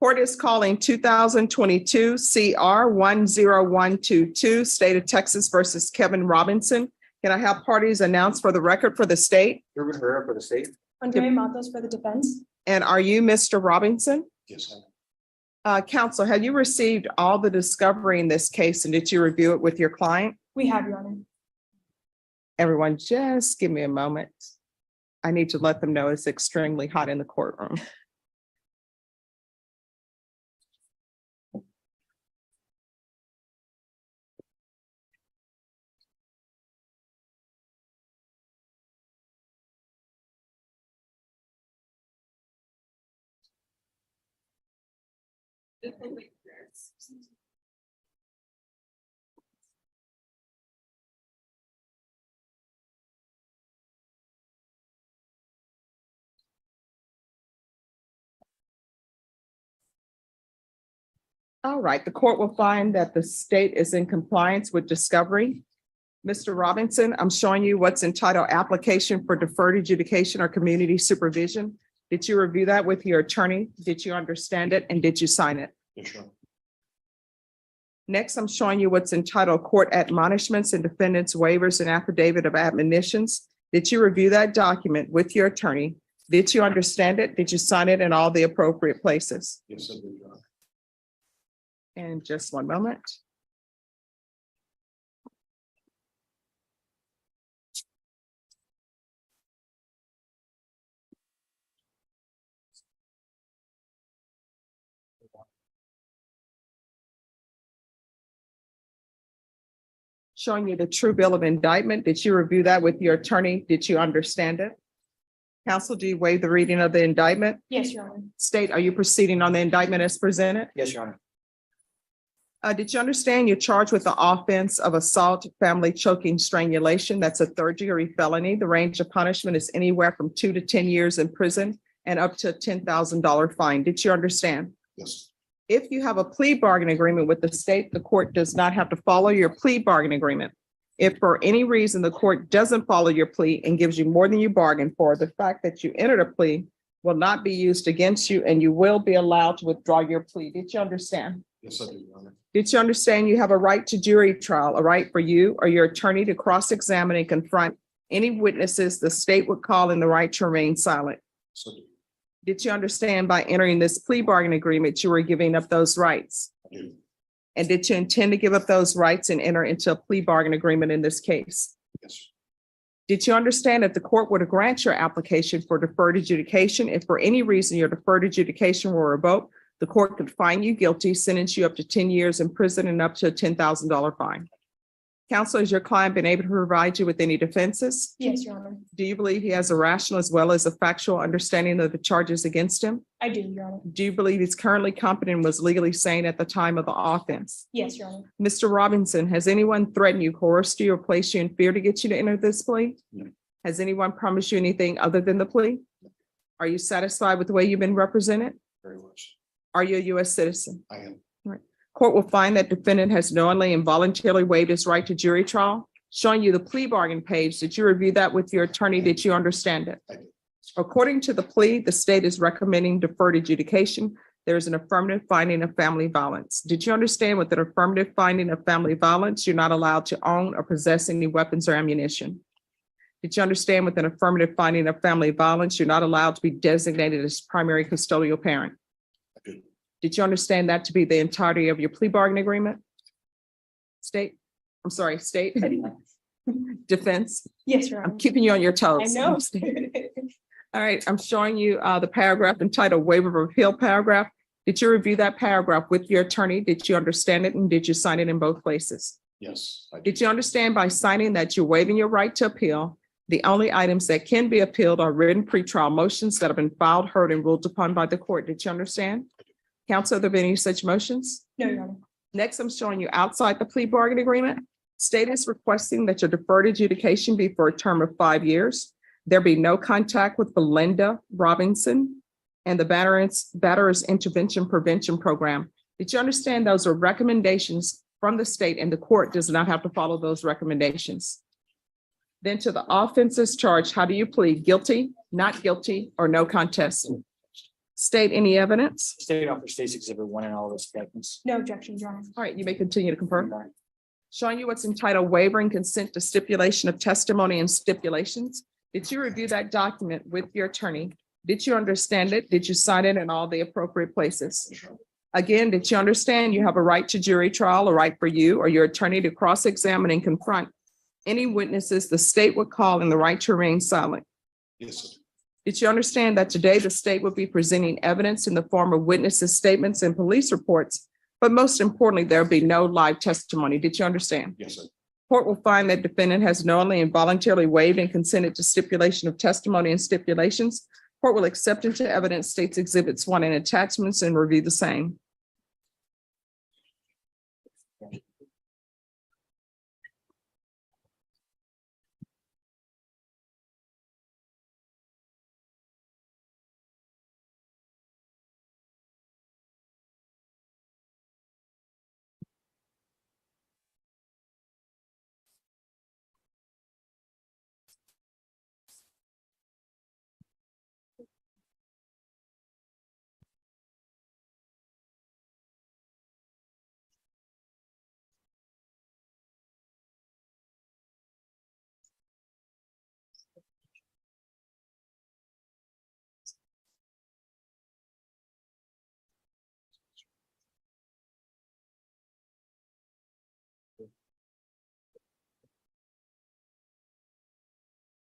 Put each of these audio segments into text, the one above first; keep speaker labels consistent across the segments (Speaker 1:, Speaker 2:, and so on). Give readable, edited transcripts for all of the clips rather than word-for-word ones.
Speaker 1: Court is calling 2022 CR 10122, State of Texas versus Kevin Robinson. Can I have parties announce for the record for the state?
Speaker 2: Gilbert Gonzalez for the state.
Speaker 3: Andrea Matos for the defense.
Speaker 1: And are you Mr. Robinson?
Speaker 2: Yes.
Speaker 1: Counsel, have you received all the discovery in this case and did you review it with your client?
Speaker 3: We have, Your Honor.
Speaker 1: Everyone, just give me a moment. I need to let them know it's extremely hot in the courtroom. All right, the court will find that the state is in compliance with discovery. Mr. Robinson, I'm showing you what's entitled Application for Deferred Adjudication or Community Supervision. Did you review that with your attorney? Did you understand it? And did you sign it?
Speaker 2: Yes, sure.
Speaker 1: Next, I'm showing you what's entitled Court Admonishments and Defendants Waivers and Affidavit of Admonitions. Did you review that document with your attorney? Did you understand it? Did you sign it in all the appropriate places?
Speaker 2: Yes, I did, Your Honor.
Speaker 1: And just one moment. Showing you the true bill of indictment. Did you review that with your attorney? Did you understand it? Counsel, do you waive the reading of the indictment?
Speaker 3: Yes, Your Honor.
Speaker 1: State, are you proceeding on the indictment as presented?
Speaker 2: Yes, Your Honor.
Speaker 1: Did you understand you're charged with the offense of assault, family choking, strangulation? That's a third-degree felony. The range of punishment is anywhere from 2 to 10 years in prison and up to a $10,000 fine. Did you understand?
Speaker 2: Yes.
Speaker 1: If you have a plea bargain agreement with the state, the court does not have to follow your plea bargain agreement. If for any reason the court doesn't follow your plea and gives you more than you bargained for, the fact that you entered a plea will not be used against you and you will be allowed to withdraw your plea. Did you understand?
Speaker 2: Yes, I do, Your Honor.
Speaker 1: Did you understand you have a right to jury trial, a right for you or your attorney to cross-examine and confront any witnesses the state would call in the right to remain silent?
Speaker 2: Yes, I do.
Speaker 1: Did you understand by entering this plea bargain agreement, you were giving up those rights?
Speaker 2: I do.
Speaker 1: And did you intend to give up those rights and enter into a plea bargain agreement in this case?
Speaker 2: Yes.
Speaker 1: Did you understand that the court would grant your application for deferred adjudication if for any reason your deferred adjudication were revoked? The court could find you guilty, sentence you up to 10 years in prison and up to a $10,000 fine. Counsel, has your client been able to provide you with any defenses?
Speaker 3: Yes, Your Honor.
Speaker 1: Do you believe he has a rational as well as a factual understanding of the charges against him?
Speaker 3: I do, Your Honor.
Speaker 1: Do you believe he's currently competent and was legally sane at the time of the offense?
Speaker 3: Yes, Your Honor.
Speaker 1: Mr. Robinson, has anyone threatened you, coerced you, or placed you in fear to get you to enter this plea?
Speaker 2: No.
Speaker 1: Has anyone promised you anything other than the plea? Are you satisfied with the way you've been represented?
Speaker 2: Very much.
Speaker 1: Are you a U.S. citizen?
Speaker 2: I am.
Speaker 1: Court will find that defendant has knowingly and voluntarily waived his right to jury trial. Showing you the plea bargain page. Did you review that with your attorney? Did you understand it?
Speaker 2: I did.
Speaker 1: According to the plea, the state is recommending deferred adjudication. There is an affirmative finding of family violence. Did you understand with an affirmative finding of family violence, you're not allowed to own or possess any weapons or ammunition? Did you understand with an affirmative finding of family violence, you're not allowed to be designated as primary custodial parent?
Speaker 2: I do.
Speaker 1: Did you understand that to be the entirety of your plea bargain agreement? State, I'm sorry, state. Defense.
Speaker 3: Yes, Your Honor.
Speaker 1: I'm keeping you on your
Speaker 3: I
Speaker 1: toes.
Speaker 3: know.
Speaker 1: All right, I'm showing you the paragraph entitled Waiver of Appeal paragraph. Did you review that paragraph with your attorney? Did you understand it and did you sign it in both places?
Speaker 2: Yes. I
Speaker 1: Did you understand by signing that you're waiving your right to appeal? The only items that can be appealed are written pretrial motions that have been filed, heard, and ruled upon by the court. Did you understand? Counsel, have there been any such motions?
Speaker 3: No, Your Honor.
Speaker 1: Next, I'm showing you outside the plea bargain agreement. State is requesting that your deferred adjudication be for a term of 5 years. There be no contact with Belinda Robinson and the Batterers Intervention Prevention Program. Did you understand those are recommendations from the state and the court does not have to follow those recommendations? Then to the offenses charged, how do you plead? Guilty, not guilty, or no contest? State any evidence.
Speaker 4: State offer states exhibit 1 in all those documents.
Speaker 3: No objections, Your Honor.
Speaker 1: All right, you may continue to confirm. Showing you what's entitled waivering consent to stipulation of testimony and stipulations. Did you review that document with your attorney? Did you understand it? Did you sign it in all the appropriate places? Again, did you understand you have a right to jury trial, a right for you or your attorney to cross-examine and confront any witnesses the state would call and the right to remain silent?
Speaker 2: Yes, sir.
Speaker 1: Did you understand that today the state would be presenting evidence in the form of witnesses' statements and police reports? But most importantly, there'll be no live testimony. Did you understand?
Speaker 2: Yes, sir.
Speaker 1: Court will find that defendant has knowingly and voluntarily waived and consented to stipulation of testimony and stipulations. Court will accept into evidence states exhibits 1 and attachments and review the same.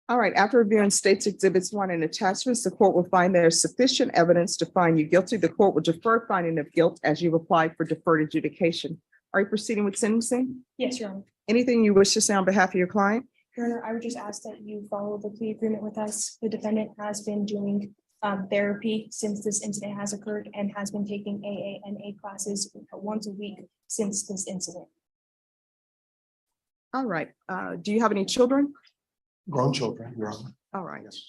Speaker 1: All right, after reviewing states exhibits 1 and attachments, the court will find there is sufficient evidence to find you guilty. The court will defer finding of guilt as you've applied for deferred adjudication. Are you proceeding with sentencing?
Speaker 3: Yes, Your Honor.
Speaker 1: Anything you wish to say on behalf of your client?
Speaker 3: Your Honor, I would just ask that you follow the plea agreement with us. The defendant has been doing therapy since this incident has occurred and has been taking AA and A classes once a week since this incident.
Speaker 1: All right, do you have any children?
Speaker 2: Grown children, Your Honor.
Speaker 1: All right,
Speaker 2: Yes.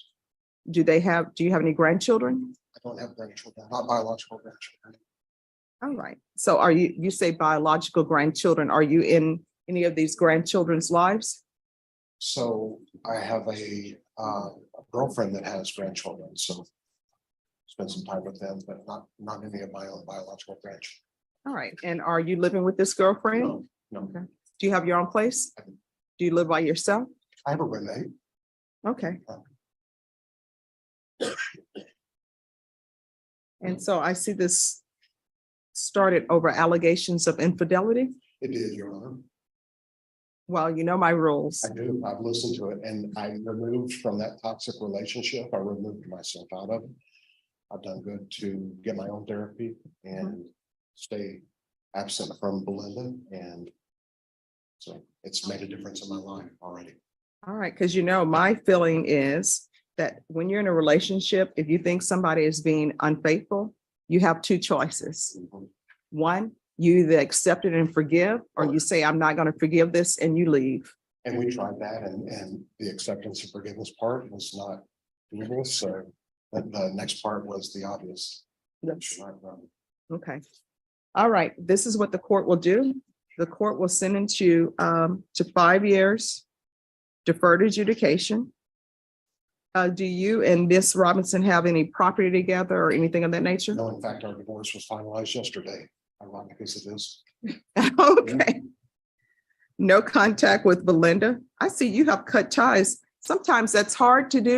Speaker 1: do you have any grandchildren?
Speaker 2: I don't have grandchildren, not biological grandchildren.
Speaker 1: All right, so are you say biological grandchildren, are you in any of these grandchildren's lives?
Speaker 2: So I have a girlfriend that has grandchildren, so spend some time with them, but not any of my own biological grandchildren.
Speaker 1: All right, and are you living with this girlfriend?
Speaker 2: No, no.
Speaker 1: Okay. Do you have your own place?
Speaker 2: I do.
Speaker 1: Do you live by yourself?
Speaker 2: I have a roommate.
Speaker 1: Okay. And so I see this started over allegations of infidelity.
Speaker 2: It did, Your Honor.
Speaker 1: Well, you know my rules.
Speaker 2: I do. I've listened to it and I removed from that toxic relationship. I removed myself out of it. I've done good to get my own therapy and stay absent from Belinda. And so it's made a difference in my life already.
Speaker 1: All right, because you know, my feeling is that when you're in a relationship, if you think somebody is being unfaithful, you have two choices. One, you either accept it and forgive, or you say, I'm not going to forgive this, and you leave.
Speaker 2: And we tried that and the acceptance and forgiveness part was not doable. So the next part was the obvious.
Speaker 1: Okay. All right, this is what the court will do. The court will sentence you to 5 years deferred adjudication. Do you and Miss Robinson have any property together or anything of that nature?
Speaker 2: No, in fact, our divorce was finalized yesterday, ironic as it is.
Speaker 1: Okay. No contact with Belinda. I see you have cut ties. Sometimes that's hard to do.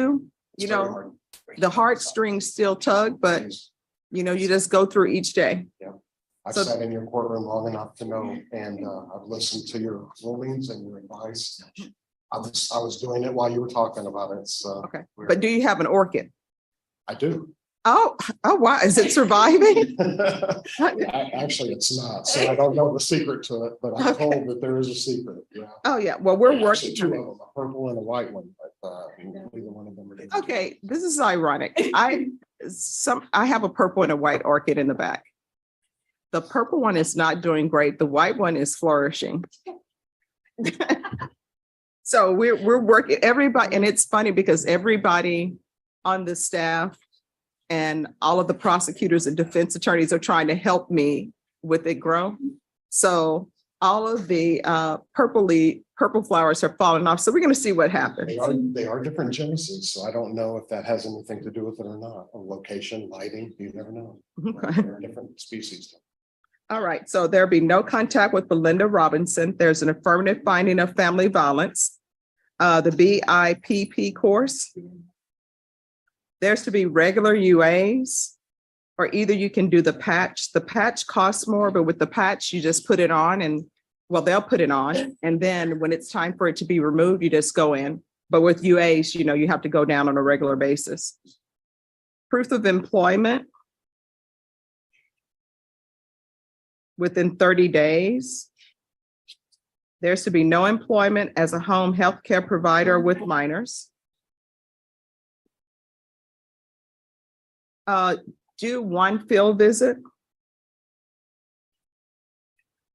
Speaker 1: You
Speaker 2: It's very
Speaker 1: know,
Speaker 2: hard.
Speaker 1: the heartstrings still tug, but you know, you just go through each day.
Speaker 2: I've
Speaker 1: So-
Speaker 2: sat in your courtroom long enough to know, and I've listened to your rulings and your advice. I was doing it while you were talking about it. So.
Speaker 1: Okay, but do you have an orchid?
Speaker 2: I do.
Speaker 1: Oh, wow. Is it surviving?
Speaker 2: Actually, it's not. So I don't know the secret to it, but I'm
Speaker 1: Okay.
Speaker 2: told that there is a secret. Yeah.
Speaker 1: Oh, yeah. Well, we're
Speaker 2: Actually,
Speaker 1: working.
Speaker 2: two of them, a purple and a white one, but neither one of them are.
Speaker 1: Okay, this is ironic. I have a purple and a white orchid in the back. The purple one is not doing great. The white one is flourishing. So we're working, everybody, and it's funny because everybody on the staff and all of the prosecutors and defense attorneys are trying to help me with it grow. So all of the purpley purple flowers have fallen off, so we're gonna see what happens.
Speaker 2: They are different genesis, so I don't know if that has anything to do with it or not, or location, lighting, you never know.
Speaker 1: Okay.
Speaker 2: They're different species.
Speaker 1: All right, so there'll be no contact with Belinda Robinson. There's an affirmative finding of family violence. The BIPP course. There's to be regular UAs, or either you can do the patch. The patch costs more, but with the patch, you just put it on and, well, they'll put it on. And then when it's time for it to be removed, you just go in. But with UAs, you have to go down on a regular basis. Proof of employment within 30 days. There's to be no employment as a home health care provider with minors. Do one field visit.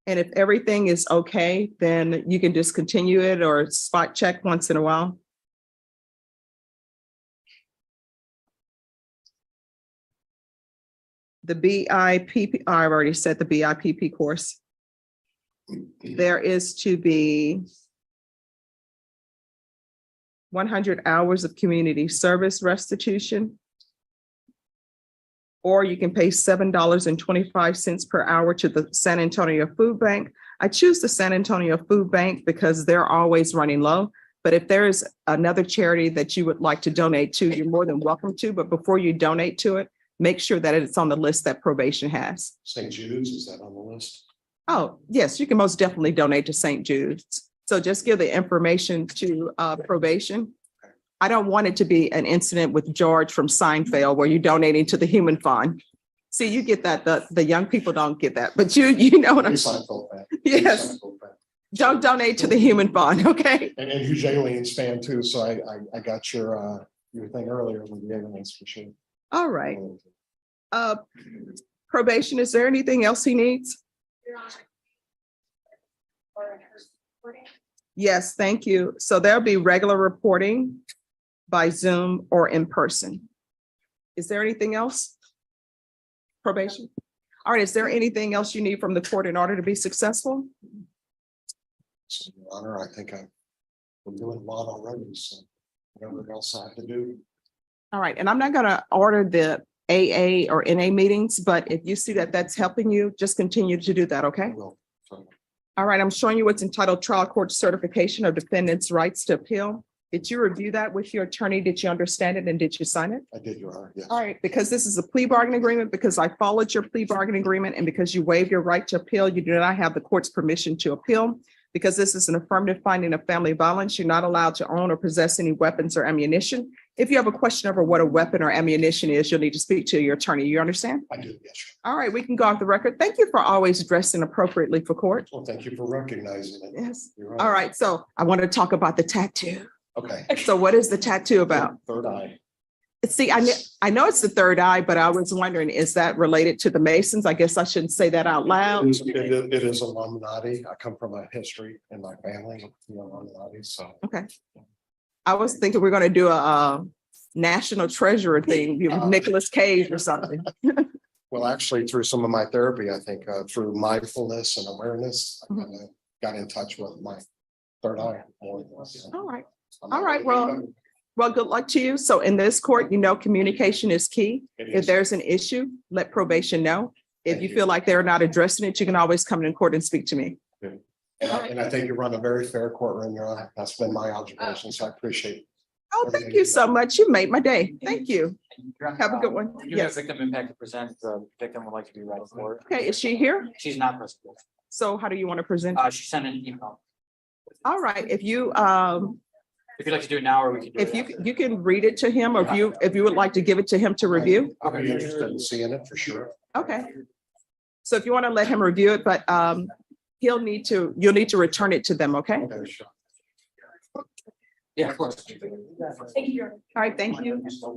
Speaker 1: And if everything is okay, then you can discontinue it or spot check once in a while. The BIPP, I've already said the BIPP course. There is to be 100 hours of community service restitution. Or you can pay $7.25 per hour to the San Antonio Food Bank. I choose the San Antonio Food Bank because they're always running low. But if there is another charity that you would like to donate to, you're more than welcome to. But before you donate to it, make sure that it's on the list that probation has.
Speaker 2: St. Jude's, is that on the list?
Speaker 1: Oh, yes, you can most definitely donate to St. Jude's. So just give the information to probation. I don't want it to be an incident with George from Seinfeld where you're donating to the human fund. See, you get that, the young people don't get that, but you know what I'm saying. Yes, don't donate to the human fund, okay?
Speaker 2: And who's aliens fan too, so I got your thing earlier with the aliens for sure.
Speaker 1: All right. Probation, is there anything else he needs? Yes, thank you. So there'll be regular reporting by Zoom or in person. Is there anything else? Probation? All right, is there anything else you need from the court in order to be successful?
Speaker 2: So, Your Honor, I think I'm doing a lot already, so whatever else I have to do.
Speaker 1: All right, and I'm not gonna order the AA or NA meetings, but if you see that that's helping you, just continue to do that, okay?
Speaker 2: I will. So,
Speaker 1: All right, I'm showing you what's entitled Trial Court Certification of Defendant's Rights to Appeal. Did you review that with your attorney? Did you understand it and did you sign it?
Speaker 2: I did, Your Honor, yes.
Speaker 1: All right, because this is a plea bargain agreement, because I followed your plea bargain agreement and because you waived your right to appeal, you do not have the court's permission to appeal. Because this is an affirmative finding of family violence, you're not allowed to own or possess any weapons or ammunition. If you have a question over what a weapon or ammunition is, you'll need to speak to your attorney. You understand?
Speaker 2: I do, yes. Your
Speaker 1: All right, we can go off the record. Thank you for always dressing appropriately for court.
Speaker 2: Honor. Well, thank you for recognizing it.
Speaker 1: Yes.
Speaker 2: You're right.
Speaker 1: All right, so I want to talk about the tattoo.
Speaker 2: Okay.
Speaker 1: So what is the tattoo about?
Speaker 2: Third eye.
Speaker 1: See, I know it's the third eye, but I was wondering, is that related to the Masons? I guess I shouldn't say that out loud.
Speaker 2: It is Illuminati. I come from a history in my family, of the Illuminati, so.
Speaker 1: Okay. I was thinking we're going to do a national treasurer thing, Nicolas Cage or something.
Speaker 2: Well, actually, through some of my therapy, I think through mindfulness and awareness, I kind of got in touch with my third eye.
Speaker 1: All right. All right. Well, good luck to you. So in this court, communication is key. If there's an issue, let probation know. If
Speaker 2: Thank
Speaker 1: you
Speaker 2: you.
Speaker 1: feel like they're not addressing it, you can always come in court and speak to me.
Speaker 2: And I think you run a very fair courtroom, Your Honor. That's been my observation, so I appreciate it.
Speaker 1: Oh, thank you so much. You made my day. Thank you. Have a good one.
Speaker 4: You have
Speaker 1: Yes.
Speaker 4: victim impact to present. The victim would like to be read for it.
Speaker 1: Okay, is she here?
Speaker 4: She's not present.
Speaker 1: So how do you want to present?
Speaker 4: She sent an email.
Speaker 1: All right, if you,
Speaker 4: If you'd like to do it now, or we can do it.
Speaker 1: if
Speaker 4: after.
Speaker 1: you can read it to him, or if you would like to give it to him to review.
Speaker 2: I'd be interested in seeing it for sure.
Speaker 1: Okay. So if you want to let him review it, but you'll need to return it to them, okay? All
Speaker 2: Okay, sure.
Speaker 4: Yeah, of course.
Speaker 3: Thank you, Your Honor.
Speaker 1: right, thank you. All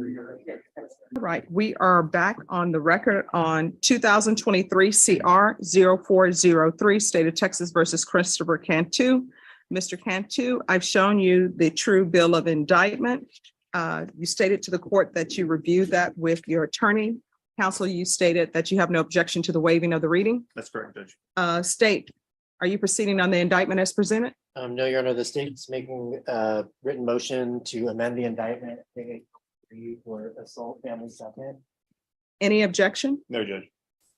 Speaker 1: right, we are back on the record on 2023 CR 0403, State of Texas versus Christopher Cantu. Mr. Cantu, I've shown you the true bill of indictment. You stated to the court that you reviewed that with your attorney. Counsel, you stated that you have no objection to the waiving of the reading.
Speaker 5: That's correct, Judge.
Speaker 1: State, Are you proceeding on the indictment as presented?
Speaker 5: No, Your Honor, the state's making a written motion to amend the indictment for assault family second.
Speaker 1: Any objection?
Speaker 2: No, Judge.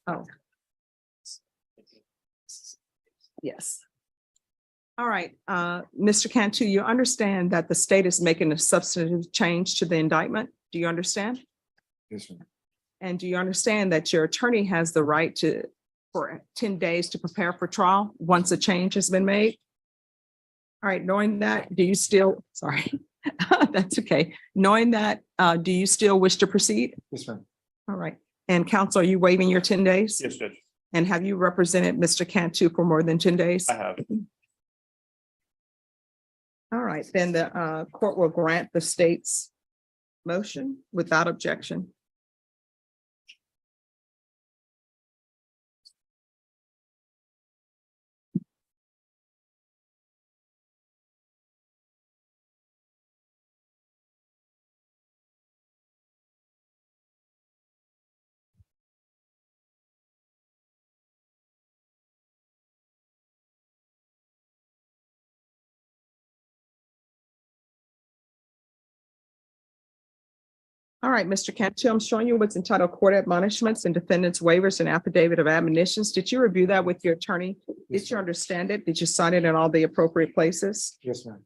Speaker 1: Oh, yes. All right, Mr. Cantu, you understand that the state is making a substantive change to the indictment? Do you understand?
Speaker 2: Yes, ma'am.
Speaker 1: And do you understand that your attorney has the right for 10 days to prepare for trial once a change has been made? All right, knowing that, do you still, sorry, that's okay. Knowing that, do you still wish to proceed?
Speaker 2: Yes, ma'am.
Speaker 1: All right. And counsel, are you waiving your 10 days?
Speaker 2: Yes, Judge.
Speaker 1: And have you represented Mr. Cantu for more than 10 days?
Speaker 2: I have.
Speaker 1: All right, then the court will grant the state's motion without objection. All right, Mr. Cantu, I'm showing you what's entitled Court Admonishments and Defendants Waivers and Affidavit of Admonitions. Did you review that with your attorney? Did you understand it? Did you sign it in all the appropriate places?
Speaker 5: Yes, ma'am.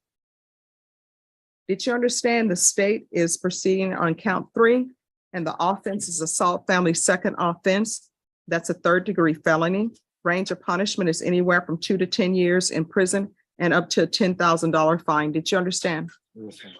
Speaker 1: Did you understand the state is proceeding on count 3 and the offense is assault family second offense? That's a 3rd-degree felony. Range of punishment is anywhere from 2 to 10 years in prison and up to a $10,000 fine. Did you understand?
Speaker 5: Yes, ma'am.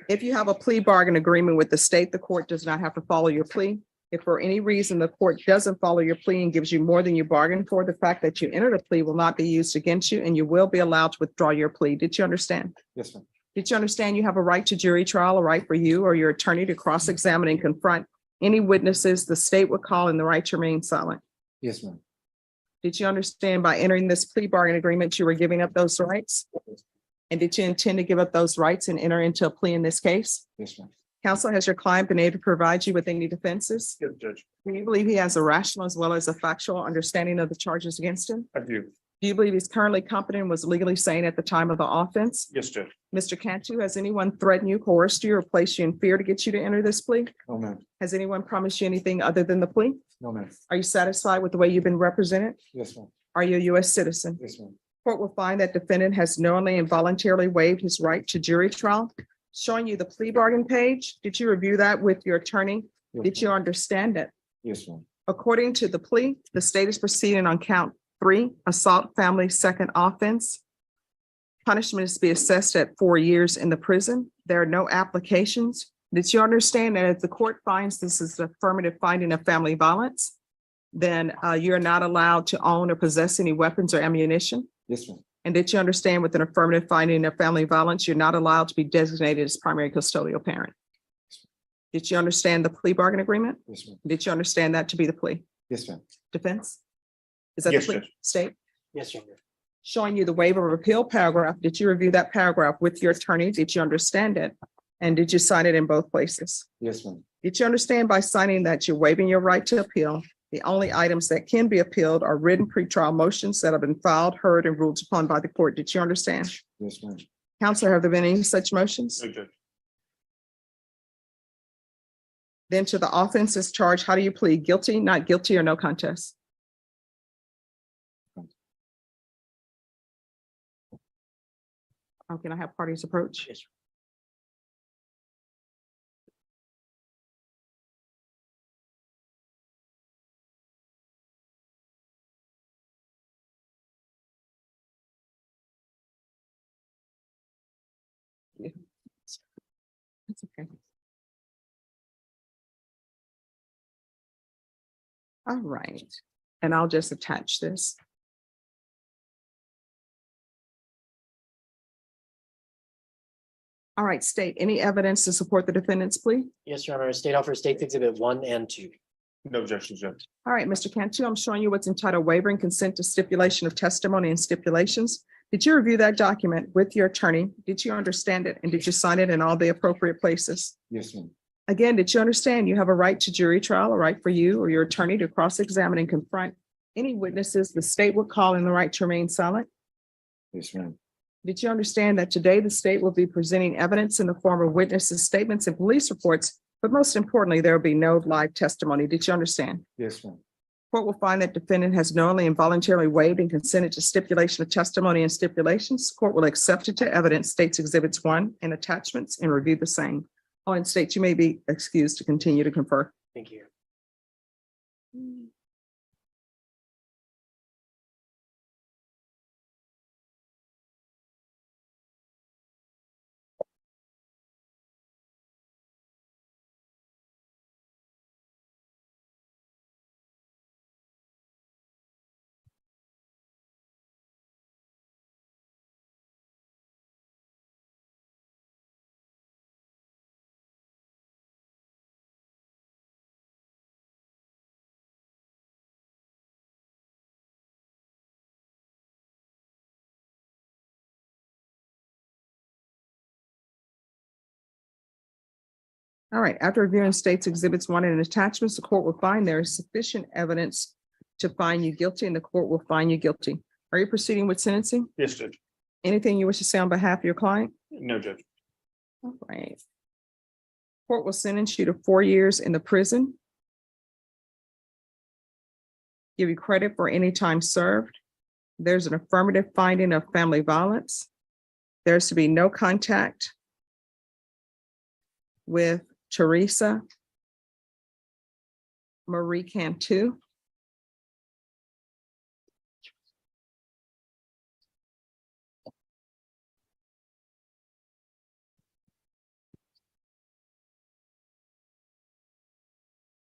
Speaker 1: If you have a plea bargain agreement with the state, the court does not have to follow your plea. If for any reason the court doesn't follow your plea and gives you more than you bargained for, the fact that you entered a plea will not be used against you and you will be allowed to withdraw your plea. Did you understand?
Speaker 5: Yes, ma'am.
Speaker 1: Did you understand you have a right to jury trial, a right for you or your attorney to cross-examine and confront any witnesses the state would call and the right to remain silent?
Speaker 5: Yes, ma'am.
Speaker 1: Did you understand by entering this plea bargain agreement, you were giving up those rights? And did you intend to give up those rights and enter into a plea in this case?
Speaker 5: Yes, ma'am.
Speaker 1: Counsel, has your client been able to provide you with any defenses?
Speaker 2: Yes, Judge.
Speaker 1: Do you believe he has a rational as well as a factual understanding of the charges against him?
Speaker 2: I do.
Speaker 1: Do you believe he's currently competent and was legally sane at the time of the offense?
Speaker 2: Yes, Judge.
Speaker 1: Mr. Cantu, has anyone threatened you, coerced you, or placed you in fear to get you to enter this plea?
Speaker 5: No, ma'am.
Speaker 1: Has anyone promised you anything other than the plea?
Speaker 5: No, ma'am.
Speaker 1: Are you satisfied with the way you've been represented?
Speaker 5: Yes, ma'am.
Speaker 1: Are you a U.S. citizen?
Speaker 5: Yes, ma'am.
Speaker 1: Court will find that defendant has knowingly and voluntarily waived his right to jury trial. Showing you the plea bargain page. Did you review that with your attorney?
Speaker 5: Yes,
Speaker 1: Did you
Speaker 5: ma'am.
Speaker 1: understand it?
Speaker 5: Yes, ma'am.
Speaker 1: According to the plea, the state is proceeding on count 3, assault family second offense. Punishment is to be assessed at 4 years in the prison. There are no applications. Did you understand that if the court finds this is affirmative finding of family violence, then you're not allowed to own or possess any weapons or ammunition?
Speaker 5: Yes, ma'am.
Speaker 1: And did you understand with an affirmative finding of family violence, you're not allowed to be designated as primary custodial parent? Did you understand the plea bargain agreement?
Speaker 5: Yes, ma'am.
Speaker 1: Did you understand that to be the plea?
Speaker 5: Yes, ma'am.
Speaker 1: Defense? Is that the
Speaker 2: Yes,
Speaker 1: plea?
Speaker 2: Judge.
Speaker 1: State?
Speaker 5: Yes, Your Honor.
Speaker 1: Showing you the waiver of appeal paragraph. Did you review that paragraph with your attorney? Did you understand it? And did you sign it in both places?
Speaker 5: Yes, ma'am.
Speaker 1: Did you understand by signing that you're waiving your right to appeal? The only items that can be appealed are written pretrial motions that have been filed, heard, and ruled upon by the court. Did you understand?
Speaker 5: Yes, ma'am.
Speaker 1: Counselor, have there been any such motions?
Speaker 2: No, Judge.
Speaker 1: Then to the offenses charged, how do you plead? Guilty, not guilty, or no contest? Can I have parties approach?
Speaker 5: Yes.
Speaker 1: That's okay. All right, and I'll just attach this. All right, state, any evidence to support the defendant's plea?
Speaker 5: Yes, Your Honor. State offers State Exhibit 1 and 2.
Speaker 2: No objection, Judge.
Speaker 1: All right, Mr. Cantu, I'm showing you what's entitled waiver and consent to stipulation of testimony and stipulations. Did you review that document with your attorney? Did you understand it? And did you sign it in all the appropriate places?
Speaker 5: Yes, ma'am.
Speaker 1: Again, did you understand you have a right to jury trial, a right for you or your attorney to cross-examine and confront Any witnesses the state would call in the right to remain silent?
Speaker 6: Yes, ma'am.
Speaker 1: Did you understand that today the state will be presenting evidence in the form of witnesses' statements and police reports, but most importantly, there will be no live testimony? Did you understand?
Speaker 6: Yes, ma'am.
Speaker 1: Court will find that defendant has knowingly and voluntarily waived and consented to stipulation of testimony and stipulations. Court will accept it to evidence states exhibits 1 and attachments and review the same. Oh, and states you may be excused to continue to confer.
Speaker 5: Thank you.
Speaker 1: All right, after reviewing states exhibits 1 and attachments, the court will find there is sufficient evidence to find you guilty, and the court will find you guilty. Are you proceeding with sentencing?
Speaker 6: Yes, Judge.
Speaker 1: Anything you wish to say on behalf of your client?
Speaker 6: No, Judge.
Speaker 1: All right. Court will sentence you to 4 years in the prison. Give you credit for any time served. There's an affirmative finding of family violence. There's to be no contact with Teresa Marie Cantu.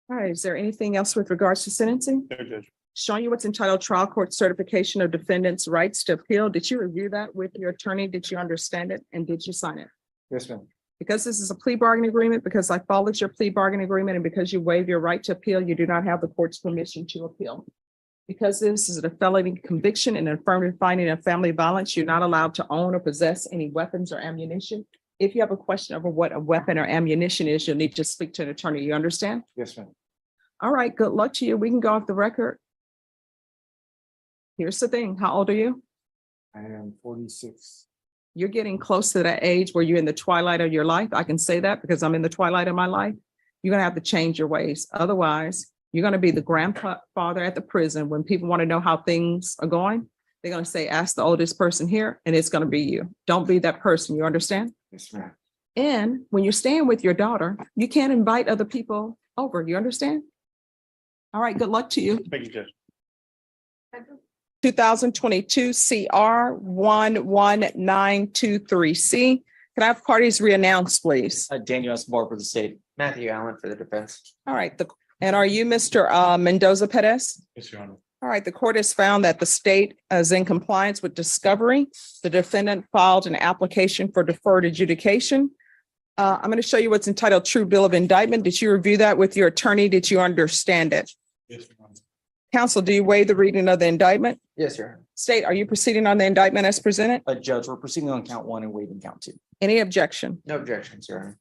Speaker 1: All right, is there anything else with regards to sentencing?
Speaker 6: No, Judge.
Speaker 1: Showing you what's entitled trial court certification of defendant's rights to appeal. Did you review that with your attorney? Did you understand it? And did you sign it?
Speaker 6: Yes, ma'am.
Speaker 1: Because this is a plea bargaining agreement, because I followed your plea bargaining agreement, and because you waived your right to appeal, you do not have the court's permission to appeal. Because this is a felony conviction and affirmative finding of family violence, you're not allowed to own or possess any weapons or ammunition. If you have a question over what a weapon or ammunition is, you'll need to speak to an attorney. You understand?
Speaker 6: Yes, ma'am.
Speaker 1: All right, good luck to you. We can go off the record. Here's the thing. How old are you?
Speaker 6: I am 46.
Speaker 1: You're getting close to that age where you're in the twilight of your life. I can say that because I'm in the twilight of my life. You're gonna have to change your ways. Otherwise, you're gonna be the grandfather at the prison. When people want to know how things are going, they're gonna say, ask the oldest person here, and it's gonna be you. Don't be that person. You understand?
Speaker 6: Yes, ma'am.
Speaker 1: And when you're staying with your daughter, you can't invite other people over. You understand? All right, good luck to you.
Speaker 6: Thank you, Judge.
Speaker 1: 2022 CR 11923C. Can I have parties re-announced, please?
Speaker 7: Daniel Escobar for the state.
Speaker 5: Matthew Allen for the defense.
Speaker 1: All right, and are you Mr. Mendoza Perez?
Speaker 6: Yes, Your Honor.
Speaker 1: All right, the court has found that the state is in compliance with discovery. The defendant filed an application for deferred adjudication. I'm going to show you what's entitled True Bill of Indictment. Did you review that with your attorney? Did you understand it?
Speaker 6: Yes, Your Honor.
Speaker 1: Counsel, do you waive the reading of the indictment?
Speaker 7: Yes, Your Honor.
Speaker 1: State, are you proceeding on the indictment as presented?
Speaker 7: Judge, we're proceeding on count 1 and waiving count 2.
Speaker 1: Any objection?
Speaker 5: No objections, Your Honor.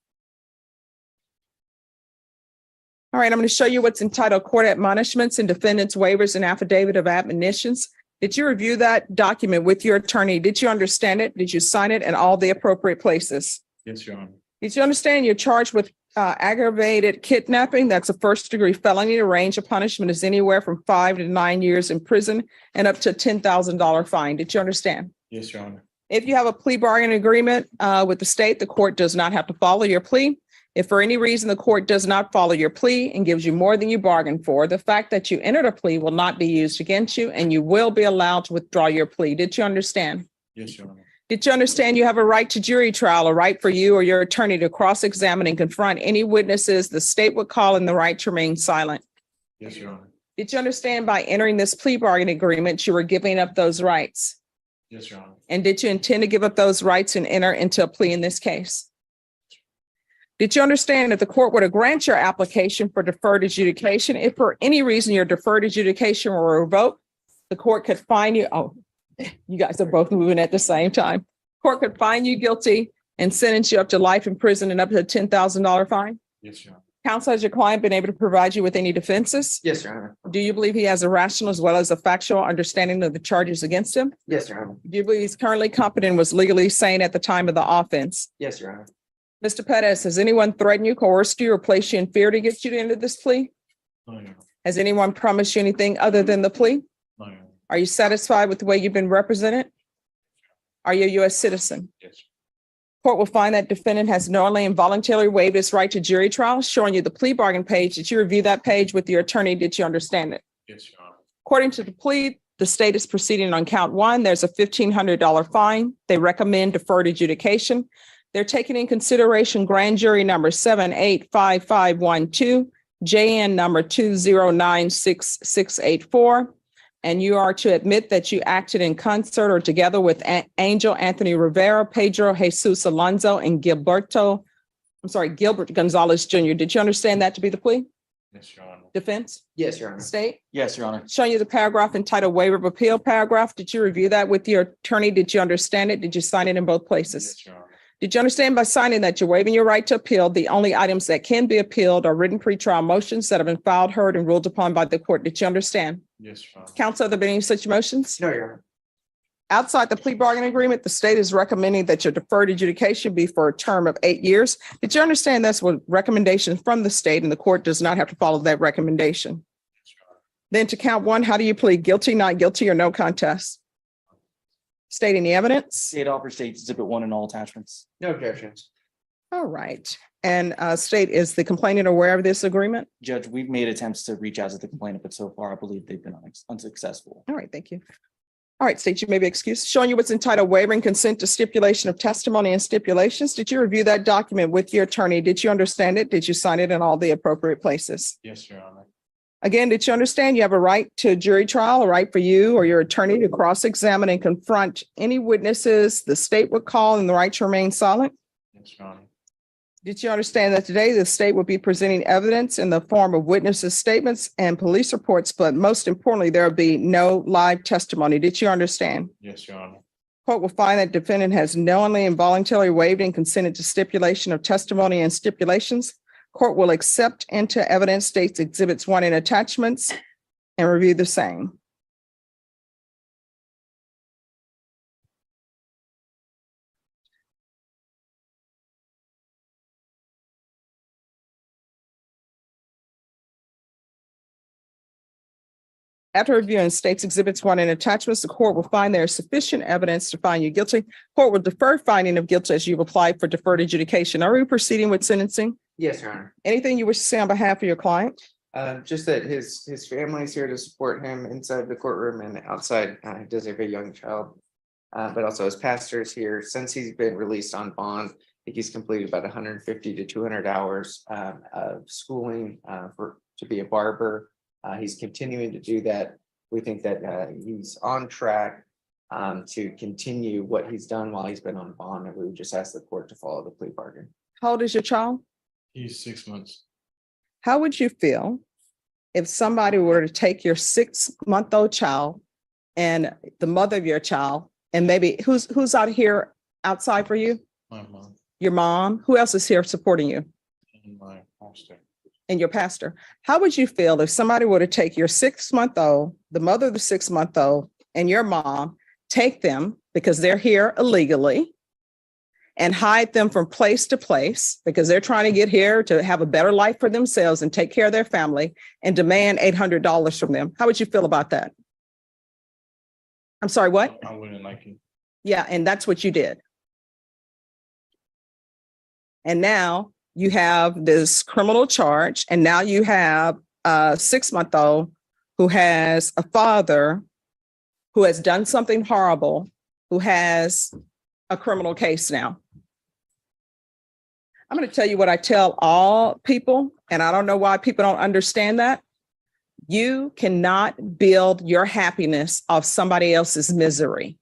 Speaker 1: All right, I'm going to show you what's entitled Court Admonishments and Defendants Waivers and Affidavit of Admonitions. Did you review that document with your attorney? Did you understand it? Did you sign it in all the appropriate places?
Speaker 6: Yes, Your Honor.
Speaker 1: Did you understand you're charged with aggravated kidnapping? That's a first-degree felony. The range of punishment is anywhere from 5 to 9 years in prison and up to a $10,000 fine. Did you understand?
Speaker 6: Yes, Your Honor.
Speaker 1: If you have a plea bargaining agreement with the state, the court does not have to follow your plea. If for any reason the court does not follow your plea and gives you more than you bargained for, the fact that you entered a plea will not be used against you, and you will be allowed to withdraw your plea. Did you understand?
Speaker 6: Yes, Your Honor.
Speaker 1: Did you understand you have a right to jury trial, a right for you or your attorney to cross-examine and confront any witnesses the state would call in the right to remain silent?
Speaker 6: Yes, Your Honor.
Speaker 1: Did you understand by entering this plea bargaining agreement, you were giving up those rights?
Speaker 6: Yes, Your Honor.
Speaker 1: And did you intend to give up those rights and enter into a plea in this case? Did you understand that the court were to grant your application for deferred adjudication, if for any reason your deferred adjudication were revoked, the court could find you, oh, you guys are both moving at the same time. Court could find you guilty and sentence you up to life in prison and up to a $10,000 fine?
Speaker 6: Yes, Your Honor.
Speaker 1: Counsel, has your client been able to provide you with any defenses?
Speaker 5: Yes, Your Honor.
Speaker 1: Do you believe he has a rational as well as a factual understanding of the charges against him?
Speaker 5: Yes, Your Honor.
Speaker 1: Do you believe he's currently competent and was legally sane at the time of the offense?
Speaker 5: Yes, Your Honor.
Speaker 1: Mr. Pettis, has anyone threatened you, coerced you, or placed you in fear to get you to enter this plea?
Speaker 6: No, Your Honor.
Speaker 1: Has anyone promised you anything other than the plea?
Speaker 6: No, Your Honor.
Speaker 1: Are you satisfied with the way you've been represented? Are you a U.S. citizen?
Speaker 6: Yes.
Speaker 1: Court will find that defendant has knowingly and voluntarily waived his right to jury trial, showing you the plea bargain page. Did you review that page with your attorney? Did you understand it?
Speaker 6: Yes, Your Honor.
Speaker 1: According to the plea, the state is proceeding on count one. There's a $1,500 fine. They recommend deferred adjudication. They're taking in consideration grand jury number 785512, JN number 2096684. And you are to admit that you acted in concert or together with Angel Anthony Rivera, Pedro Jesus Alonso, and Gilbert Gonzalez Jr. Did you understand that to be the plea?
Speaker 6: Yes, Your Honor.
Speaker 1: Defense?
Speaker 5: Yes, Your Honor.
Speaker 1: State?
Speaker 7: Yes, Your Honor.
Speaker 1: Showing you the paragraph entitled waiver of appeal paragraph. Did you review that with your attorney? Did you understand it? Did you sign it in both places?
Speaker 6: Yes, Your Honor.
Speaker 1: Did you understand by signing that you're waiving your right to appeal? The only items that can be appealed are written pretrial motions that have been filed, heard, and ruled upon by the court. Did you understand?
Speaker 6: Yes, Your Honor.
Speaker 1: Counsel, have there been any such motions?
Speaker 5: No, Your Honor.
Speaker 1: Outside the plea bargaining agreement, the state is recommending that your deferred adjudication be for a term of 8 years. Did you understand that's what recommendation from the state, and the court does not have to follow that recommendation?
Speaker 6: Yes, Your Honor.
Speaker 1: Then to count one, how do you plead? Guilty, not guilty, or no contest? State any evidence?
Speaker 7: State offers states exhibit 1 in all attachments.
Speaker 5: No objections.
Speaker 1: All right. And state, is the complainant aware of this agreement?
Speaker 7: Judge, we've made attempts to reach out to the complainant, but so far I believe they've been unsuccessful.
Speaker 1: All right, thank you. All right, state, you may be excused. Showing you what's entitled waiving consent to stipulation of testimony and stipulations. Did you review that document with your attorney? Did you understand it? Did you sign it in all the appropriate places?
Speaker 6: Yes, Your Honor.
Speaker 1: Again, did you understand you have a right to a jury trial, a right for you or your attorney to cross-examine and confront any witnesses the state would call, and the right to remain silent?
Speaker 6: Yes, Your Honor.
Speaker 1: Did you understand that today the state will be presenting evidence in the form of witnesses' statements and police reports, but most importantly, there will be no live testimony? Did you understand?
Speaker 6: Yes, Your Honor.
Speaker 1: Court will find that defendant has knowingly and voluntarily waived and consented to stipulation of testimony and stipulations. Court will accept into evidence states exhibits 1 and attachments and review the same. After reviewing states exhibits 1 and attachments, the court will find there is sufficient evidence to find you guilty. Court will defer finding of guilt as you've applied for deferred adjudication. Are we proceeding with sentencing?
Speaker 8: Yes, Your Honor.
Speaker 1: Anything you wish to say on behalf of your client?
Speaker 8: Just that his family is here to support him inside the courtroom and outside. He does have a young child, but also his pastor is here. Since he's been released on bond, I think he's completed about 150 to 200 hours of schooling to be a barber. He's continuing to do that. We think that he's on track to continue what he's done while he's been on bond, and we would just ask the court to follow the plea bargain.
Speaker 1: How old is your child?
Speaker 6: He's 6 months.
Speaker 1: How would you feel if somebody were to take your 6-month-old child and the mother of your child, and maybe who's out here outside for you?
Speaker 6: My mom
Speaker 1: Your mom? Who else is here supporting you?
Speaker 6: and my pastor.
Speaker 1: And your pastor. How would you feel if somebody were to take your 6-month-old, the mother of the 6-month-old, and your mom, take them because they're here illegally, and hide them from place to place because they're trying to get here to have a better life for themselves and take care of their family, and demand $800 from them? How would you feel about that? I'm sorry, what?
Speaker 6: I wouldn't like it.
Speaker 1: Yeah, and that's what you did. And now you have this criminal charge, and now you have a 6-month-old who has a father who has done something horrible, who has a criminal case now. I'm going to tell you what I tell all people, and I don't know why people don't understand that. You cannot build your happiness off somebody else's misery.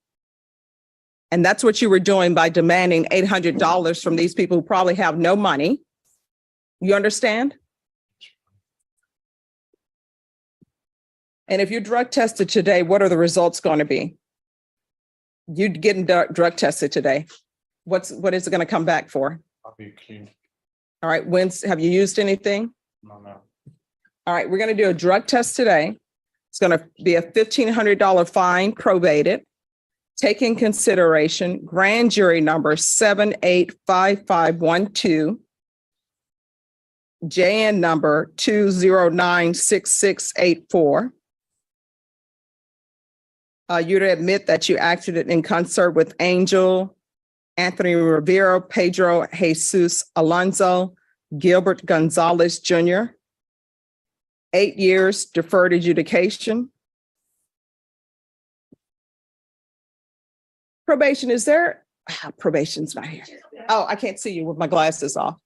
Speaker 1: And that's what you were doing by demanding $800 from these people who probably have no money. You understand? And if you're drug tested today, what are the results going to be? You're getting drug tested today. What is it going to come back for?
Speaker 6: I'll be clean.
Speaker 1: All right, have you used anything?
Speaker 6: No.
Speaker 1: All right, we're gonna do a drug test today. It's gonna be a $1,500 fine probated. Take in consideration grand jury number 785512. JN number 2096684. You to admit that you acted in concert with Angel, Anthony Rivera, Pedro Jesus Alonso, Gilbert Gonzalez Jr. 8 years deferred adjudication. Probation, is there? Probation's not here. Oh, I can't see you with my glasses off.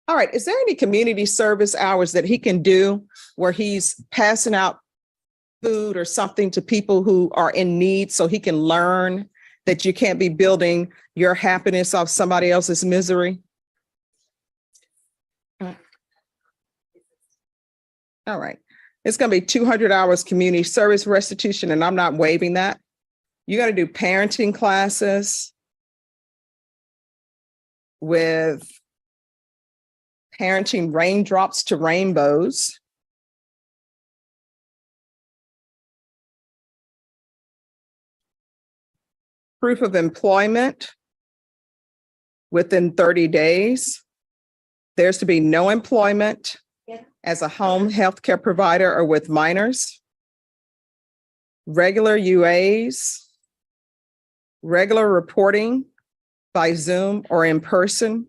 Speaker 1: All right, is there any community service hours that he can do where he's passing out food or something to people who are in need so he can learn that you can't be building your happiness off somebody else's misery? All right, it's gonna be 200 hours community service restitution, and I'm not waiving that. You gotta do parenting classes with parenting raindrops to rainbows. Proof of employment within 30 days. There's to be no employment as a home healthcare provider or with minors. Regular UAs. Regular reporting by Zoom or in person.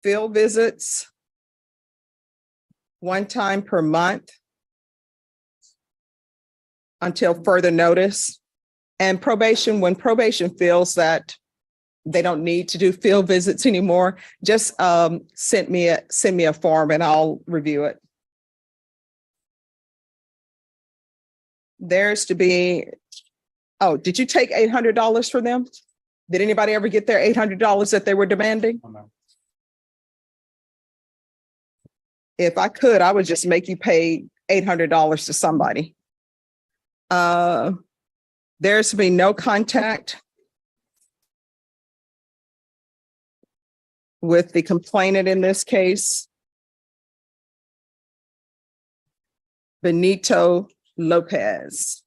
Speaker 1: Field visits. 1 time per month until further notice. And probation, when probation feels that they don't need to do field visits anymore, just send me a form and I'll review it. There's to be, oh, did you take $800 for them? Did anybody ever get their $800 that they were demanding?
Speaker 6: No.
Speaker 1: If I could, I would just make you pay $800 to somebody. There's to be no contact with the complainant in this case, Benito Lopez.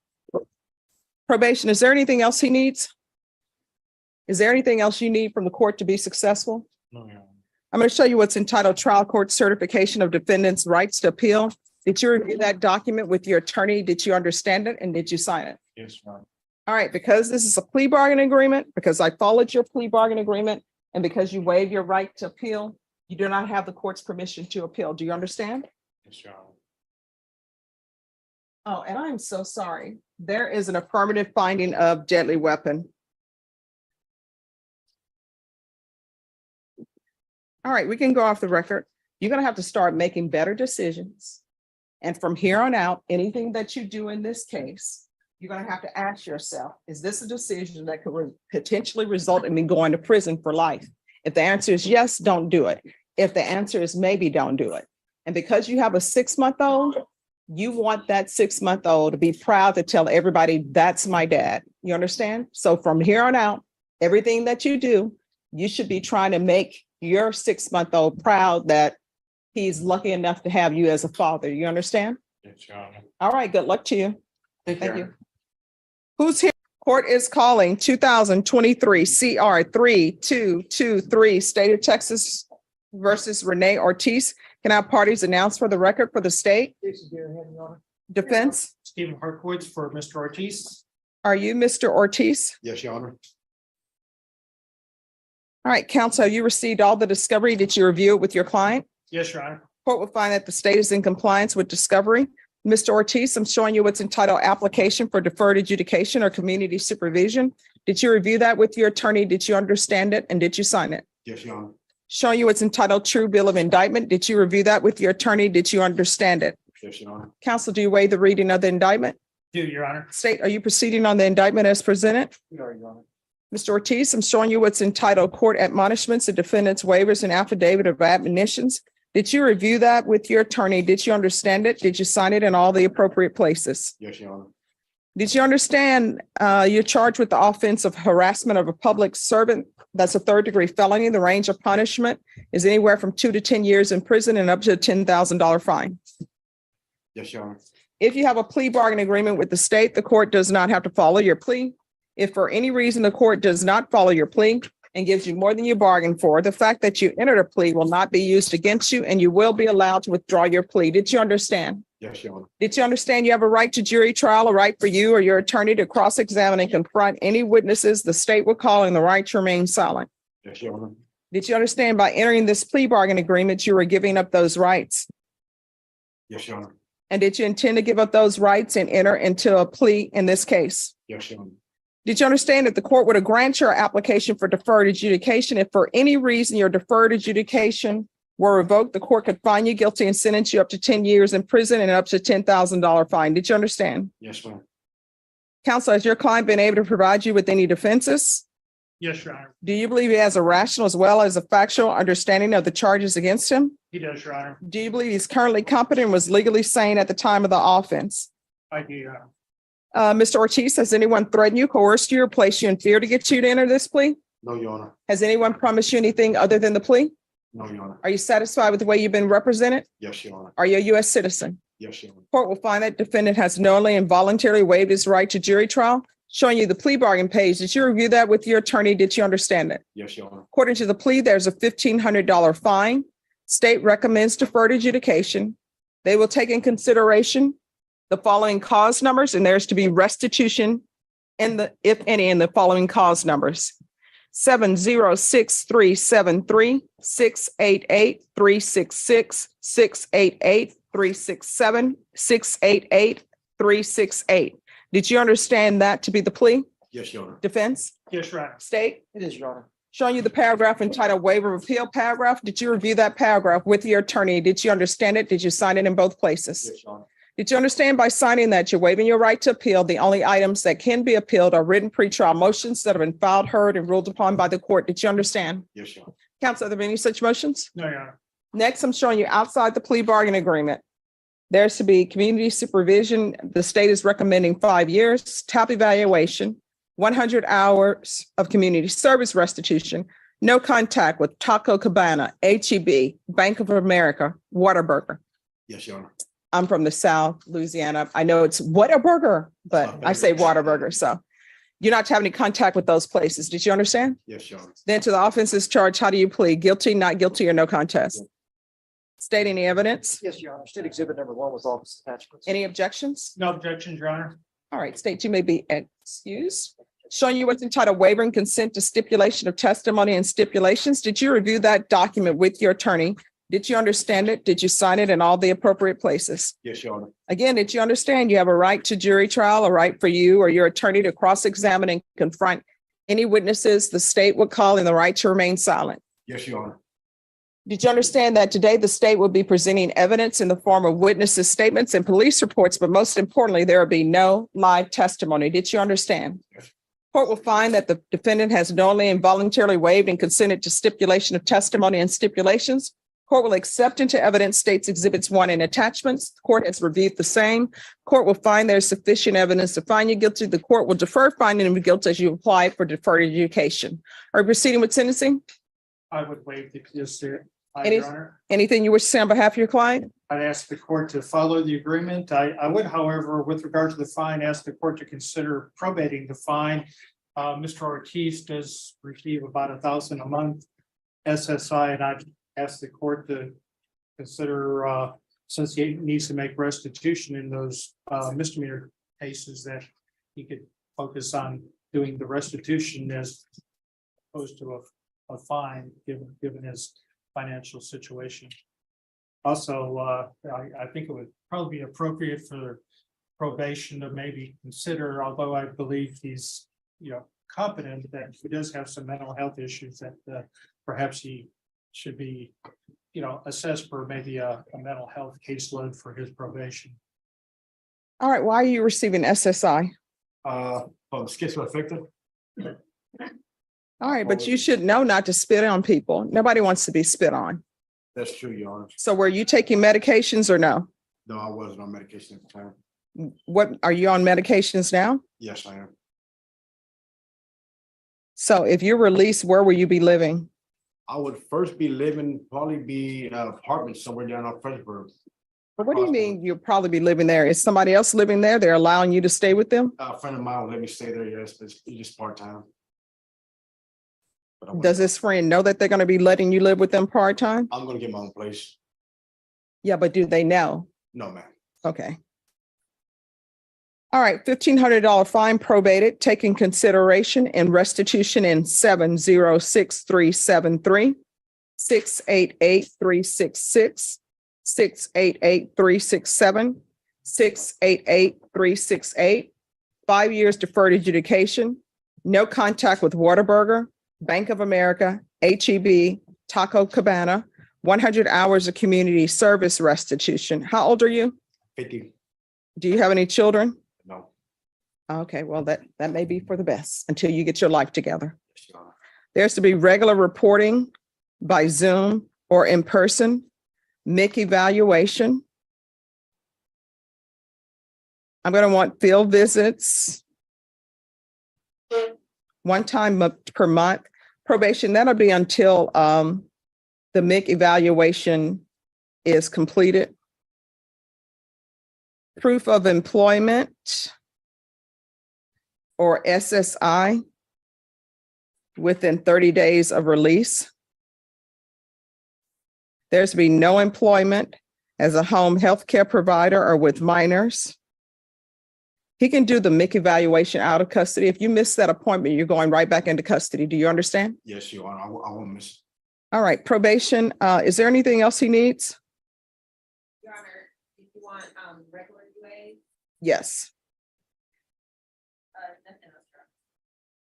Speaker 1: Probation, is there anything else he needs? Is there anything else you need from the court to be successful?
Speaker 6: No, Your Honor.
Speaker 1: I'm going to show you what's entitled Trial Court Certification of Defendant's Rights to Appeal. Did you review that document with your attorney? Did you understand it? And did you sign it?
Speaker 6: Yes, Your Honor.
Speaker 1: All right, because this is a plea bargaining agreement, because I followed your plea bargaining agreement, and because you waive your right to appeal, you do not have the court's permission to appeal. Do you understand?
Speaker 6: Yes, Your Honor.
Speaker 1: Oh, and I'm so sorry. There is an affirmative finding of deadly weapon. All right, we can go off the record. You're going to have to start making better decisions. And from here on out, anything that you do in this case, you're going to have to ask yourself, is this a decision that could potentially result in me going to prison for life? If the answer is yes, don't do it. If the answer is maybe, don't do it. And because you have a 6-month-old, you want that 6-month-old to be proud to tell everybody, that's my dad. You understand? So from here on out, everything that you do, you should be trying to make your 6-month-old proud that he's lucky enough to have you as a father. You understand?
Speaker 6: Yes, Your Honor.
Speaker 1: All right, good luck to you. Thank you. Who's here? Court is calling 2023 CR 3223, State of Texas versus Renee Ortiz. Can our parties announce for the record for the state? Defense,
Speaker 9: Stephen Harkowitz for Mr. Ortiz.
Speaker 1: are you Mr. Ortiz?
Speaker 2: Yes, Your Honor.
Speaker 1: All right, counsel, you received all the discovery. Did you review it with your client?
Speaker 9: Yes, Your Honor.
Speaker 1: Court will find that the state is in compliance with discovery. Mr. Ortiz, I'm showing you what's entitled Application for Deferred Adjudication or Community Supervision. Did you review that with your attorney? Did you understand it? And did you sign it?
Speaker 2: Yes, Your Honor.
Speaker 1: Showing you what's entitled True Bill of Indictment. Did you review that with your attorney? Did you understand it?
Speaker 2: Yes, Your Honor.
Speaker 1: Counsel, do you waive the reading of the indictment?
Speaker 9: Do, Your Honor.
Speaker 1: State, are you proceeding on the indictment as presented?
Speaker 9: We are, Your Honor.
Speaker 1: Mr. Ortiz, I'm showing you what's entitled Court Admonishments, the Defendant's Waivers and Affidavit of Admonitions. Did you review that with your attorney? Did you understand it? Did you sign it in all the appropriate places?
Speaker 2: Yes, Your Honor.
Speaker 1: Did you understand, you're charged with the offense of harassment of a public servant? That's a third-degree felony. The range of punishment is anywhere from 2 to 10 years in prison and up to a $10,000 fine.
Speaker 2: Yes, Your Honor.
Speaker 1: If you have a plea bargain agreement with the state, the court does not have to follow your plea. If for any reason the court does not follow your plea and gives you more than you bargained for, the fact that you entered a plea will not be used against you and you will be allowed to withdraw your plea. Did you understand?
Speaker 2: Yes, Your Honor.
Speaker 1: Did you understand you have a right to jury trial, a right for you or your attorney to cross-examine and confront any witnesses the state will call, and the right to remain silent?
Speaker 2: Yes, Your Honor.
Speaker 1: Did you understand by entering this plea bargain agreement, you were giving up those rights?
Speaker 2: Yes, Your Honor.
Speaker 1: And did you intend to give up those rights and enter into a plea in this case?
Speaker 2: Yes, Your Honor.
Speaker 1: Did you understand that the court would grant your application for deferred adjudication if for any reason your deferred adjudication were revoked? The court could find you guilty and sentence you up to 10 years in prison and up to $10,000 fine. Did you understand?
Speaker 2: Yes, ma'am.
Speaker 1: Counsel, has your client been able to provide you with any defenses?
Speaker 9: Yes, Your Honor.
Speaker 1: Do you believe he has a rational as well as a factual understanding of the charges against him?
Speaker 9: He does, Your Honor.
Speaker 1: Do you believe he's currently competent and was legally sane at the time of the offense?
Speaker 9: I do, Your Honor.
Speaker 1: Mr. Ortiz, has anyone threatened you, coerced you, or placed you in fear to get you to enter this plea?
Speaker 2: No, Your Honor.
Speaker 1: Has anyone promised you anything other than the plea?
Speaker 2: No, Your Honor.
Speaker 1: Are you satisfied with the way you've been represented?
Speaker 2: Yes, Your Honor.
Speaker 1: Are you a U.S. citizen?
Speaker 2: Yes, Your Honor.
Speaker 1: Court will find that defendant has knowingly and voluntarily waived his right to jury trial. Showing you the plea bargain page. Did you review that with your attorney? Did you understand it?
Speaker 2: Yes, Your Honor.
Speaker 1: According to the plea, there's a $1,500 fine. State recommends deferred adjudication. They will take in consideration the following cause numbers, and there's to be restitution in the, if any, in the following cause numbers: 706373, 688 366, 688 367, 688 368. Did you understand that to be the plea?
Speaker 2: Yes, Your Honor.
Speaker 1: Defense?
Speaker 9: Yes, Your Honor.
Speaker 1: State?
Speaker 5: It is, Your Honor.
Speaker 1: Showing you the paragraph entitled waiver of appeal paragraph. Did you review that paragraph with your attorney? Did you understand it? Did you sign it in both places?
Speaker 2: Yes, Your Honor.
Speaker 1: Did you understand by signing that you're waiving your right to appeal? The only items that can be appealed are written pretrial motions that have been filed, heard, and ruled upon by the court. Did you understand?
Speaker 2: Yes, Your Honor.
Speaker 1: Counsel, are there any such motions?
Speaker 9: No, Your Honor.
Speaker 1: Next, I'm showing you outside the plea bargain agreement. There's to be community supervision. The state is recommending 5 years, TAP evaluation, 100 hours of community service restitution, no contact with Taco Cabana, HEB, Bank of America, Whataburger.
Speaker 2: Yes, Your Honor.
Speaker 1: I'm from the South, Louisiana. I know it's Whataburger, but I say Whataburger. So you're not to have any contact with those places. Did you understand?
Speaker 2: Yes, Your Honor.
Speaker 1: Then to the offenses charged, how do you plead? Guilty, not guilty, or no contest? State any evidence?
Speaker 5: Yes, Your Honor. State exhibit number 1 was office attachments.
Speaker 1: Any objections?
Speaker 9: No objections, Your Honor.
Speaker 1: All right, state, you may be excused. Showing you what's entitled waiver and consent to stipulation of testimony and stipulations. Did you review that document with your attorney? Did you understand it? Did you sign it in all the appropriate places?
Speaker 2: Yes, Your Honor.
Speaker 1: Again, did you understand you have a right to jury trial, a right for you or your attorney to cross-examine and confront any witnesses the state would call, and the right to remain silent?
Speaker 2: Yes, Your Honor.
Speaker 1: Did you understand that today the state will be presenting evidence in the form of witnesses' statements and police reports, but most importantly, there will be no live testimony? Did you understand?
Speaker 2: Yes.
Speaker 1: Court will find that the defendant has knowingly and voluntarily waived and consented to stipulation of testimony and stipulations. Court will accept into evidence states exhibits 1 and attachments. Court has reviewed the same. Court will find there's sufficient evidence to find you guilty. The court will defer finding of guilt as you apply for deferred adjudication. Are you proceeding with sentencing?
Speaker 9: I would waive the, yes, sir.
Speaker 1: Any-
Speaker 9: Your Honor.
Speaker 1: Anything you wish to say on behalf of your client?
Speaker 9: I'd ask the court to follow the agreement. I would, however, with regard to the fine, ask the court to consider probating the fine. Mr. Ortiz does receive about $1,000 a month SSI, and I'd ask the court to consider, since he needs to make restitution in those misdemeanor cases, that he could focus on doing the restitution as opposed to a fine, given his financial situation. Also, I think it would probably be appropriate for probation to maybe consider, although I believe he's, competent, that he does have some mental health issues, that perhaps he should be, assessed for maybe a mental health caseload for his probation.
Speaker 1: All right, why are you receiving SSI?
Speaker 2: Schizoaffective.
Speaker 1: All right, but you should know not to spit on people. Nobody wants to be spit on.
Speaker 2: That's true, Your Honor.
Speaker 1: So were you taking medications or no?
Speaker 2: No, I wasn't on medication at the time.
Speaker 1: What, are you on medications now?
Speaker 2: Yes, I am.
Speaker 1: So if you're released, where will you be living?
Speaker 10: I would first be living, probably be apartment somewhere down on Fredericksburg.
Speaker 1: What do you mean you'll probably be living there? Is somebody else living there? They're allowing you to stay with them?
Speaker 10: A friend of mine will let me stay there, yes, but it's just part-time. But
Speaker 1: Does this friend know that they're going to be letting you live with them part-time?
Speaker 10: I'm gonna get my own place.
Speaker 1: Yeah, but do they know?
Speaker 10: No, man.
Speaker 1: Okay. All right, $1,500 fine probated, taking consideration and restitution in 706-373, 688-366, 688-367, 688-368, 5 years deferred adjudication, no contact with Whataburger, Bank of America, HEB, Taco Cabana, 100 hours of community service restitution. How old are you?
Speaker 10: 50,
Speaker 1: Do you have any children?
Speaker 10: no.
Speaker 1: Okay, well, that may be for the best until you get your life together.
Speaker 10: Yes, Your Honor.
Speaker 1: There's to be regular reporting by Zoom or in person, MIC evaluation. I'm going to want field visits. One time per month. Probation, that'll be until the MIC evaluation is completed. Proof of employment or SSI within 30 days of release. There's to be no employment as a home health care provider or with minors. He can do the MIC evaluation out of custody. If you miss that appointment, you're going right back into custody. Do you understand?
Speaker 10: Yes, Your Honor, I won't miss.
Speaker 1: All right, probation. Is there anything else he needs?
Speaker 11: Your Honor, if you want regular UA,
Speaker 1: Yes.
Speaker 11: nothing else.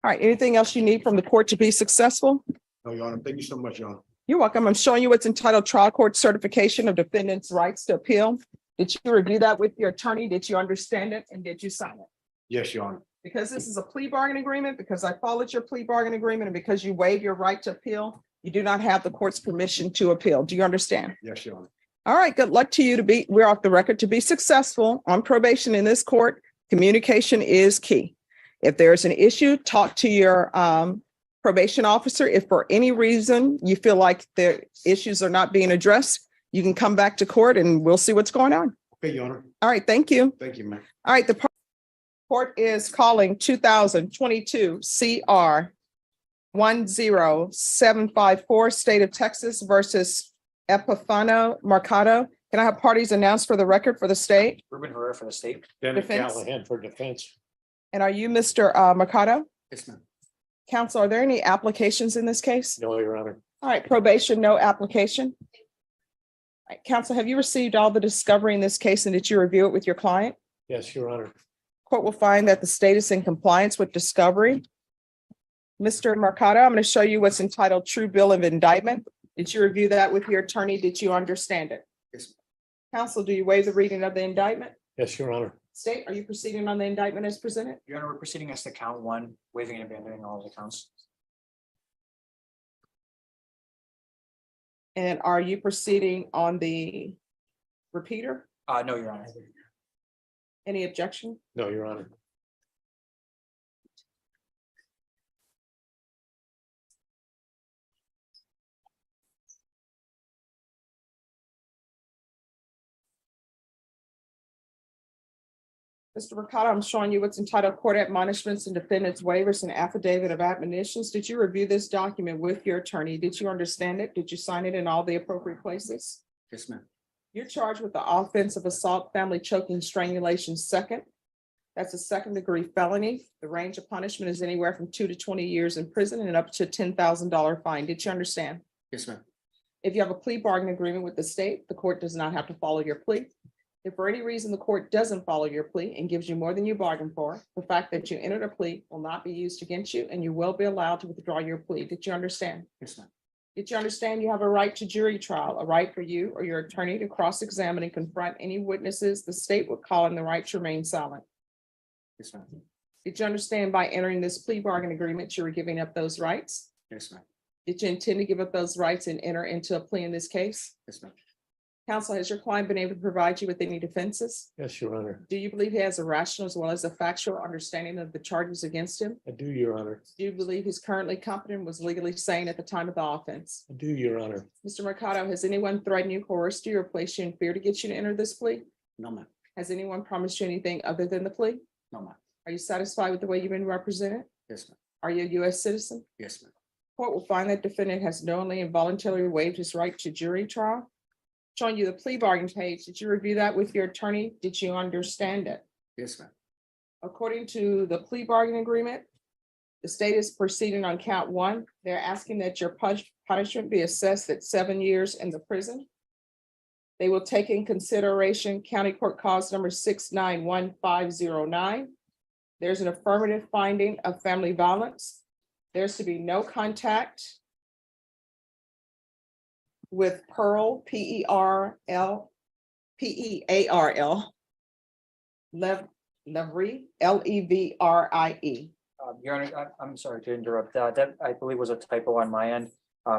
Speaker 1: All right, anything else you need from the court to be successful?
Speaker 10: No, Your Honor, thank you so much, Your Honor.
Speaker 1: You're welcome. I'm showing you what's entitled Trial Court Certification of Defendant's Rights to Appeal. Did you review that with your attorney? Did you understand it? And did you sign it?
Speaker 10: Yes, Your Honor.
Speaker 1: Because this is a plea bargain agreement, because I followed your plea bargain agreement, and because you waive your right to appeal, you do not have the court's permission to appeal. Do you understand?
Speaker 10: Yes, Your Honor.
Speaker 1: All right, good luck to you we're off the record. To be successful on probation in this court, communication is key. If there's an issue, talk to your probation officer. If for any reason you feel like the issues are not being addressed, you can come back to court and we'll see what's going on.
Speaker 10: Okay, Your Honor.
Speaker 1: All right, thank you.
Speaker 10: Thank you, ma'am.
Speaker 1: All right, the court is calling 2022 CR 10754, State of Texas versus Epifano Mercado. Can I have parties announced for the record for the state?
Speaker 4: Ruben Herrera for the state.
Speaker 1: Defense.
Speaker 10: Callahan for defense.
Speaker 1: And are you Mr. Mercado?
Speaker 4: Yes, ma'am.
Speaker 1: Counsel, are there any applications in this case?
Speaker 10: No, Your Honor.
Speaker 1: All right, probation, no application. All right, counsel, have you received all the discovery in this case and did you review it with your client?
Speaker 10: Yes, Your Honor.
Speaker 1: Court will find that the state is in compliance with discovery. Mr. Mercado, I'm going to show you what's entitled True Bill of Indictment. Did you review that with your attorney? Did you understand it?
Speaker 4: Yes.
Speaker 1: Counsel, do you waive the reading of the indictment?
Speaker 10: Yes, Your Honor.
Speaker 1: State, are you proceeding on the indictment as presented?
Speaker 4: Your Honor, we're proceeding as to count one, waiving and abandoning all of the counts.
Speaker 1: And are you proceeding on the repeater?
Speaker 4: No, Your Honor.
Speaker 1: Any objection?
Speaker 10: No, Your Honor.
Speaker 1: Mr. Mercado, I'm showing you what's entitled Court Admonishments and Defendants Waivers and Affidavit of Admonitions. Did you review this document with your attorney? Did you understand it? Did you sign it in all the appropriate places?
Speaker 4: Yes, ma'am.
Speaker 1: You're charged with the offense of assault, family choking, strangulation second. That's a second-degree felony. The range of punishment is anywhere from 2 to 20 years in prison and up to $10,000 fine. Did you understand?
Speaker 4: Yes, ma'am.
Speaker 1: If you have a plea bargain agreement with the state, the court does not have to follow your plea. If for any reason the court doesn't follow your plea and gives you more than you bargained for, the fact that you entered a plea will not be used against you and you will be allowed to withdraw your plea. Did you understand?
Speaker 4: Yes, ma'am.
Speaker 1: Did you understand you have a right to jury trial, a right for you or your attorney to cross-examine and confront any witnesses the state would call in the right to remain silent?
Speaker 4: Yes, ma'am.
Speaker 1: Did you understand by entering this plea bargain agreement, you were giving up those rights?
Speaker 4: Yes, ma'am.
Speaker 1: Did you intend to give up those rights and enter into a plea in this case?
Speaker 4: Yes, ma'am.
Speaker 1: Counsel, has your client been able to provide you with any defenses?
Speaker 6: Yes, Your Honor.
Speaker 1: Do you believe he has a rational as well as a factual understanding of the charges against him?
Speaker 6: I do, Your Honor.
Speaker 1: Do you believe he's currently competent and was legally sane at the time of the offense?
Speaker 6: I do, Your Honor.
Speaker 1: Mr. Mercado, has anyone threatened you, coerced you, or placed you in fear to get you to enter this plea?
Speaker 5: No, ma'am.
Speaker 1: Has anyone promised you anything other than the plea?
Speaker 5: No, ma'am.
Speaker 1: Are you satisfied with the way you've been represented?
Speaker 5: Yes, ma'am.
Speaker 1: Are you a U.S. citizen?
Speaker 5: Yes, ma'am.
Speaker 1: Court will find that defendant has knowingly and voluntarily waived his right to jury trial. Showing you the plea bargain page. Did you review that with your attorney? Did you understand it?
Speaker 5: Yes, ma'am.
Speaker 1: According to the plea bargain agreement, the state is proceeding on count one. They're asking that your punishment be assessed at 7 years in the prison. They will take in consideration County Court Cause number 691-509. There's an affirmative finding of family violence. There's to be no contact with Pearl, P-E-A-R-L, Levry, L-E-V-R-I-E.
Speaker 4: Your Honor, I'm sorry to interrupt. That I believe was a typo on my end.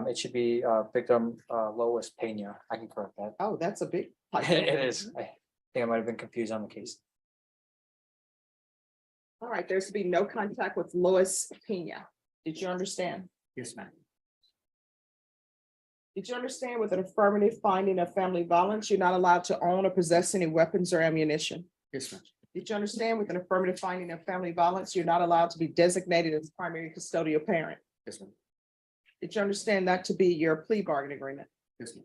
Speaker 4: It should be victim Lois Pena. I can correct that.
Speaker 1: Oh, that's a big.
Speaker 4: It is. I think I might have been confused on the case.
Speaker 1: All right, there's to be no contact with Lois Pena. Did you understand?
Speaker 5: Yes, ma'am.
Speaker 1: Did you understand with an affirmative finding of family violence, you're not allowed to own or possess any weapons or ammunition?
Speaker 5: Yes, ma'am.
Speaker 1: Did you understand with an affirmative finding of family violence, you're not allowed to be designated as primary custodial parent?
Speaker 5: Yes, ma'am.
Speaker 1: Did you understand that to be your plea bargain agreement?
Speaker 5: Yes, ma'am.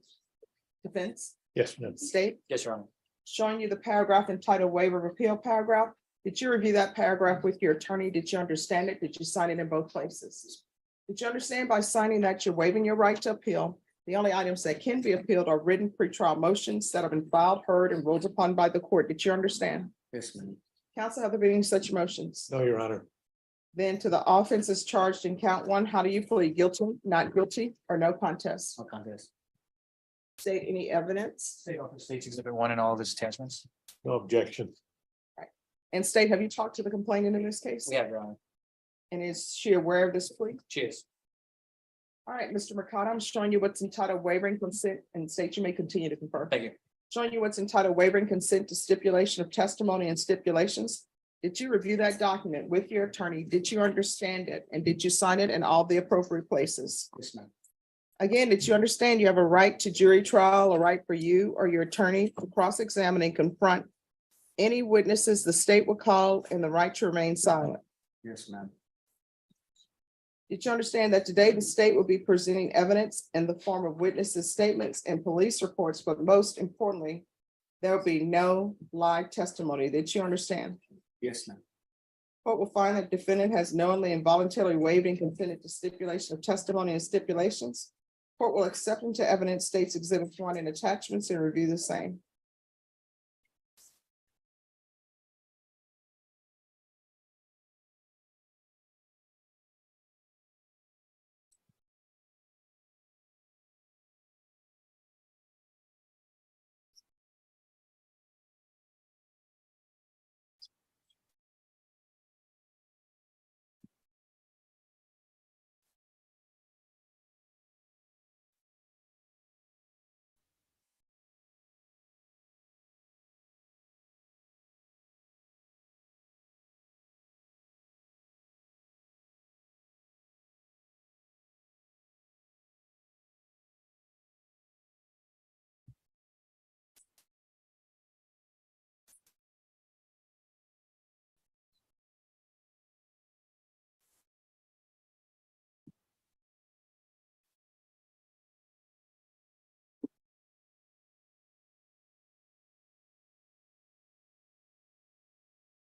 Speaker 1: Defense,
Speaker 6: Yes, ma'am.
Speaker 1: state,
Speaker 4: Yes, Your Honor.
Speaker 1: showing you the paragraph entitled waiver of appeal paragraph. Did you review that paragraph with your attorney? Did you understand it? Did you sign it in both places? Did you understand by signing that you're waiving your right to appeal? The only items that can be appealed are written pretrial motions that have been filed, heard, and ruled upon by the court. Did you understand?
Speaker 5: Yes, ma'am.
Speaker 1: Counsel, have there been any such motions?
Speaker 6: No, Your Honor.
Speaker 1: Then to the offenses charged in count one, how do you plead? Guilty, not guilty, or no contest?
Speaker 5: No contest.
Speaker 1: State any evidence?
Speaker 4: State Office States Exhibit 1 and all of its attachments.
Speaker 6: No objection.
Speaker 1: And state, have you talked to the complainant in this case?
Speaker 4: We have, Your Honor.
Speaker 1: And is she aware of this plea?
Speaker 4: She is.
Speaker 1: All right, Mr. Mercado, I'm showing you what's entitled wavering consent, and state you may continue to confirm.
Speaker 4: Thank you.
Speaker 1: Showing you what's entitled wavering consent to stipulation of testimony and stipulations. Did you review that document with your attorney? Did you understand it? And did you sign it in all the appropriate places?
Speaker 5: Yes, ma'am.
Speaker 1: Again, did you understand you have a right to jury trial, a right for you or your attorney to cross-examine and confront any witnesses the state will call, and the right to remain silent?
Speaker 5: Yes, ma'am.
Speaker 1: Did you understand that today the state will be presenting evidence in the form of witnesses' statements and police reports, but most importantly, there will be no live testimony? Did you understand?
Speaker 5: Yes, ma'am.
Speaker 1: Court will find that defendant has knowingly and voluntarily waived and consented to stipulation of testimony and stipulations. Court will accept into evidence states exhibit 1 and attachments and review the same.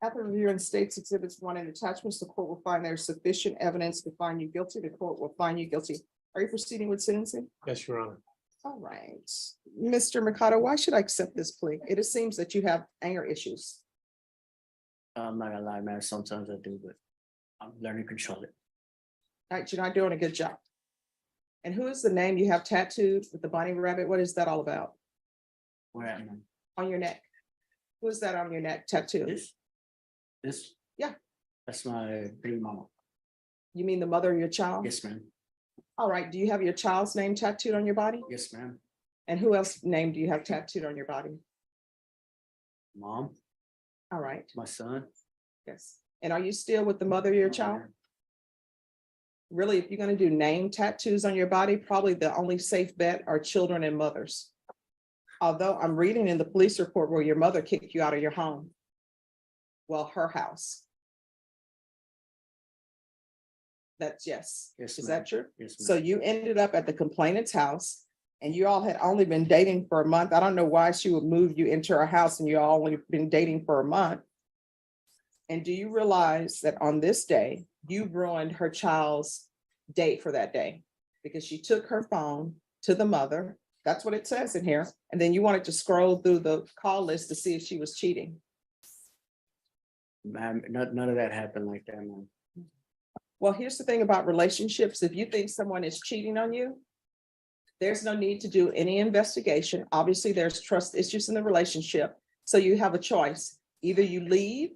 Speaker 1: After reviewing states exhibits 1 and attachments, the court will find there is sufficient evidence to find you guilty. The court will find you guilty. Are you proceeding with sentencing?
Speaker 6: Yes, Your Honor.
Speaker 1: All right, Mr. Mercado, why should I accept this plea? It seems that you have anger issues.
Speaker 5: I'm not gonna lie, man. Sometimes I do, but I'm learning to control it.
Speaker 1: All right, you're not doing a good job. And who is the name you have tattooed with the bunny rabbit? What is that all about?
Speaker 5: Where am I?
Speaker 1: On your neck? Who is that on your neck tattoo?
Speaker 5: This?
Speaker 1: Yeah.
Speaker 5: That's my baby mama.
Speaker 1: You mean the mother of your child?
Speaker 5: Yes, ma'am.
Speaker 1: All right, do you have your child's name tattooed on your body?
Speaker 5: Yes, ma'am.
Speaker 1: And who else name do you have tattooed on your body?
Speaker 5: Mom,
Speaker 1: All right,
Speaker 5: my son.
Speaker 1: yes. And are you still with the mother of your child? Really, if you're gonna do name tattoos on your body, probably the only safe bet are children and mothers. Although I'm reading in the police report where your mother kicked you out of your home. Well, her house. That's yes.
Speaker 5: Yes,
Speaker 1: Is
Speaker 5: ma'am.
Speaker 1: that true?
Speaker 5: Yes,
Speaker 1: So
Speaker 5: ma'am.
Speaker 1: you ended up at the complainant's house and you all had only been dating for a month. I don't know why she would move you into her house and you all only been dating for a month. And do you realize that on this day, you ruined her child's date for that day? Because she took her phone to the mother. That's what it says in here. And then you wanted to scroll through the call list to see if she was cheating.
Speaker 5: Ma'am, none of that happened like that, ma'am.
Speaker 1: Well, here's the thing about relationships. If you think someone is cheating on you, there's no need to do any investigation. Obviously, there's trust issues in the relationship. So you have a choice. Either you leave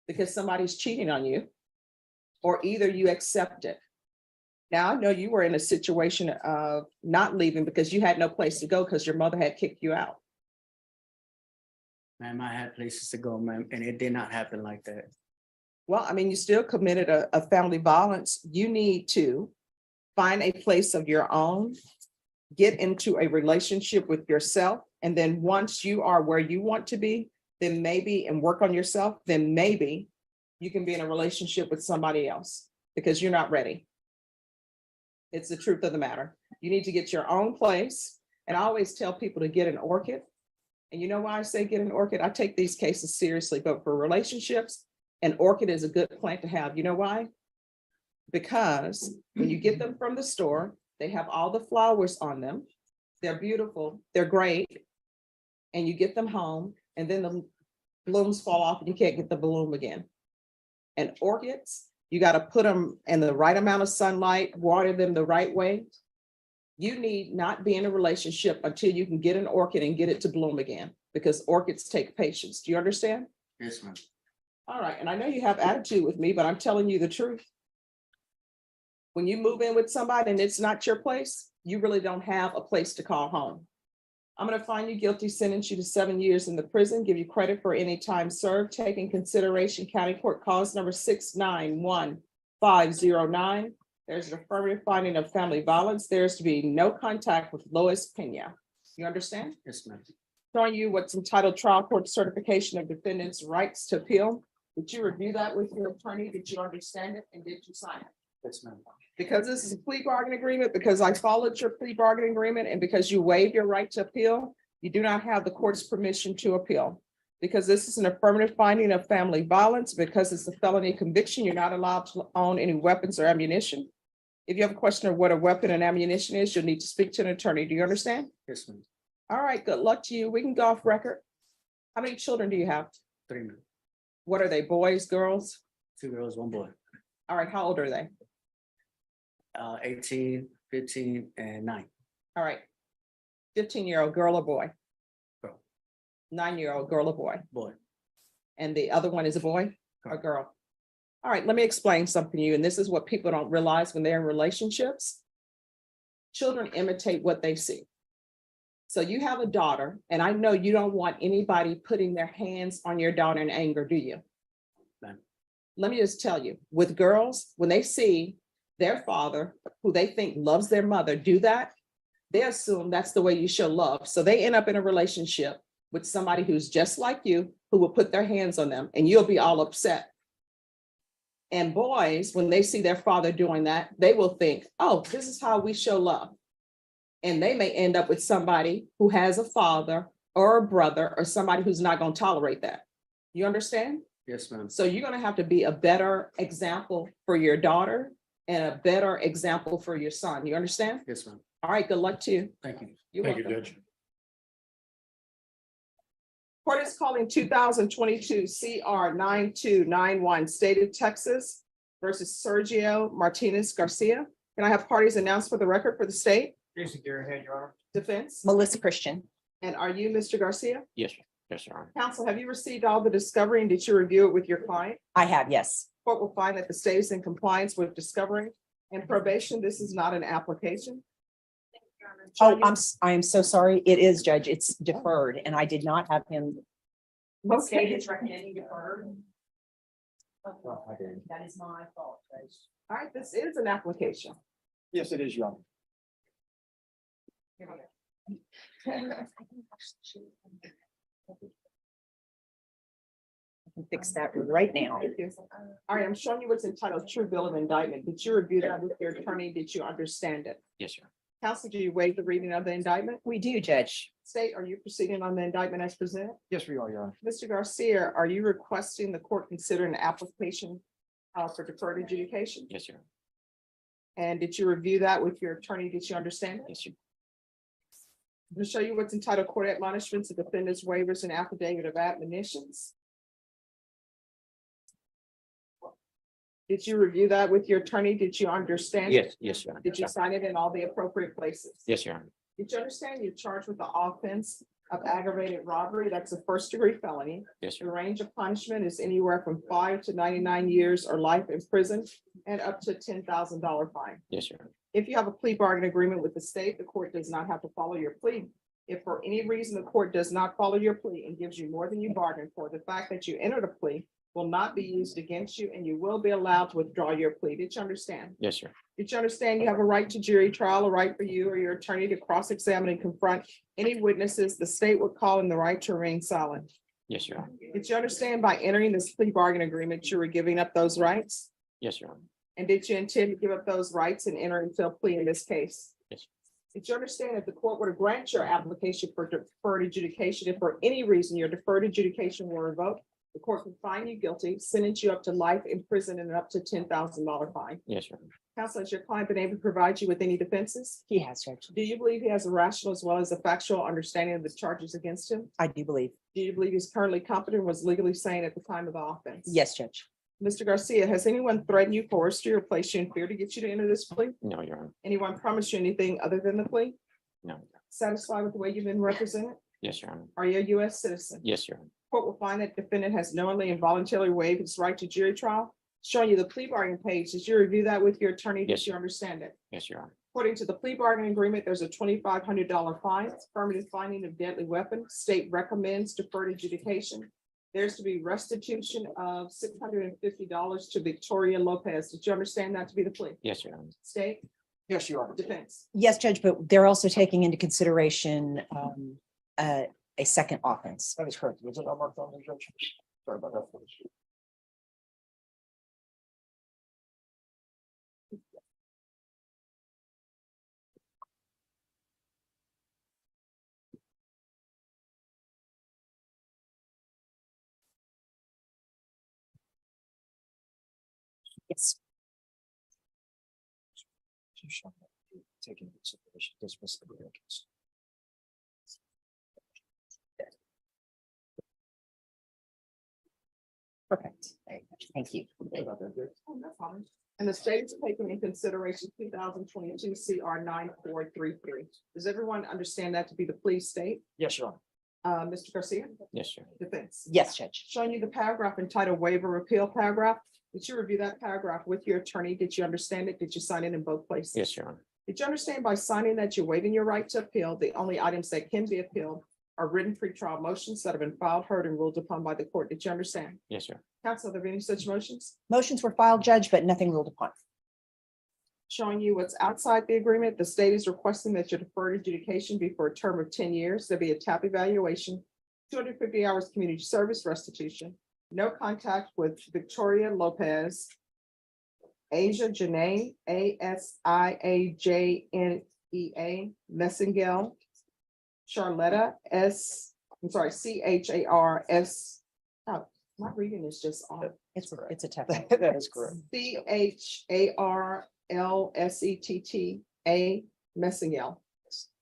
Speaker 1: because somebody's cheating on you, or either you accept it. Now, I know you were in a situation of not leaving because you had no place to go because your mother had kicked you out.
Speaker 5: Ma'am, I had places to go, ma'am, and it did not happen like that.
Speaker 1: Well, I mean, you still committed a family violence. You need to find a place of your own, get into a relationship with yourself. And then once you are where you want to be, then maybe, and work on yourself, then maybe you can be in a relationship with somebody else because you're not ready. It's the truth of the matter. You need to get your own place. And I always tell people to get an orchid. And you know why I say get an orchid? I take these cases seriously, but for relationships, an orchid is a good plant to have. You know why? Because when you get them from the store, they have all the flowers on them. They're beautiful, they're great. And you get them home and then the blooms fall off and you can't get the bloom again. And orchids, you got to put them in the right amount of sunlight, water them the right way. You need not be in a relationship until you can get an orchid and get it to bloom again, because orchids take patience. Do you understand?
Speaker 5: Yes, ma'am.
Speaker 1: All right, and I know you have attitude with me, but I'm telling you the truth. When you move in with somebody and it's not your place, you really don't have a place to call home. I'm going to find you guilty, sentence you to 7 years in the prison, give you credit for any time served, take in consideration County Court Cause number 691509. There's an affirmative finding of family violence. There's to be no contact with Lois Pena. You understand?
Speaker 5: Yes, ma'am.
Speaker 1: Showing you what's entitled trial court certification of defendant's rights to appeal. Did you review that with your attorney? Did you understand it? And did you sign it?
Speaker 5: Yes, ma'am.
Speaker 1: Because this is a plea bargaining agreement, because I followed your plea bargaining agreement, and because you waived your right to appeal, you do not have the court's permission to appeal. Because this is an affirmative finding of family violence, because it's a felony conviction, you're not allowed to own any weapons or ammunition. If you have a question of what a weapon and ammunition is, you'll need to speak to an attorney. Do you understand?
Speaker 5: Yes, ma'am.
Speaker 1: All right, good luck to you. We can go off record. How many children do you have?
Speaker 5: 3 men,
Speaker 1: What are they, boys, girls?
Speaker 5: 2 girls, 1 boy.
Speaker 1: All right, how old are they?
Speaker 5: 18, 15, and 9.
Speaker 1: All right. 15-year-old girl or boy?
Speaker 5: Girl.
Speaker 1: 9-year-old girl or boy?
Speaker 5: Boy.
Speaker 1: And the other one is a boy or girl? All right, let me explain something to you. And this is what people don't realize when they're in relationships. Children imitate what they see. So you have a daughter, and I know you don't want anybody putting their hands on your daughter in anger, do you?
Speaker 5: No.
Speaker 1: Let me just tell you, with girls, when they see their father, who they think loves their mother, do that, they assume that's the way you show love. So they end up in a relationship with somebody who's just like you, who will put their hands on them, and you'll be all upset. And boys, when they see their father doing that, they will think, oh, this is how we show love. And they may end up with somebody who has a father or a brother or somebody who's not going to tolerate that. You understand?
Speaker 5: Yes, ma'am.
Speaker 1: So you're going to have to be a better example for your daughter and a better example for your son. You understand?
Speaker 5: Yes, ma'am.
Speaker 1: All right, good luck to you.
Speaker 5: Thank you.
Speaker 1: You're
Speaker 6: Thank you,
Speaker 1: welcome.
Speaker 6: Judge.
Speaker 1: Court is calling 2022 CR 9291 State of Texas versus Sergio Martinez Garcia. Can I have parties announced for the record for the state?
Speaker 9: Jason Garrett, Your Honor.
Speaker 1: Defense?
Speaker 12: Melissa Christian.
Speaker 1: And are you Mr. Garcia?
Speaker 12: Yes, Your Honor.
Speaker 1: Counsel, have you received all the discovery and did you review it with your client?
Speaker 12: I have, yes.
Speaker 1: Court will find that the state is in compliance with discovery and probation. This is not an application.
Speaker 12: Oh, I am so sorry. It is, Judge. It's deferred and I did not have him.
Speaker 1: Okay.
Speaker 12: State is recommending deferred.
Speaker 4: Oh, I did.
Speaker 12: That is my fault, Judge.
Speaker 1: All right, this is an application.
Speaker 4: Yes, it is, Your Honor.
Speaker 12: I can fix that right now.
Speaker 1: All right, I'm showing you what's entitled True Bill of Indictment. Did you review that with your attorney? Did you understand it?
Speaker 5: Yes, sir.
Speaker 1: Counsel, do you waive the reading of the indictment?
Speaker 12: We do, Judge.
Speaker 1: State, are you proceeding on the indictment as presented?
Speaker 4: Yes, we are, Your Honor.
Speaker 1: Mr. Garcia, are you requesting the court consider an application for deferred adjudication?
Speaker 5: Yes, sir.
Speaker 1: And did you review that with your attorney? Did you understand it?
Speaker 5: Yes, sir.
Speaker 1: I'm going to show you what's entitled Court Admonishments of Defendants Waivers and Affidavit of Admonitions. Did you review that with your attorney? Did you understand?
Speaker 5: Yes, yes, Your Honor.
Speaker 1: Did you sign it in all the appropriate places?
Speaker 5: Yes, Your Honor.
Speaker 1: Did you understand you're charged with the offense of aggravated robbery? That's a first-degree felony.
Speaker 5: Yes,
Speaker 1: The
Speaker 5: sir.
Speaker 1: range of punishment is anywhere from 5 to 99 years or life in prison and up to $10,000 fine.
Speaker 5: Yes, Your Honor.
Speaker 1: If you have a plea bargain agreement with the state, the court does not have to follow your plea. If for any reason the court does not follow your plea and gives you more than you bargained for, the fact that you entered a plea will not be used against you and you will be allowed to withdraw your plea. Did you understand?
Speaker 5: Yes, sir.
Speaker 1: Did you understand you have a right to jury trial, a right for you or your attorney to cross-examine and confront any witnesses the state would call in the right to remain silent?
Speaker 5: Yes, Your Honor.
Speaker 1: Did you understand by entering this plea bargain agreement, you were giving up those rights?
Speaker 5: Yes, Your Honor.
Speaker 1: And did you intend to give up those rights and enter into a plea in this case?
Speaker 5: Yes.
Speaker 1: Did you understand if the court were to grant your application for deferred adjudication, if for any reason your deferred adjudication were revoked, the court can find you guilty, sentence you up to life in prison and up to $10,000 fine?
Speaker 5: Yes, Your Honor.
Speaker 1: Counsel, has your client been able to provide you with any defenses?
Speaker 12: He has, Judge.
Speaker 1: Do you believe he has a rational as well as a factual understanding of the charges against him?
Speaker 12: I do believe.
Speaker 1: Do you believe he's currently competent and was legally sane at the time of the offense?
Speaker 12: Yes, Judge.
Speaker 1: Mr. Garcia, has anyone threatened you, coerced you, or placed you in fear to get you to enter this plea?
Speaker 5: No, Your Honor.
Speaker 1: Anyone promised you anything other than the plea?
Speaker 5: No.
Speaker 1: Satisfied with the way you've been represented?
Speaker 5: Yes, Your Honor.
Speaker 1: Are you a U.S. citizen?
Speaker 5: Yes, Your Honor.
Speaker 1: Court will find that defendant has knowingly and voluntarily waived his right to jury trial. Showing you the plea bargain page. Did you review that with your attorney? Did
Speaker 5: Yes,
Speaker 1: you understand it?
Speaker 5: Yes, Your Honor.
Speaker 1: According to the plea bargain agreement, there's a $2,500 fine, affirmative finding of deadly weapon. State recommends deferred adjudication. There's to be restitution of $650 to Victoria Lopez. Did you understand that to be the plea?
Speaker 5: Yes, Your Honor.
Speaker 1: State
Speaker 4: Yes, you are.
Speaker 1: defense.
Speaker 12: Yes, Judge, but they're also taking into consideration a second offense.
Speaker 4: That is correct. Was it not marked on the judge? Sorry about that.
Speaker 12: Yes.
Speaker 4: Taking consideration, dismiss the case.
Speaker 12: Perfect. Thank you.
Speaker 1: Oh, no problem. And the state is taking into consideration 2022 CR 9433. Does everyone understand that to be the plea state?
Speaker 4: Yes, Your Honor.
Speaker 1: Mr. Garcia,
Speaker 5: Yes, Your Honor.
Speaker 1: defense.
Speaker 12: Yes, Judge.
Speaker 1: Showing you the paragraph entitled waiver repeal paragraph. Did you review that paragraph with your attorney? Did you understand it? Did you sign it in both places?
Speaker 5: Yes, Your Honor.
Speaker 1: Did you understand by signing that you're waiving your right to appeal? The only items that can be appealed are written pretrial motions that have been filed, heard, and ruled upon by the court. Did you understand?
Speaker 5: Yes, Your Honor.
Speaker 1: Counsel, are there any such motions?
Speaker 12: Motions were filed, Judge, but nothing ruled upon.
Speaker 1: Showing you what's outside the agreement, the state is requesting that your deferred adjudication be for a term of 10 years. There'll be a TAP evaluation, 250 hours community service restitution, no contact with Victoria Lopez, Asia Janae, Asiajnea, Messingel, Charletta, CHARS. Oh, my reading is just off.
Speaker 12: It's a tough.
Speaker 4: That is correct.
Speaker 1: CHARLSETTA, Messingel. All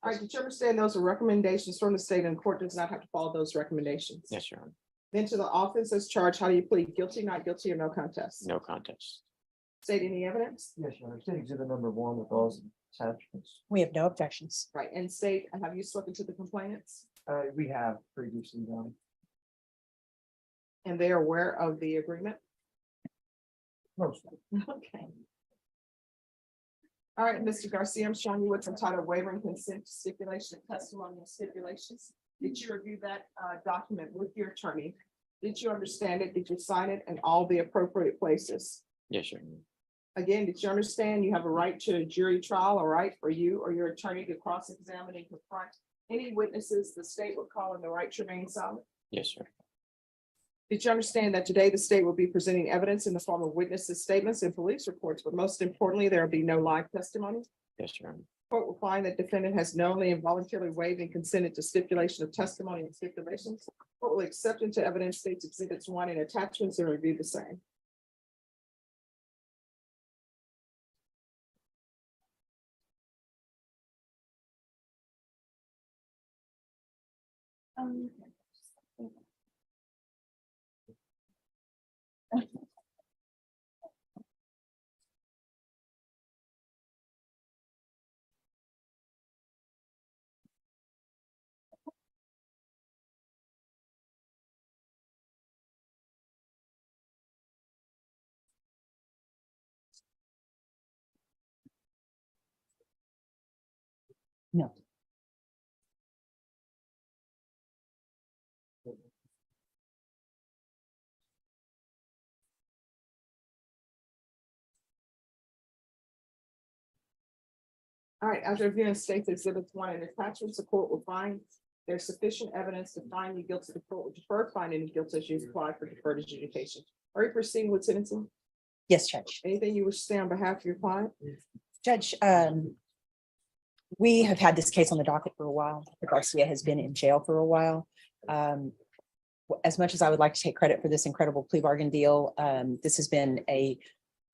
Speaker 1: right, did you understand those are recommendations from the state and the court does not have to follow those recommendations?
Speaker 5: Yes, Your Honor.
Speaker 1: Then to the offense as charged, how do you plead? Guilty, not guilty, or no contest?
Speaker 5: No contest.
Speaker 1: State any evidence?
Speaker 4: Yes, Your Honor. State exhibit number 1 with all attachments.
Speaker 12: We have no objections.
Speaker 1: Right, and state, have you spoken to the complainants?
Speaker 4: We have previously done.
Speaker 1: And they are aware of the agreement?
Speaker 4: Most.
Speaker 1: Okay. All right, Mr. Garcia, I'm showing you what's entitled waiver and consent to stipulation of testimony and stipulations. Did you review that document with your attorney? Did you understand it? Did you sign it in all the appropriate places?
Speaker 5: Yes, sir.
Speaker 1: Again, did you understand you have a right to a jury trial, a right for you or your attorney to cross-examine and confront any witnesses the state would call in the right to remain silent?
Speaker 5: Yes, sir.
Speaker 1: Did you understand that today the state will be presenting evidence in the form of witnesses' statements and police reports, but most importantly, there will be no live testimony?
Speaker 5: Yes, sir.
Speaker 1: Court will find that defendant has knowingly and voluntarily waived and consented to stipulation of testimony and stipulations. Court will accept into evidence states exhibits 1 and attachments and review the same.
Speaker 12: No.
Speaker 1: All right, after reviewing states exhibits 1 and attachments, the court will find there's sufficient evidence to find you guilty. The court will defer finding you guilty as you apply for deferred adjudication. Are you proceeding with sentencing?
Speaker 12: Yes, Judge.
Speaker 1: Anything you wish to say on behalf of your client?
Speaker 12: Judge, we have had this case on the docket for a while. Garcia has been in jail for a while. As much as I would like to take credit for this incredible plea bargain deal, this has been a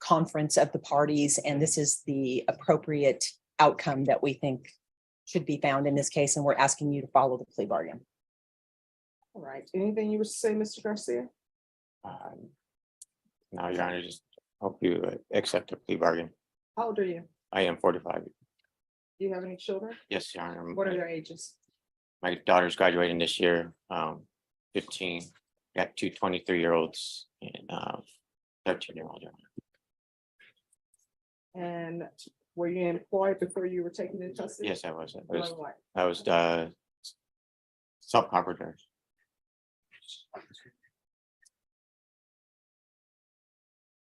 Speaker 12: conference of the parties, and this is the appropriate outcome that we think should be found in this case, and we're asking you to follow the plea bargain.
Speaker 1: All right, anything you wish to say, Mr. Garcia?
Speaker 5: No, Your Honor, just hope you accept the plea bargain.
Speaker 1: How old are you?
Speaker 5: I am 45.
Speaker 1: Do you have any children?
Speaker 5: Yes, Your Honor.
Speaker 1: What are their ages?
Speaker 5: My daughter's graduating this year, 15. Got two 23-year-olds and 13-year-old.
Speaker 1: And were you employed before you were taken into custody?
Speaker 5: Yes, I was.
Speaker 1: Doing what?
Speaker 5: I was the sub-carpenter.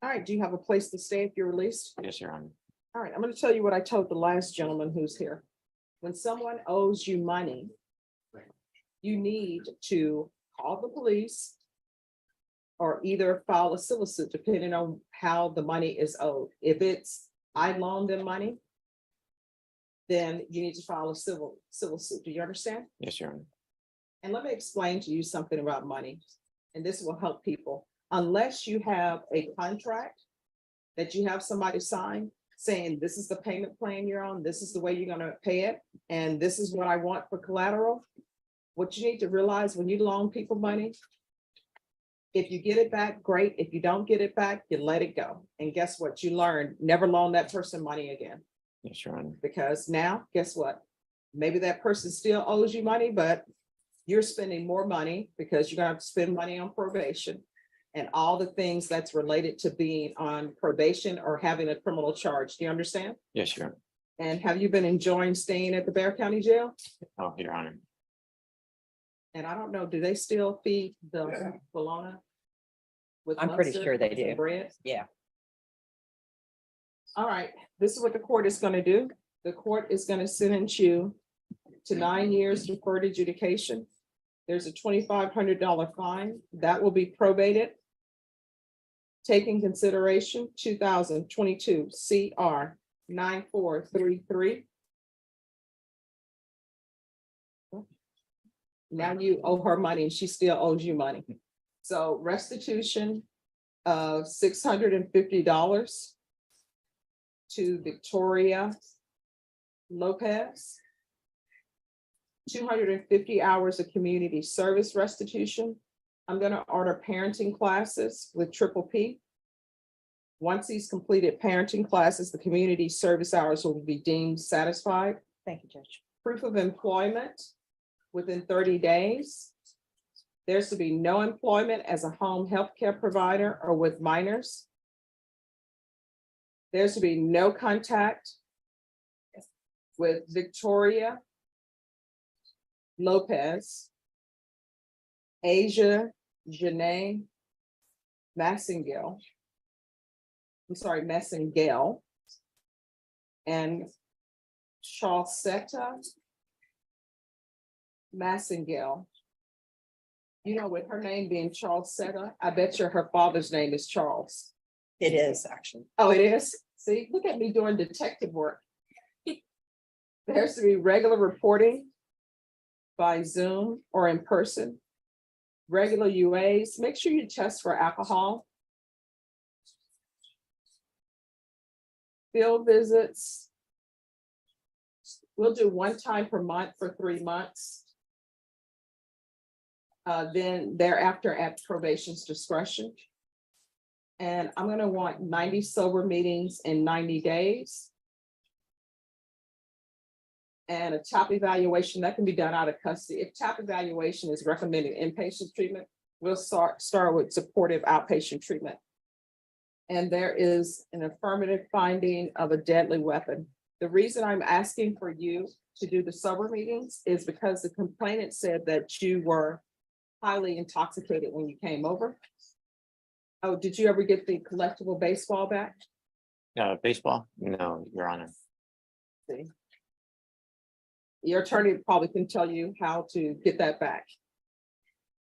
Speaker 1: All right, do you have a place to stay if you're released?
Speaker 5: Yes, Your Honor.
Speaker 1: All right, I'm going to tell you what I told the last gentleman who's here. When someone owes you money, you need to call the police or either file a civil suit, depending on how the money is owed. If it's, I loaned them money, then you need to file a civil suit. Do you understand?
Speaker 5: Yes, Your Honor.
Speaker 1: And let me explain to you something about money, and this will help people. Unless you have a contract that you have somebody sign saying, this is the payment plan you're on, this is the way you're gonna pay it, and this is what I want for collateral. What you need to realize when you loan people money, if you get it back, great. If you don't get it back, you let it go. And guess what? You learn, never loan that person money again.
Speaker 5: Yes, Your Honor.
Speaker 1: Because now, guess what? Maybe that person still owes you money, but you're spending more money because you're gonna have to spend money on probation and all the things that's related to being on probation or having a criminal charge. Do you understand?
Speaker 5: Yes, Your Honor.
Speaker 1: And have you been enjoying staying at the Bear County Jail?
Speaker 5: Oh, Your Honor.
Speaker 1: And I don't know, do they still feed the bologna? with
Speaker 12: I'm pretty
Speaker 1: mustard
Speaker 12: sure they
Speaker 1: and
Speaker 12: do.
Speaker 1: bread?
Speaker 12: Yeah.
Speaker 1: All right, this is what the court is gonna do. The court is gonna sentence you to 9 years deferred adjudication. There's a $2,500 fine that will be probated. Taking consideration 2022 CR 9433. Now you owe her money and she still owes you money. So restitution of $650 to Victoria Lopez. 250 hours of community service restitution. I'm gonna order parenting classes with Triple P. Once he's completed parenting classes, the community service hours will be deemed satisfied.
Speaker 12: Thank you, Judge.
Speaker 1: Proof of employment within 30 days. There's to be no employment as a home healthcare provider or with minors. There's to be no contact with Victoria Lopez, Asia Janae Massengale. I'm sorry, Massengale. And Charlesetta Massengale. You know, with her name being Charlesetta, I bet you her father's name is Charles.
Speaker 12: It is actually.
Speaker 1: Oh, it is? See, look at me doing detective work. There has to be regular reporting by Zoom or in person. Regular UAs, make sure you test for alcohol. Field visits. We'll do one time per month for 3 months. Then thereafter at probation's discretion. And I'm gonna want 90 sober meetings in 90 days. And a TAP evaluation that can be done out of custody. If TAP evaluation is recommended inpatient treatment, we'll start with supportive outpatient treatment. And there is an affirmative finding of a deadly weapon. The reason I'm asking for you to do the sober meetings is because the complainant said that you were highly intoxicated when you came over. Oh, did you ever get the collectible baseball back?
Speaker 5: Baseball? No, Your Honor.
Speaker 1: See. Your attorney probably can tell you how to get that back.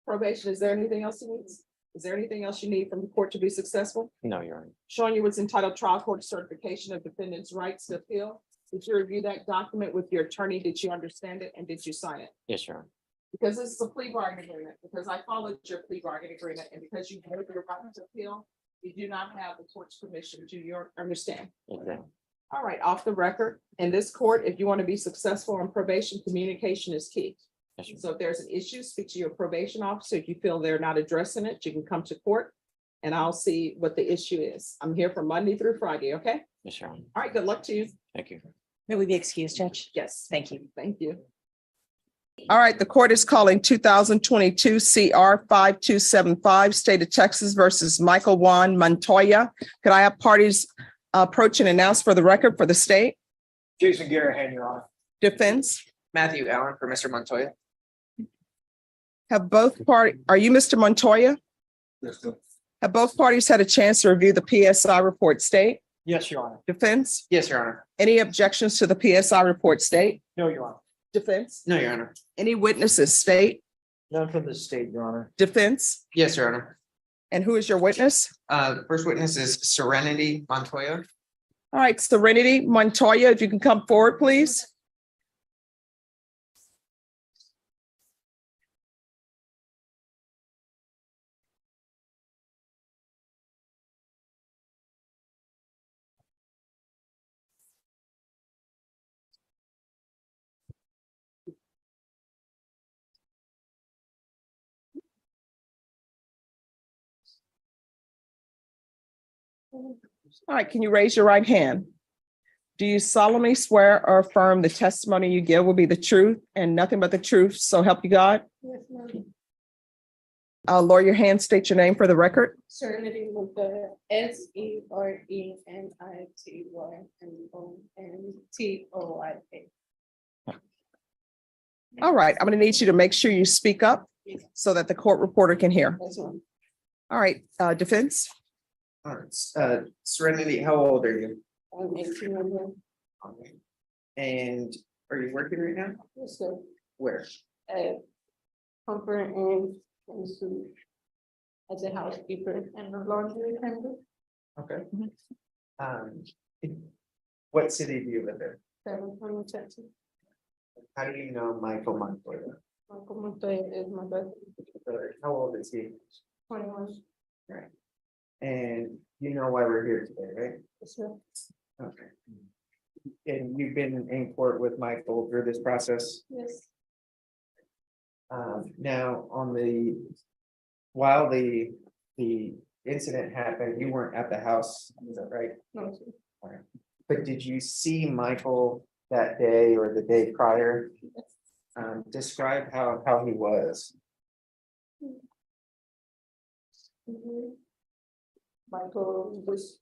Speaker 1: Probation, is there anything else you need? Is there anything else you need from the court to be successful?
Speaker 5: No, Your Honor.
Speaker 1: Showing you what's entitled trial court certification of defendant's rights to appeal. Did you review that document with your attorney? Did you understand it and did you sign it?
Speaker 5: Yes, Your Honor.
Speaker 1: Because this is a plea bargaining agreement, because I followed your plea bargaining agreement, and because you know your right to appeal, you do not have the court's permission. Do you understand?
Speaker 5: Okay.
Speaker 1: All right, off the record, in this court, if you want to be successful on probation, communication is key.
Speaker 5: Yes, sir.
Speaker 1: So if there's an issue, speak to your probation officer. If you feel they're not addressing it, you can come to court and I'll see what the issue is. I'm here from Monday through Friday, okay?
Speaker 5: Yes, Your Honor.
Speaker 1: All right, good luck to you.
Speaker 5: Thank you.
Speaker 12: May we be excused, Judge?
Speaker 1: Yes.
Speaker 12: Thank you.
Speaker 1: Thank you. All right, the court is calling 2022 CR 5275, State of Texas versus Michael Juan Montoya. Could I have parties approach and announce for the record for the state?
Speaker 4: Jason Garahan, Your Honor.
Speaker 1: Defense?
Speaker 8: Matthew Allen for Mr. Montoya.
Speaker 1: Have both parties, are you Mr. Montoya?
Speaker 6: Yes, sir.
Speaker 1: Have both parties had a chance to review the PSI report, state?
Speaker 4: Yes, Your Honor.
Speaker 1: Defense?
Speaker 8: Yes, Your Honor.
Speaker 1: Any objections to the PSI report, state?
Speaker 4: No, Your Honor.
Speaker 1: Defense?
Speaker 8: No, Your Honor.
Speaker 1: Any witnesses, state?
Speaker 4: None from the state, Your Honor.
Speaker 1: Defense?
Speaker 8: Yes, Your Honor.
Speaker 1: And who is your witness?
Speaker 8: The first witness is Serenity Montoya.
Speaker 1: All right, Serenity Montoya, if you can come forward, please. All right, can you raise your right hand? Do you solemnly swear or affirm the testimony you give will be the truth and nothing but the truth, so help you God?
Speaker 3: Yes, ma'am.
Speaker 1: Lower your hand, state your name for the record.
Speaker 3: Serenity Montoya, SERENITYMONTOYA.
Speaker 1: All right, I'm gonna need you to make sure you speak up so that the court reporter can hear. All right, defense?
Speaker 8: All right, Serenity, how old are you?
Speaker 3: I'm 18 years old.
Speaker 8: Okay. And are you working right now?
Speaker 3: Yes, sir.
Speaker 8: Where?
Speaker 3: Comfort and as a housekeeper and a laundry attendant.
Speaker 8: Okay. What city do you live in?
Speaker 3: 720 Texas.
Speaker 8: How do you know Michael Montoya?
Speaker 3: Michael Montoya is my brother.
Speaker 8: How old is he?
Speaker 3: 21.
Speaker 8: Right. And you know why we're here today, right?
Speaker 3: Yes, sir.
Speaker 8: Okay. And you've been in court with Michael through this process?
Speaker 3: Yes.
Speaker 8: Now, while the incident happened, you weren't at the house, is that right?
Speaker 3: No, sir.
Speaker 8: All right. But did you see Michael that day or the day prior? Describe how he was.
Speaker 3: Michael just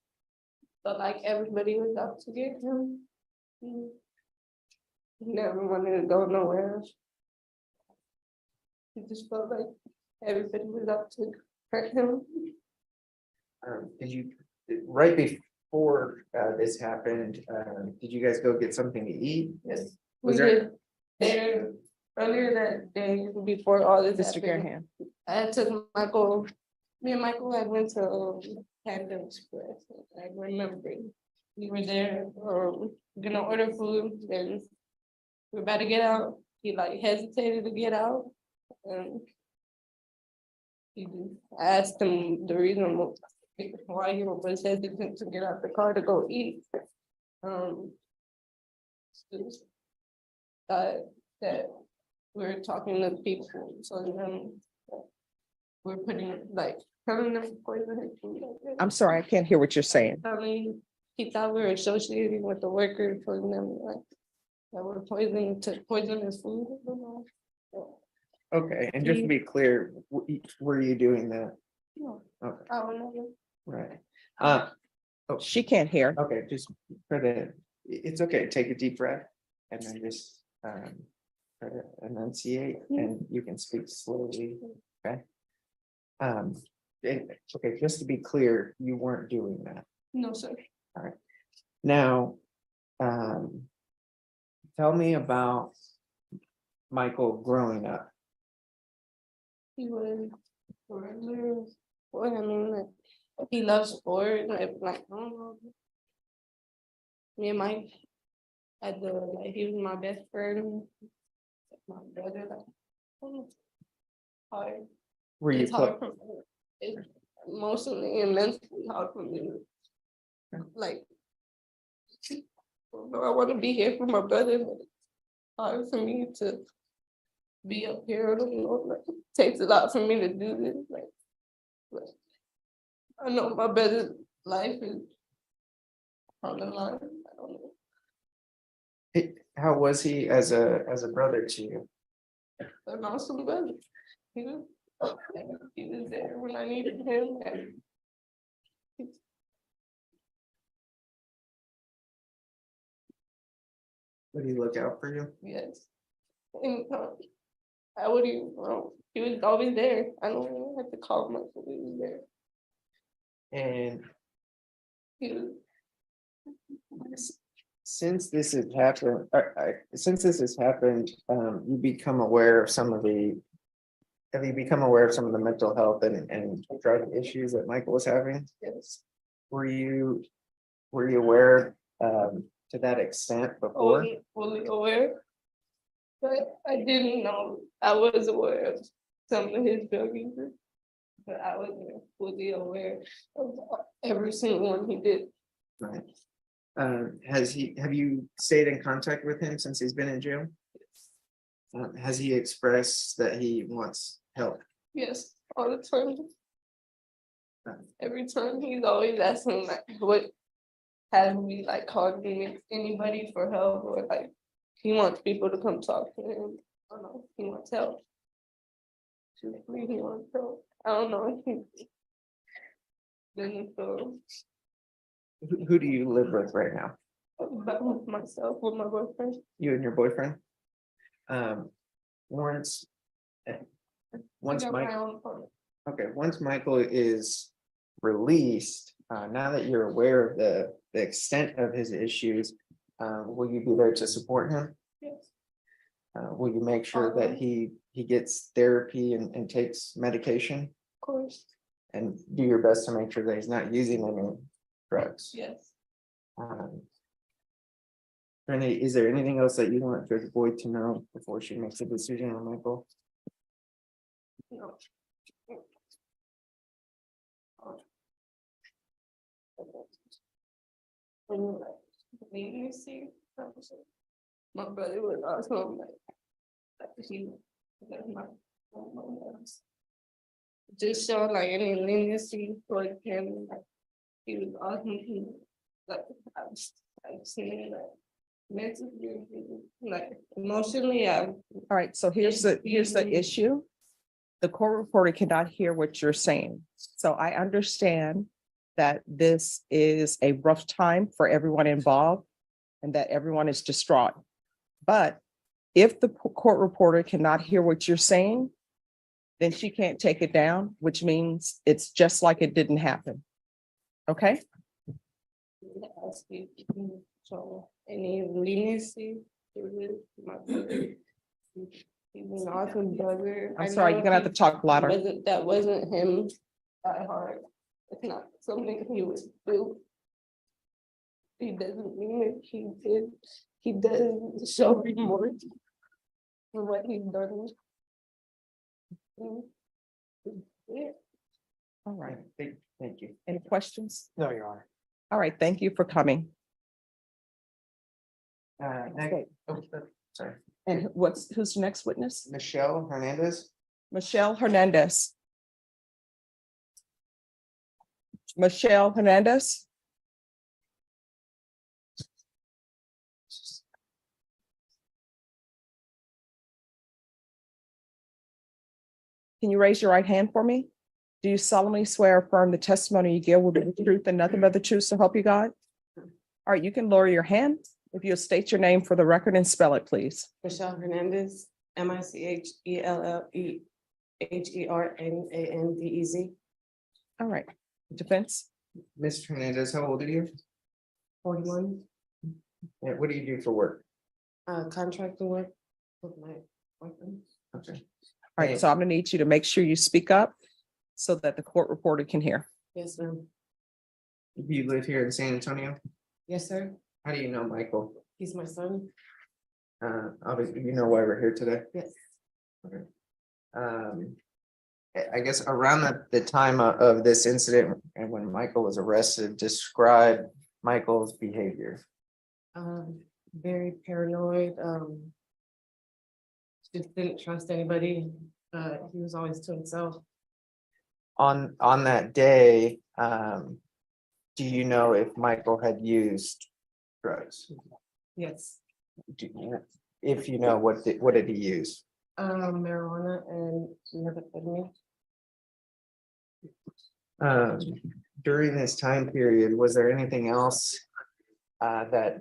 Speaker 3: felt like everybody was out to get him.
Speaker 11: never wanted to go nowhere else. He just felt like everybody was out to hurt him.
Speaker 8: Did you, right before this happened, did you guys go get something to eat?
Speaker 11: Yes.
Speaker 8: Was
Speaker 11: We
Speaker 8: there-
Speaker 11: did dinner earlier that day before all this
Speaker 1: Mr.
Speaker 11: happened.
Speaker 1: Garahan.
Speaker 11: I took Michael, me and Michael, I went to Panda Express. I remember we were there, gonna order food, then we're about to get out. He like hesitated to get out. And I asked him the reason why he was hesitant to get out the car to go eat. That we're talking to people, so then we're putting like telling them poison his food.
Speaker 1: I'm sorry, I can't hear what you're saying.
Speaker 11: I mean, he thought we were associating with the worker, telling them like that we're poisoning to poison his food. I don't know.
Speaker 8: Okay, and just to be clear, were you doing that?
Speaker 11: No,
Speaker 8: Okay,
Speaker 11: I don't know.
Speaker 8: right.
Speaker 1: She can't hear.
Speaker 8: Okay, just try to, it's okay, take a deep breath and then just try to enunciate and you can speak slowly, okay? Okay, just to be clear, you weren't doing that.
Speaker 11: No, sir.
Speaker 8: Now, tell me about Michael growing up.
Speaker 11: He was a regular boy. I mean, like, he loves sport. Like I don't know. Me and Mike had he was my best friend. My brother, hard.
Speaker 8: Were you,
Speaker 11: It's hard for me. It's emotionally and mentally hard for me. Like, I want to be here for my brother, but it's hard for me to be up here. I don't know, like, it takes a lot for me to do this. Like I know my brother's life is on the line. I don't know.
Speaker 8: how was he as a brother to you?
Speaker 11: An awesome brother. He was there when I needed him. And
Speaker 8: Would he look out for you?
Speaker 11: yes. And I would even, he was always there. I don't even have to call him up, but he was there.
Speaker 8: And
Speaker 11: He was,
Speaker 8: since this has happened, you become aware of some of the. Have you become aware of some of the mental health and drug issues that Michael was having?
Speaker 11: yes,
Speaker 8: Were you aware to that extent before?
Speaker 11: fully aware. But I didn't know, I was aware of some of his drug uses. But I wasn't fully aware of every single one he did.
Speaker 8: Right. Have you stayed in contact with him since he's been in jail? Has he expressed that he wants help?
Speaker 11: Yes, all the time. Every time he's always asking like, what have we like called anybody for help, or like he wants people to come talk to him. I don't know, he wants help. Truthfully, he wants help. I don't know. Then so
Speaker 8: Who do you live with right now?
Speaker 11: about myself with my boyfriend.
Speaker 8: You and your boyfriend? Once
Speaker 11: I got
Speaker 8: Mike,
Speaker 11: my own apartment.
Speaker 8: okay, once Michael is released, now that you're aware of the extent of his issues, will you be there to support him?
Speaker 11: Yes,
Speaker 8: Will you make sure that he gets therapy and takes medication?
Speaker 11: of course.
Speaker 8: And do your best to make sure that he's not using any drugs?
Speaker 11: Yes.
Speaker 8: Is there anything else that you want Judge Boyd to know before she makes a decision on Michael?
Speaker 11: No. When you like leave me see, my brother was also like he like my just show like any leniency for him. Like he was awesome. He like I've seen like mentally, like emotionally.
Speaker 1: All right, so here's the issue. The court reporter cannot hear what you're saying. So I understand that this is a rough time for everyone involved and that everyone is distraught. But if the court reporter cannot hear what you're saying, then she can't take it down, which means it's just like it didn't happen. Okay?
Speaker 11: Ask you, so any leniency with my brother? Even also brother. I
Speaker 1: I'm sorry,
Speaker 11: know
Speaker 1: you're gonna have to talk louder.
Speaker 11: That wasn't him at heart. It's not something he would do. He doesn't mean it. He does show remorse for what he's done. Yeah.
Speaker 1: All right.
Speaker 8: Thank you.
Speaker 1: Any questions?
Speaker 4: No, Your Honor.
Speaker 1: All right, thank you for coming.
Speaker 8: Next, sorry,
Speaker 1: And who's the next witness?
Speaker 8: Michelle Hernandez.
Speaker 1: Michelle Hernandez. Michelle Hernandez. Can you raise your right hand for me? Do you solemnly swear or affirm the testimony you give will be the truth and nothing but the truth, so help you God? All right, you can lower your hand. If you'll state your name for the record and spell it, please.
Speaker 11: Michelle Hernandez, MICHELLEHERNANDEZ.
Speaker 1: All right, defense.
Speaker 8: Ms. Hernandez, how old are you?
Speaker 11: 41,
Speaker 8: And what do you do for work?
Speaker 11: contracting work with my boyfriend.
Speaker 8: Okay.
Speaker 1: All right, so I'm gonna need you to make sure you speak up so that the court reporter can hear.
Speaker 11: Yes, ma'am.
Speaker 8: Do you live here in San Antonio?
Speaker 11: Yes, sir.
Speaker 8: How do you know Michael?
Speaker 11: He's my son.
Speaker 8: Obviously, you know why we're here today.
Speaker 11: Yes.
Speaker 8: Okay. I guess around the time of this incident and when Michael was arrested, describe Michael's behavior.
Speaker 11: Very paranoid, just didn't trust anybody. He was always to himself.
Speaker 8: On that day, do you know if Michael had used drugs?
Speaker 11: Yes.
Speaker 8: If you know, what did he use?
Speaker 11: Marijuana and methamphetamine.
Speaker 8: During this time period, was there anything else that,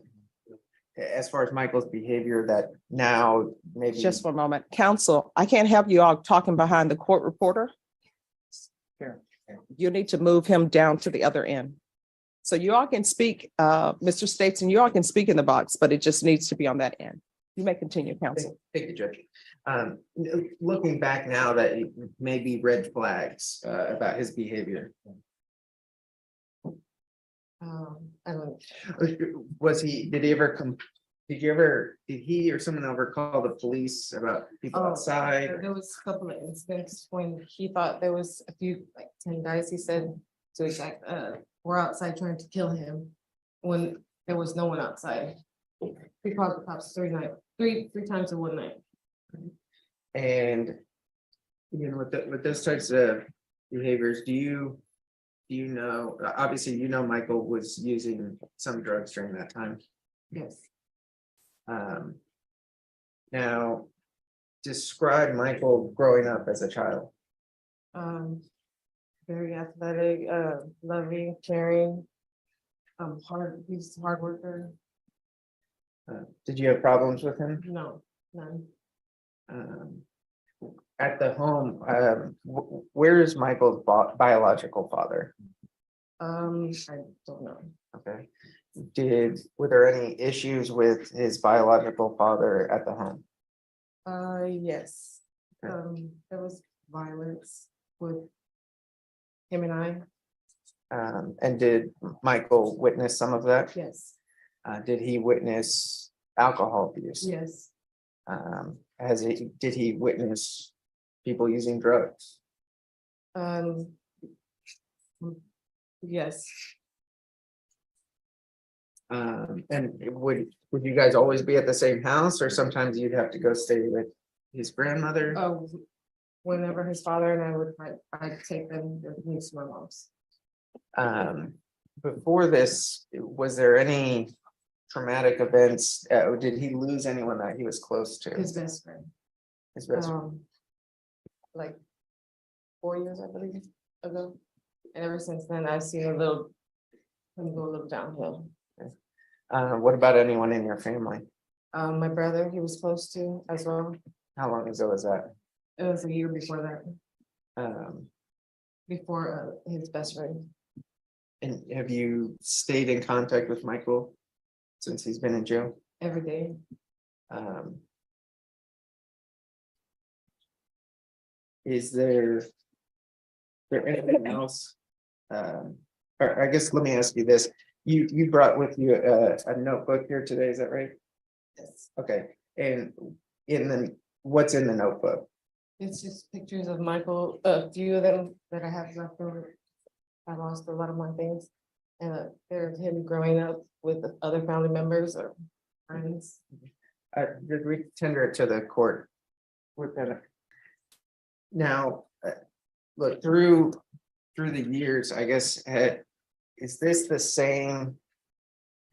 Speaker 8: as far as Michael's behavior, that now maybe?
Speaker 1: Just for a moment. Counsel, I can't have you all talking behind the court reporter.
Speaker 8: Sure.
Speaker 1: You need to move him down to the other end. So you all can speak, Mr. States, and you all can speak in the box, but it just needs to be on that end. You may continue, counsel.
Speaker 8: Thank you, Judge. Looking back now, that it may be red flags about his behavior.
Speaker 11: I don't.
Speaker 8: Was he, did he or someone ever call the police about people outside?
Speaker 11: There was a couple of incidents when he thought there was a few, like 10 guys, he said, to exact, were outside trying to kill him when there was no one outside. He called the cops three times in one night.
Speaker 8: And, you know, with those types of behaviors, do you know, obviously, you know, Michael was using some drugs during that time.
Speaker 11: Yes.
Speaker 8: Now, describe Michael growing up as a child.
Speaker 11: Very athletic, loving, caring, he's a hard worker.
Speaker 8: Did you have problems with him?
Speaker 11: No, none.
Speaker 8: At the home, where is Michael's biological father?
Speaker 11: I don't know.
Speaker 8: Okay. Were there any issues with his biological father at the home?
Speaker 11: Yes.
Speaker 8: Okay.
Speaker 11: There was violence with him and I.
Speaker 8: And did Michael witness some of that?
Speaker 11: Yes.
Speaker 8: Did he witness alcohol abuse?
Speaker 11: Yes.
Speaker 8: Did he witness people using drugs?
Speaker 11: Yes.
Speaker 8: And would you guys always be at the same house, or sometimes you'd have to go stay with his grandmother?
Speaker 11: Whenever his father and I would, I'd take them to my mom's.
Speaker 8: Before this, was there any traumatic events? Did he lose anyone that he was close to?
Speaker 11: His best friend.
Speaker 8: His best friend.
Speaker 11: Like 4 years, I believe, ago. And ever since then, I've seen him go a little downhill.
Speaker 8: What about anyone in your family?
Speaker 11: My brother, he was supposed to as well.
Speaker 8: How long ago was that?
Speaker 11: It was a year before that,
Speaker 8: Um,
Speaker 11: before his best friend.
Speaker 8: and have you stayed in contact with Michael since he's been in jail?
Speaker 11: Every day.
Speaker 8: Um. Is there? There anything else? Or I guess let me ask you this, you brought with you a notebook here today, is that right?
Speaker 11: Yes.
Speaker 8: Okay, and what's in the notebook?
Speaker 11: It's just pictures of Michael, a few of them that I have left over. I lost a lot of my things. And they're him growing up with other family members or friends.
Speaker 8: Did we tender it to the court? We're gonna. Now, look, through the years, I guess, is this the same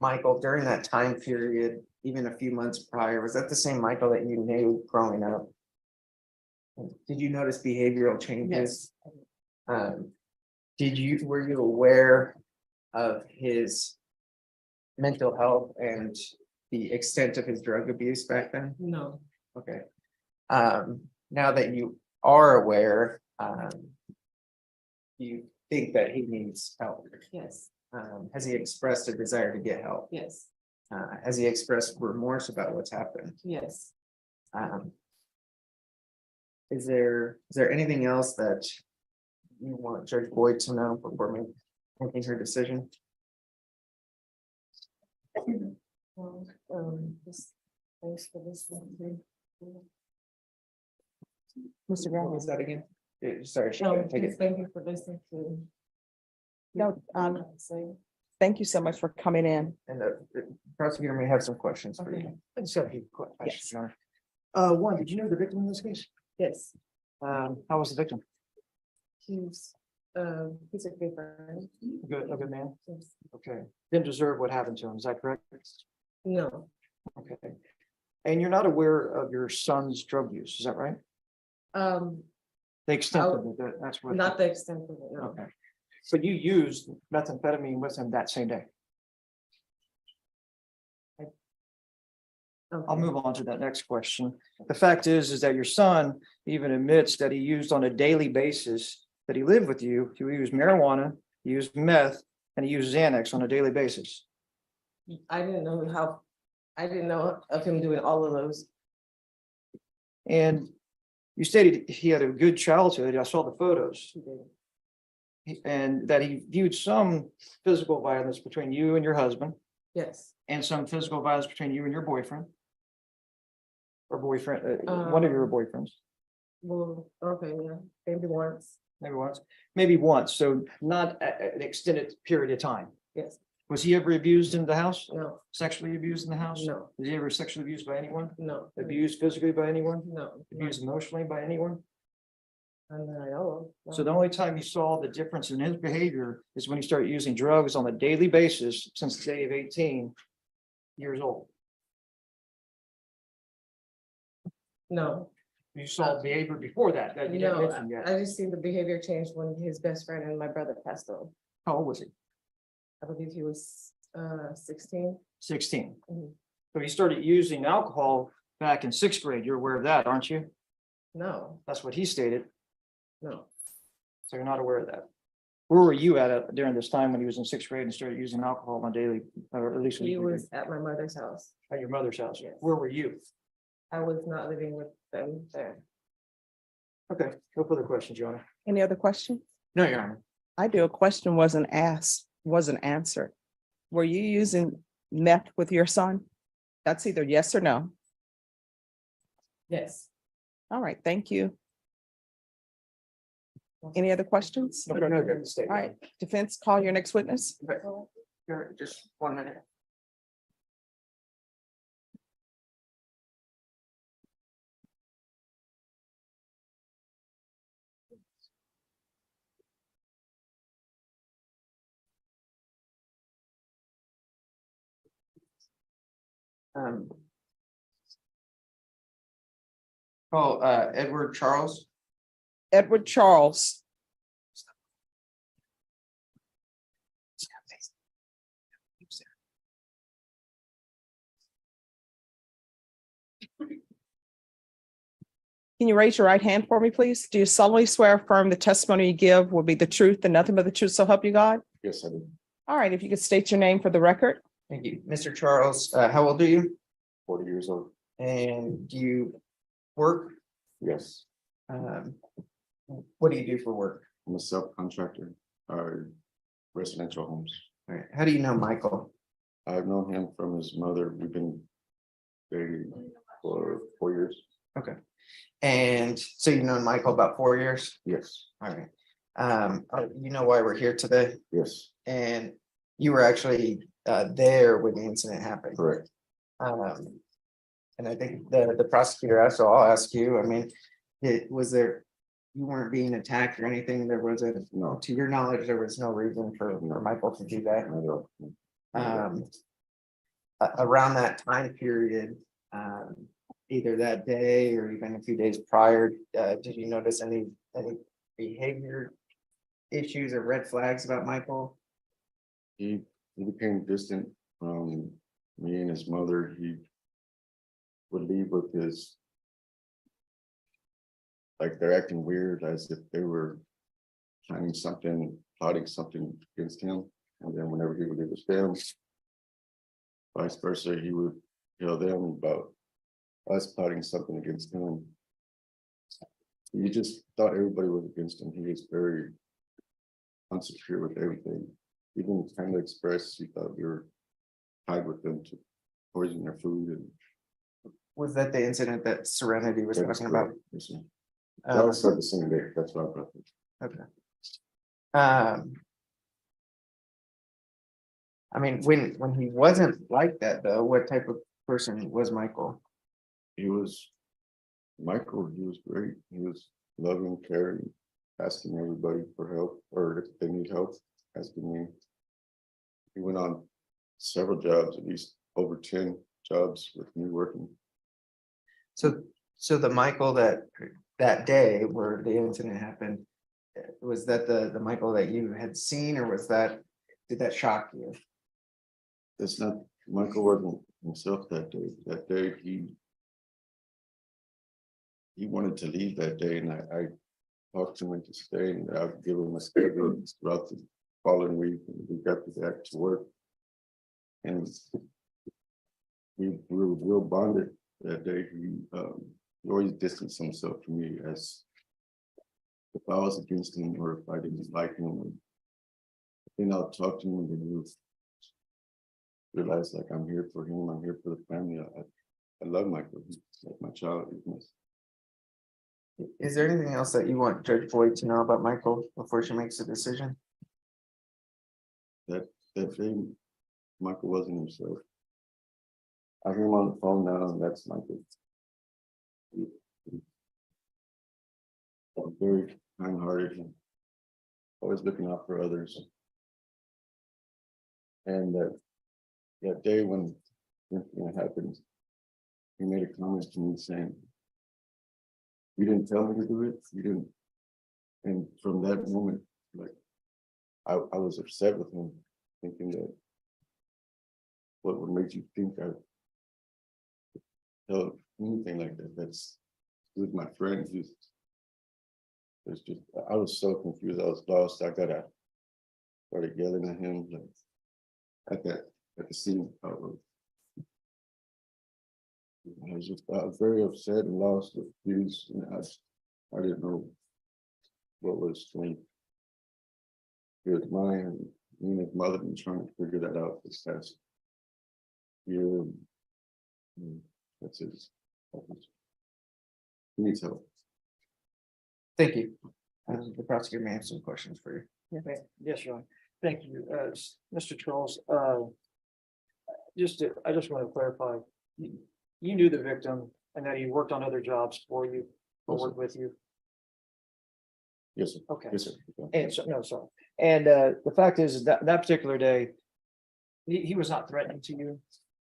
Speaker 8: Michael during that time period, even a few months prior, was that the same Michael that you knew growing up? Did you notice behavioral changes? Were you aware of his mental health and the extent of his drug abuse back then?
Speaker 11: No,
Speaker 8: Okay. Now that you are aware, you think that he needs help?
Speaker 11: yes,
Speaker 8: Has he expressed a desire to get help?
Speaker 11: yes,
Speaker 8: Has he expressed remorse about what's happened?
Speaker 11: yes.
Speaker 8: Is there anything else that you want Judge Boyd to know before making her decision?
Speaker 11: Just thanks for this one.
Speaker 1: Mr. Brown, was that again?
Speaker 8: Sorry, she
Speaker 11: No,
Speaker 8: couldn't take
Speaker 11: just
Speaker 8: it.
Speaker 11: thank you for listening to.
Speaker 1: No,
Speaker 11: Say.
Speaker 1: thank you so much for coming in.
Speaker 8: And the prosecutor may have some questions for
Speaker 11: Okay.
Speaker 8: you.
Speaker 6: I just got a few quick
Speaker 1: Yes.
Speaker 6: questions, Your Honor. One, did you know the victim in this case?
Speaker 11: Yes,
Speaker 6: How was the victim?
Speaker 11: he's a good friend.
Speaker 6: A good man?
Speaker 11: Yes.
Speaker 6: Okay. Didn't deserve what happened to him, is that correct?
Speaker 11: No,
Speaker 6: Okay. And you're not aware of your son's drug use, is that right? The extent of it, that's what.
Speaker 11: not the extent of it, no.
Speaker 6: Okay. But you used methamphetamine with him that same day. I'll
Speaker 11: Okay.
Speaker 6: move on to that next question. The fact is that your son even admits that he used on a daily basis, that he lived with you, he used marijuana, he used meth, and he used Xanax on a daily basis.
Speaker 11: I didn't know of him doing all of those.
Speaker 6: And you stated he had a good childhood. I saw the photos. And that he viewed some physical violence between you and your husband
Speaker 11: Yes,
Speaker 6: and some physical violence between you and your boyfriend. Or boyfriend, one of your boyfriends,
Speaker 11: well, okay, yeah, maybe once,
Speaker 6: maybe once, so not an extended period of time.
Speaker 11: yes,
Speaker 6: Was he ever abused in the house?
Speaker 11: no,
Speaker 6: Sexually abused in the house?
Speaker 11: no,
Speaker 6: Was he ever sexually abused by anyone?
Speaker 11: no.
Speaker 6: Abused physically by anyone?
Speaker 11: No.
Speaker 6: Abused emotionally by anyone?
Speaker 11: And I know. of,
Speaker 6: So the only time you saw the difference in his behavior is when he started using drugs on a daily basis since the day of 18 years old.
Speaker 11: No,
Speaker 6: You saw behavior before that you didn't
Speaker 11: no,
Speaker 6: mention yet.
Speaker 11: I just seen the behavior change when his best friend and my brother passed on.
Speaker 6: How old was he?
Speaker 11: I believe he was 16.
Speaker 6: 16.
Speaker 11: Mhm.
Speaker 6: So he started using alcohol back in 6th grade. You're aware of that, aren't you?
Speaker 11: No,
Speaker 6: That's what he stated.
Speaker 11: no,
Speaker 6: So you're not aware of that. Where were you at during this time when he was in 6th grade and started using alcohol on daily, or at least
Speaker 11: he
Speaker 6: weekly
Speaker 11: was at my mother's house.
Speaker 6: at your mother's house?
Speaker 11: Yes.
Speaker 6: Where were you?
Speaker 11: I was not living with them there.
Speaker 6: Okay, no further questions, Your Honor.
Speaker 1: Any other questions?
Speaker 8: No, Your Honor.
Speaker 1: I do. A question wasn't asked, wasn't answered. Were you using meth with your son? That's either yes or no.
Speaker 11: Yes.
Speaker 1: All right, thank you. Any other questions?
Speaker 6: No,
Speaker 1: All
Speaker 6: no, no, stay.
Speaker 1: right, defense, call your next witness.
Speaker 8: Here, just 1 minute. Call Edward Charles.
Speaker 1: Edward Charles. Can you raise your right hand for me, please? Do you solemnly swear or affirm the testimony you give will be the truth and nothing but the truth, so help you God?
Speaker 2: Yes, I do.
Speaker 1: All right, if you could state your name for the record.
Speaker 8: Thank you. Mr. Charles, how old are you?
Speaker 2: 40 years old.
Speaker 8: And do you work?
Speaker 2: Yes,
Speaker 8: What do you do for work?
Speaker 2: I'm a subcontractor, residential homes.
Speaker 8: All right. How do you know Michael?
Speaker 2: I've known him from his mother. We've been dating for 4 years.
Speaker 8: Okay. And so you've known Michael about 4 years?
Speaker 2: Yes,
Speaker 8: All right. You know why we're here today?
Speaker 2: yes,
Speaker 8: And you were actually there when the incident happened.
Speaker 2: correct.
Speaker 8: And I think the prosecutor asked, so I'll ask you, I mean, was there, you weren't being attacked or anything? There wasn't,
Speaker 2: No,
Speaker 8: to your knowledge, there was no reason for Michael to do that.
Speaker 2: not at all.
Speaker 8: Around that time period, either that day or even a few days prior, did you notice any behavior issues or red flags about Michael?
Speaker 2: He became distant from me and his mother. He would leave with his, like they're acting weird, as if they were planning something, plotting something against him. And then whenever he would leave with them, vice versa, he would tell them about us plotting something against him. He just thought everybody was against him. He was very unsecure with everything. Even kind of expressed he thought we were tied with them to poison their food. And
Speaker 8: Was that the incident that Serenity was
Speaker 2: that was
Speaker 8: talking about?
Speaker 2: correct. Yes, sir. That was the same day. That's what I brought.
Speaker 8: Okay. I mean, when he wasn't like that though, what type of person was Michael?
Speaker 2: He was Michael. He was great. He was loving, caring, asking everybody for help, or if they need help, asking me. He went on several jobs, at least over 10 jobs with me working.
Speaker 8: So the Michael that day where the incident happened, was that the Michael that you had seen, or did that shock you?
Speaker 2: That's not, Michael wasn't himself that day. That day, he wanted to leave that day, and I talked to him into staying. I'd give him a schedule throughout the following week, and we got back to work. And we were real bonded that day. He always distanced himself from me, as if I was against him or if I didn't like him. And then I'll talk to him, and then he'll realize, like, I'm here for him. I'm here for the family. I love Michael. He's like my child.
Speaker 8: Is there anything else that you want Judge Boyd to know about Michael before she makes a decision?
Speaker 2: That day, Michael wasn't himself. I hear him on the phone now, and that's Michael. Very kind-hearted and always looking out for others. And that day when it happened, he made a comment to me saying, "You didn't tell me to do it. You didn't." And from that moment, like, I was upset with him, thinking that what would make you think I would tell anything like that? That's with my friend. It's just, I was so confused. I was lost. I started yelling at him, like, at the scene. I was very upset and lost, confused, and I didn't know what was going through his mind. And me and his mother been trying to figure that out this past year. And that's it. He needs help.
Speaker 8: Thank you. The prosecutor may have some questions for you.
Speaker 6: Yes, Your Honor. Thank you, Mr. Charles. I just want to clarify, you knew the victim and that he worked on other jobs for you, or worked with you.
Speaker 2: Yes, sir.
Speaker 6: Okay.
Speaker 2: Yes, sir.
Speaker 6: And so, no, sorry. And the fact is that particular day, he was not threatening to you.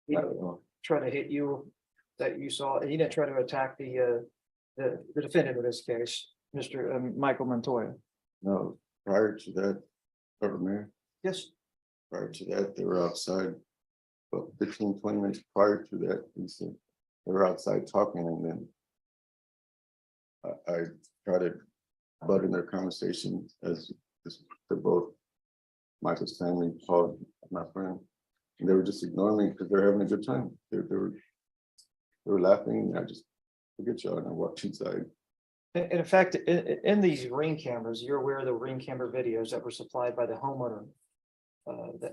Speaker 6: He didn't try to hit you, that you saw. He didn't try to attack the defendant in this case, Mr. Michael Montoya.
Speaker 2: No, prior to that, Mayor,
Speaker 6: Yes.
Speaker 2: prior to that, they were outside. But 15, 20 minutes prior to that, he said they were outside talking, and then
Speaker 13: I try to butt in their conversation as they're both Michael's family, Paul, my friend. And they were just ignoring me because they're having a good time. They were laughing. I just forget y'all and I walked inside.
Speaker 6: In fact, in these ring cameras, you're aware of the ring camera videos that were supplied by the homeowner.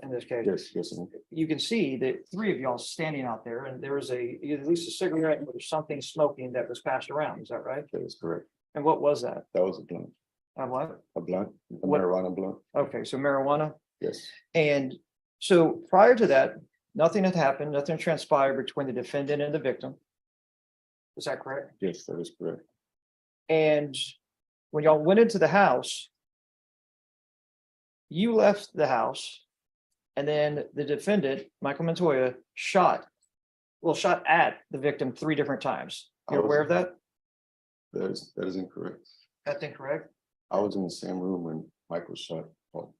Speaker 6: In this case,
Speaker 13: Yes.
Speaker 6: you can see that three of y'all standing out there, and there was at least a cigarette or something smoking that was passed around. Is that right?
Speaker 13: That is correct.
Speaker 6: And what was that?
Speaker 13: That was a blunt.
Speaker 6: What?
Speaker 13: A blunt, a
Speaker 6: What?
Speaker 13: marijuana blunt.
Speaker 6: Okay, so marijuana.
Speaker 13: Yes.
Speaker 6: And so prior to that, nothing had happened, nothing transpired between the defendant and the victim. Is that correct?
Speaker 13: Yes, that is correct.
Speaker 6: And when y'all went into the house, you left the house, and then the defendant, Michael Montoya, shot at the victim 3 different times. You're aware of that?
Speaker 13: That is incorrect.
Speaker 6: That's incorrect.
Speaker 13: I was in the same room when Michael shot Paul.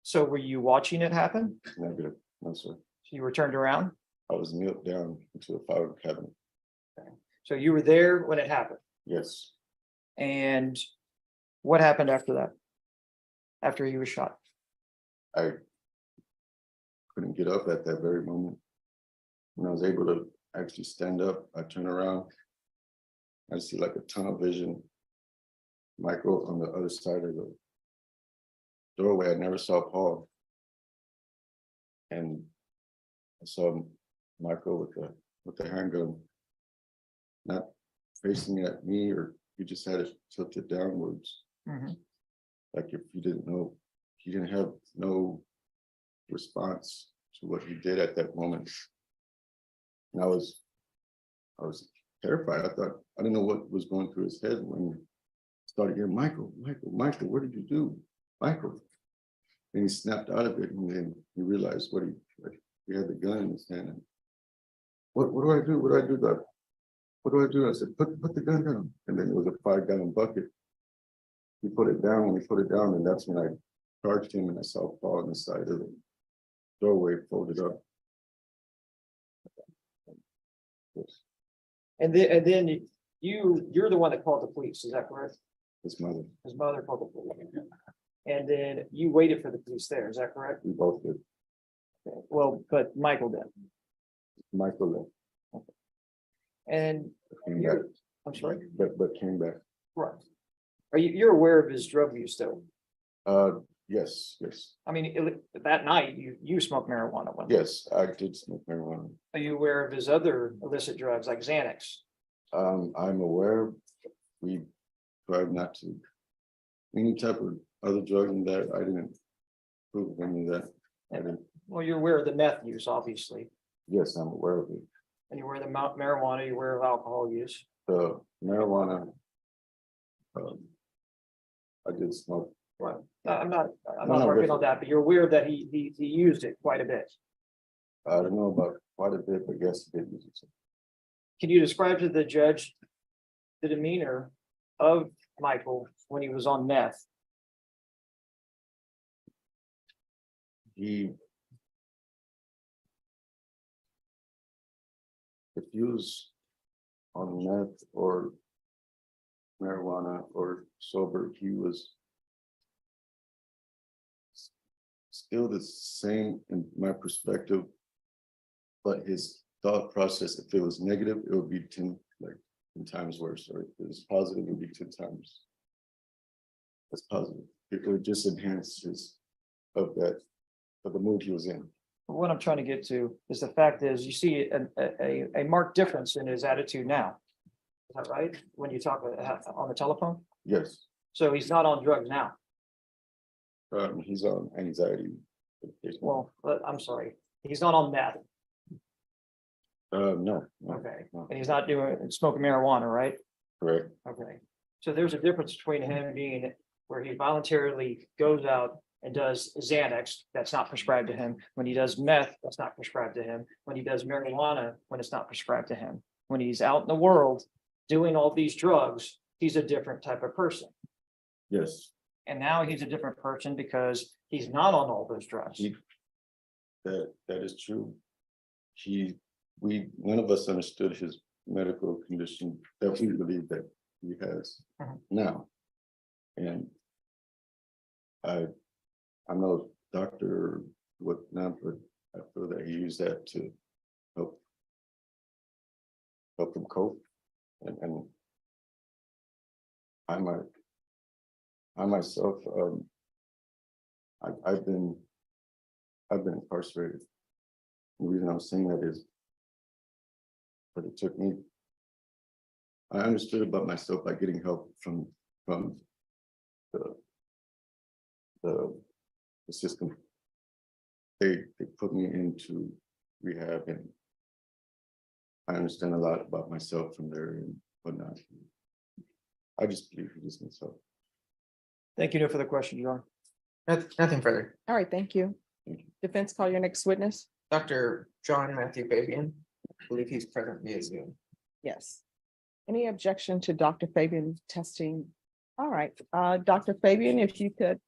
Speaker 6: So were you watching it happen?
Speaker 13: Negative. No, sir.
Speaker 6: So you were turned around?
Speaker 13: I was kneeled down into a fire cabinet.
Speaker 6: So you were there when it happened?
Speaker 13: Yes.
Speaker 6: And what happened after that? After he was shot?
Speaker 13: I couldn't get up at that very moment. When I was able to actually stand up, I turn around. I see like a tunnel vision. Michael on the other side of the doorway. I never saw Paul. And I saw Michael with the handgun, not facing at me, or he just had it tilted downwards.
Speaker 6: Mhm.
Speaker 13: Like if you didn't know, he didn't have no response to what he did at that moment. And I was terrified. I didn't know what was going through his head when he started hearing, Michael, what did you do? Michael. And he snapped out of it, and then he realized he had the gun in his hand. And what do I do? What do I do, Doc? What do I do? I said, put the gun down. And then it was a 5-gallon bucket. He put it down. When he put it down, and that's when I charged him, and I saw Paul on the side of the doorway folded up. Yes.
Speaker 6: And then you're the one that called the police, is that correct?
Speaker 13: His mother.
Speaker 6: His mother called the police. And then you waited for the police there, is that correct?
Speaker 13: We both did.
Speaker 6: Okay. Well, but Michael did.
Speaker 13: Michael left.
Speaker 6: And
Speaker 13: Came back.
Speaker 6: I'm sorry,
Speaker 13: But came back.
Speaker 6: right. You're aware of his drug use though?
Speaker 13: Yes.
Speaker 6: I mean, that night you smoked marijuana. wasn't you?
Speaker 13: Yes, I did smoke marijuana.
Speaker 6: Are you aware of his other illicit drugs like Xanax?
Speaker 13: I'm aware we tried not to, any type of other drug than that. I didn't prove any of that. I didn't.
Speaker 6: Well, you're aware of the meth use, obviously,
Speaker 13: Yes, I'm aware of it.
Speaker 6: and you're aware of the marijuana, you're aware of alcohol use.
Speaker 13: The marijuana, I did smoke.
Speaker 6: Right. I'm not
Speaker 13: No,
Speaker 6: working
Speaker 13: but-
Speaker 6: on that, but you're aware that he used it quite a bit.
Speaker 13: I don't know about quite a bit, but yes, he did use it.
Speaker 6: Can you describe to the judge the demeanor of Michael when he was on meth?
Speaker 13: If he was on meth or marijuana or sober, he was still the same in my perspective, but his thought process, if it was negative, it would be 10 times worse, or if it was positive, it would be 10 times as positive. It would just enhance of the mood he was in.
Speaker 6: What I'm trying to get to is the fact is you see a marked difference in his attitude now. Is that right? When you talk on the telephone?
Speaker 13: Yes,
Speaker 6: So he's not on drugs now.
Speaker 13: he's on anxiety.
Speaker 6: Well, I'm sorry. He's not on meth.
Speaker 13: No.
Speaker 6: Okay.
Speaker 13: No.
Speaker 6: And he's not smoking marijuana, right?
Speaker 13: Correct.
Speaker 6: Okay. So there's a difference between him being where he voluntarily goes out and does Xanax, that's not prescribed to him. When he does meth, that's not prescribed to him. When he does marijuana, when it's not prescribed to him. When he's out in the world doing all these drugs, he's a different type of person.
Speaker 13: Yes.
Speaker 6: And now he's a different person because he's not on all those drugs.
Speaker 13: That is true. None of us understood his medical condition that we believe that he has. now. And I'm no doctor, whatnot, but I feel that he used that to help him cope. And I myself, I've been incarcerated. The reason I'm saying that is, but it took me, I understood about myself by getting help from the system. They put me into rehab, and I understand a lot about myself from there and whatnot. I just believe he just needs help.
Speaker 6: Thank you. No further question, John.
Speaker 8: Nothing further.
Speaker 1: All right, thank you. Defense, call your next witness.
Speaker 8: Dr. John Matthew Fabian, I believe he's present via Zoom.
Speaker 1: Yes. Any objection to Dr. Fabian testing? All right, Dr. Fabian, if you could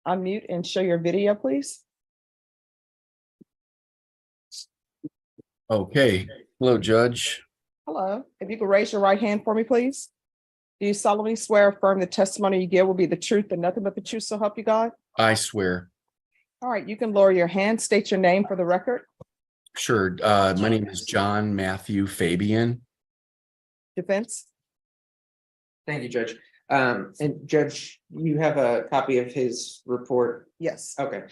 Speaker 1: unmute and show your video, please.
Speaker 14: Okay, hello, Judge.
Speaker 1: Hello, if you could raise your right hand for me, please. Do you solemnly swear or affirm the testimony you give will be the truth and nothing but the truth, so help you God?
Speaker 14: I swear.
Speaker 1: All right, you can lower your hand, state your name for the record.
Speaker 14: Sure. My name is John Matthew Fabian.
Speaker 1: Defense?
Speaker 8: Thank you, Judge. And Judge, you have a copy of his report?
Speaker 1: Yes.
Speaker 8: Okay.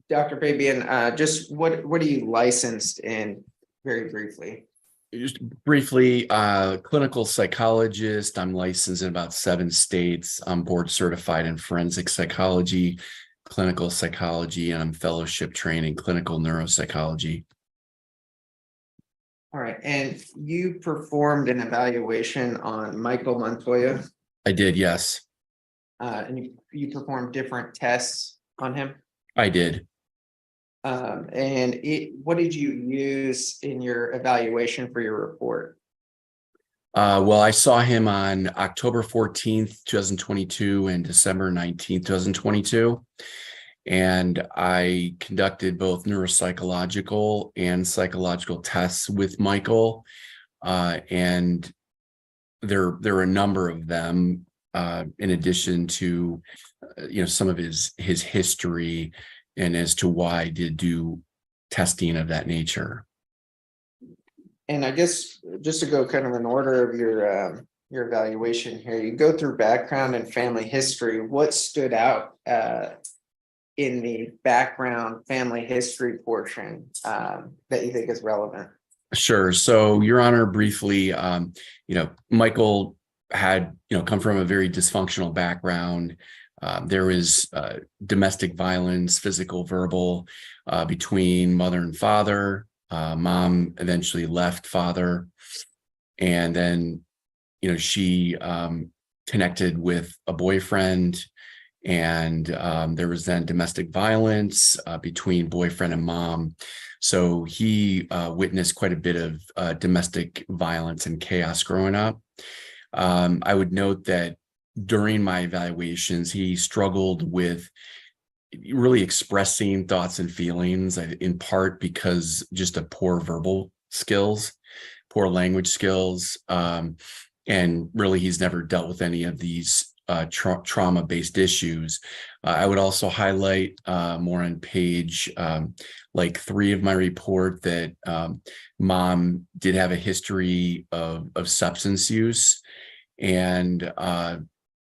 Speaker 8: Dr. Fabian, just what are you licensed in, very briefly?
Speaker 14: Just briefly, clinical psychologist. I'm licensed in about 7 states. I'm board certified in forensic psychology, clinical psychology, and I'm fellowship trained in clinical neuropsychology.
Speaker 8: All right, and you performed an evaluation on Michael Montoya?
Speaker 14: I did, yes.
Speaker 8: And you performed different tests on him?
Speaker 14: I did.
Speaker 8: And what did you use in your evaluation for your report?
Speaker 14: Well, I saw him on October 14th, 2022 and December 19th, 2022. And I conducted both neuropsychological and psychological tests with Michael. And there are a number of them, in addition to, some of his history and as to why I did do testing of that nature.
Speaker 8: And I guess just to go kind of in order of your evaluation here, you go through background and family history. What stood out in the background family history portion that you think is relevant?
Speaker 14: Sure. So, Your Honor, briefly, Michael had, come from a very dysfunctional background. There was domestic violence, physical, verbal, between mother and father. Mom eventually left father. And then, she connected with a boyfriend. And there was then domestic violence between boyfriend and mom. So he witnessed quite a bit of domestic violence and chaos growing up. I would note that during my evaluations, he struggled with really expressing thoughts and feelings, in part because just of poor verbal skills, poor language skills. And really, he's never dealt with any of these trauma-based issues. I would also highlight more on page 3 of my report that mom did have a history of substance use. And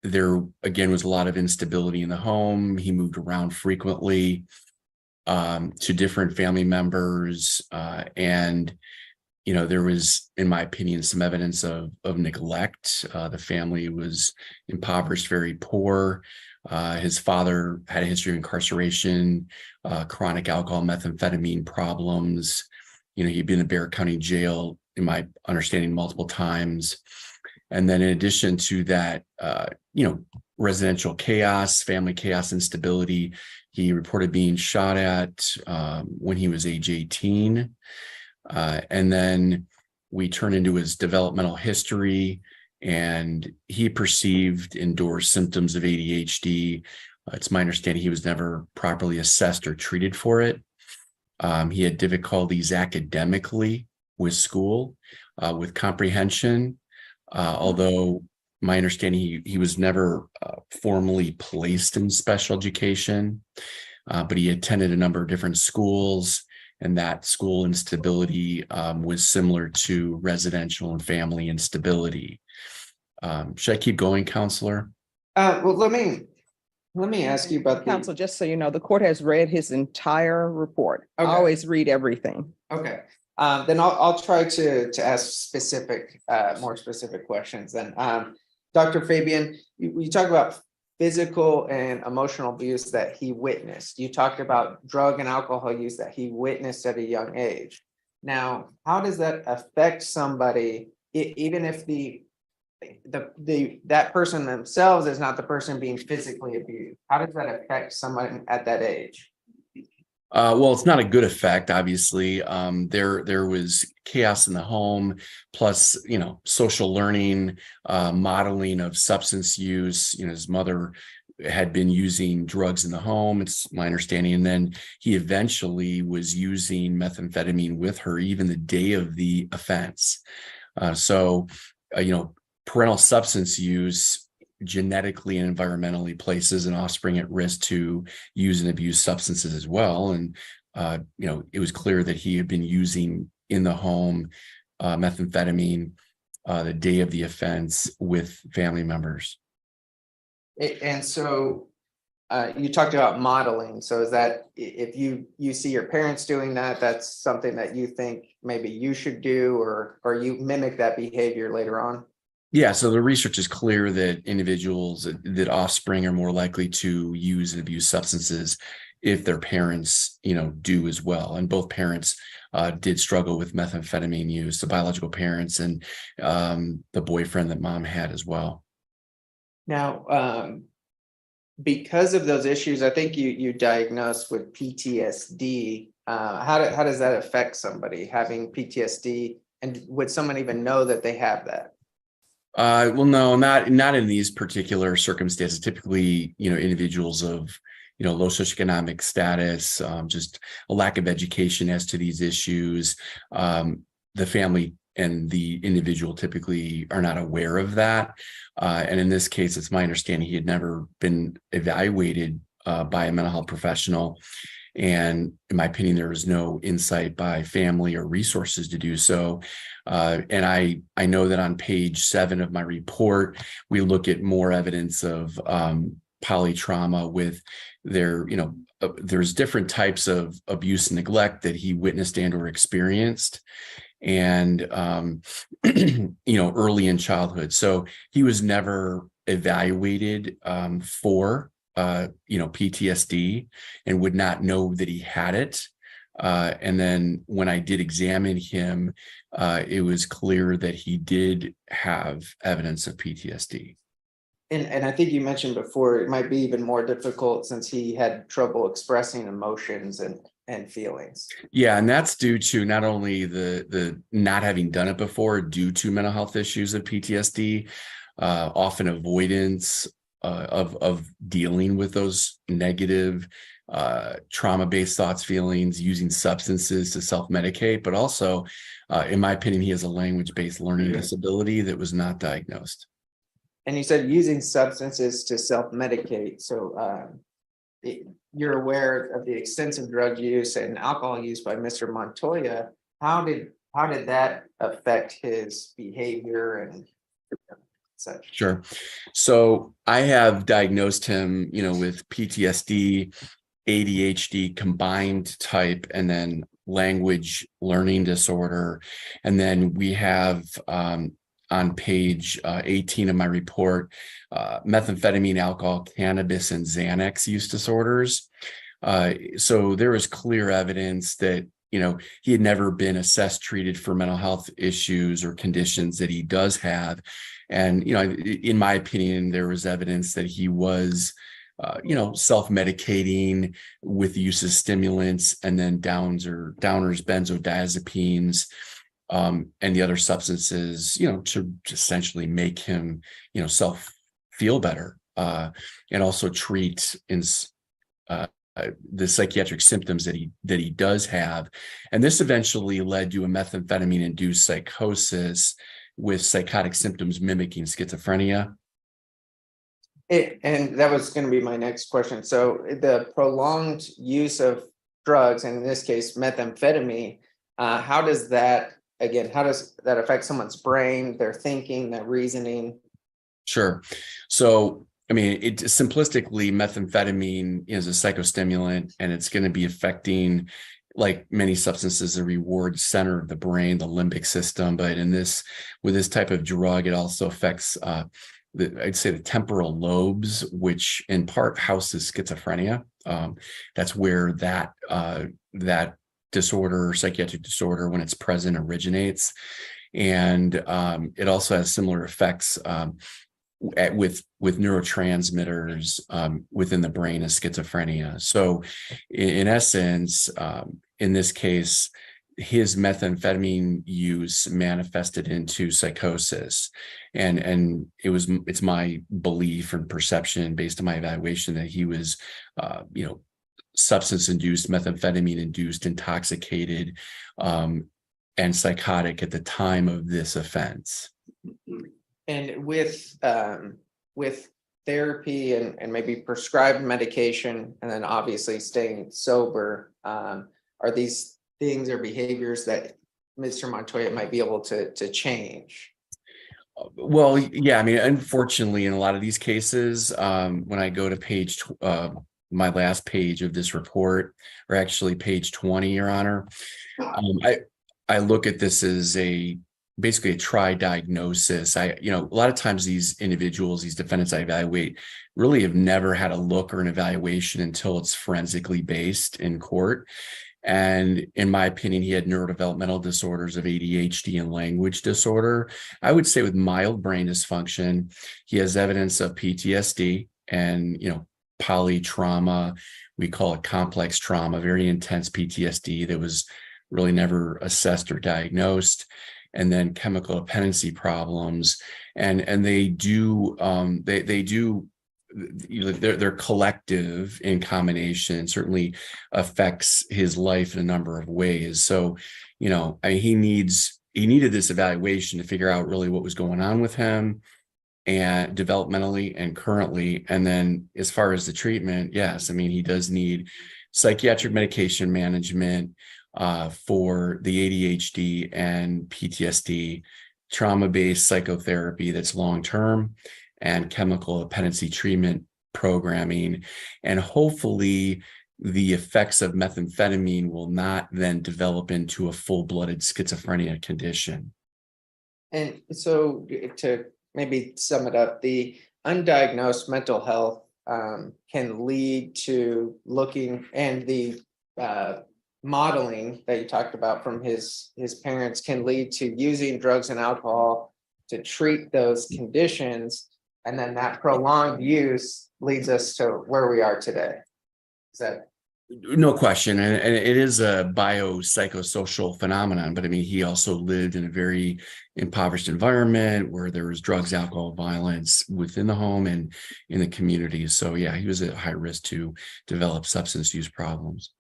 Speaker 14: there, again, was a lot of instability in the home. He moved around frequently to different family members. And, there was, in my opinion, some evidence of neglect. The family was impoverished, very poor. His father had a history of incarceration, chronic alcohol, methamphetamine problems. He'd been in Bexar County Jail, in my understanding, multiple times. And then in addition to that, residential chaos, family chaos, instability, he reported being shot at when he was age 18. And then we turn into his developmental history, and he perceived, endorsed symptoms of ADHD. It's my understanding he was never properly assessed or treated for it. He had difficulties academically with school, with comprehension. Although my understanding, he was never formally placed in special education, but he attended a number of different schools, and that school instability was similar to residential and family instability. Should I keep going, Counselor?
Speaker 8: Well, let me ask you about the,
Speaker 1: Counsel, just so you know, the court has read his entire report. I
Speaker 8: Okay.
Speaker 1: always read everything.
Speaker 8: okay. Then I'll try to ask specific, more specific questions then. Dr. Fabian, you talk about physical and emotional abuse that he witnessed. You talked about drug and alcohol use that he witnessed at a young age. Now, how does that affect somebody, even if that person themselves is not the person being physically abused? How does that affect someone at that age?
Speaker 14: Well, it's not a good effect, obviously. There was chaos in the home, plus, social learning, modeling of substance use. His mother had been using drugs in the home, it's my understanding. And then he eventually was using methamphetamine with her, even the day of the offense. So, parental substance use genetically and environmentally places an offspring at risk to use and abuse substances as well. And, it was clear that he had been using in the home methamphetamine the day of the offense with family members.
Speaker 8: And so you talked about modeling. So is that if you see your parents doing that, that's something that you think maybe you should do, or you mimic that behavior later on?
Speaker 14: Yeah, so the research is clear that individuals, that offspring are more likely to use and abuse substances if their parents, do as well. And both parents did struggle with methamphetamine use, the biological parents and the boyfriend that mom had as well.
Speaker 8: Now, because of those issues, I think you diagnosed with PTSD. How does that affect somebody having PTSD? And would someone even know that they have that?
Speaker 14: Well, no, not in these particular circumstances. Typically, individuals of, low socioeconomic status, just a lack of education as to these issues. The family and the individual typically are not aware of that. And in this case, it's my understanding he had never been evaluated by a mental health professional. And in my opinion, there was no insight by family or resources to do so. And I know that on page 7 of my report, we look at more evidence of polytrauma with there's different types of abuse and neglect that he witnessed and or experienced. And, early in childhood. So he was never evaluated for PTSD and would not know that he had it. And then when I did examine him, it was clear that he did have evidence of PTSD.
Speaker 8: And I think you mentioned before, it might be even more difficult since he had trouble expressing emotions and feelings.
Speaker 14: Yeah, and that's due to not only the not having done it before, due to mental health issues of PTSD, often avoidance of dealing with those negative trauma-based thoughts, feelings, using substances to self-medicate, but also, in my opinion, he has a language-based learning disability that was not diagnosed.
Speaker 8: And you said using substances to self-medicate. So you're aware of the extensive drug use and alcohol use by Mr. Montoya. How did that affect his behavior and such?
Speaker 14: Sure. So I have diagnosed him, with PTSD, ADHD combined type, and then language learning disorder. And then we have on page 18 of my report, methamphetamine, alcohol, cannabis, and Xanax use disorders. So there was clear evidence that, he had never been assessed, treated for mental health issues or conditions that he does have. And, in my opinion, there was evidence that he was, self-medicating with the use of stimulants and then downers, benzodiazepines, and the other substances, to essentially make him, self feel better, and also treat the psychiatric symptoms that he does have. And this eventually led to a methamphetamine induced psychosis with psychotic symptoms mimicking schizophrenia.
Speaker 8: And that was gonna be my next question. So the prolonged use of drugs, and in this case methamphetamine, how does that, again, how does that affect someone's brain, their thinking, their reasoning?
Speaker 14: Sure. So, I mean, it simplistically, methamphetamine is a psychostimulant, and it's going to be affecting, like many substances, the reward center of the brain, the limbic system. But with this type of drug, it also affects, I'd say, the temporal lobes, which in part houses schizophrenia. That's where that disorder, psychiatric disorder, when it's present, originates. And it also has similar effects with neurotransmitters within the brain as schizophrenia. So in essence, in this case, his methamphetamine use manifested into psychosis. And it's my belief and perception based on my evaluation that he was, substance-induced, methamphetamine-induced, intoxicated, and psychotic at the time of this offense.
Speaker 8: And with therapy and maybe prescribed medication, and then obviously staying sober, are these things or behaviors that Mr. Montoya might be able to change?
Speaker 14: Well, yeah, I mean, unfortunately, in a lot of these cases, when I go to my last page of this report, or actually page 20, Your Honor, I look at this as basically a tri-diagnosis. A lot of times these individuals, these defendants I evaluate, really have never had a look or an evaluation until it's forensically based in court. And in my opinion, he had neurodevelopmental disorders of ADHD and language disorder. I would say with mild brain dysfunction, he has evidence of PTSD and, polytrauma. We call it complex trauma, very intense PTSD that was really never assessed or diagnosed. And then chemical dependency problems. And they do, they're collective in combination, certainly affects his life in a number of ways. So, he needed this evaluation to figure out really what was going on with him, and developmentally and currently. And then as far as the treatment, yes, he does need psychiatric medication management for the ADHD and PTSD, trauma-based psychotherapy that's long-term, and chemical dependency treatment programming. And hopefully the effects of methamphetamine will not then develop into a full-blooded schizophrenia condition.
Speaker 8: And so to maybe sum it up, the undiagnosed mental health can lead to looking, and the modeling that you talked about from his parents can lead to using drugs and alcohol to treat those conditions. And then that prolonged use leads us to where we are today. Is that?
Speaker 14: No question. And it is a biopsychosocial phenomenon, but he also lived in a very impoverished environment where there was drugs, alcohol, violence within the home and in the community. So yeah, he was at high risk to develop substance use problems.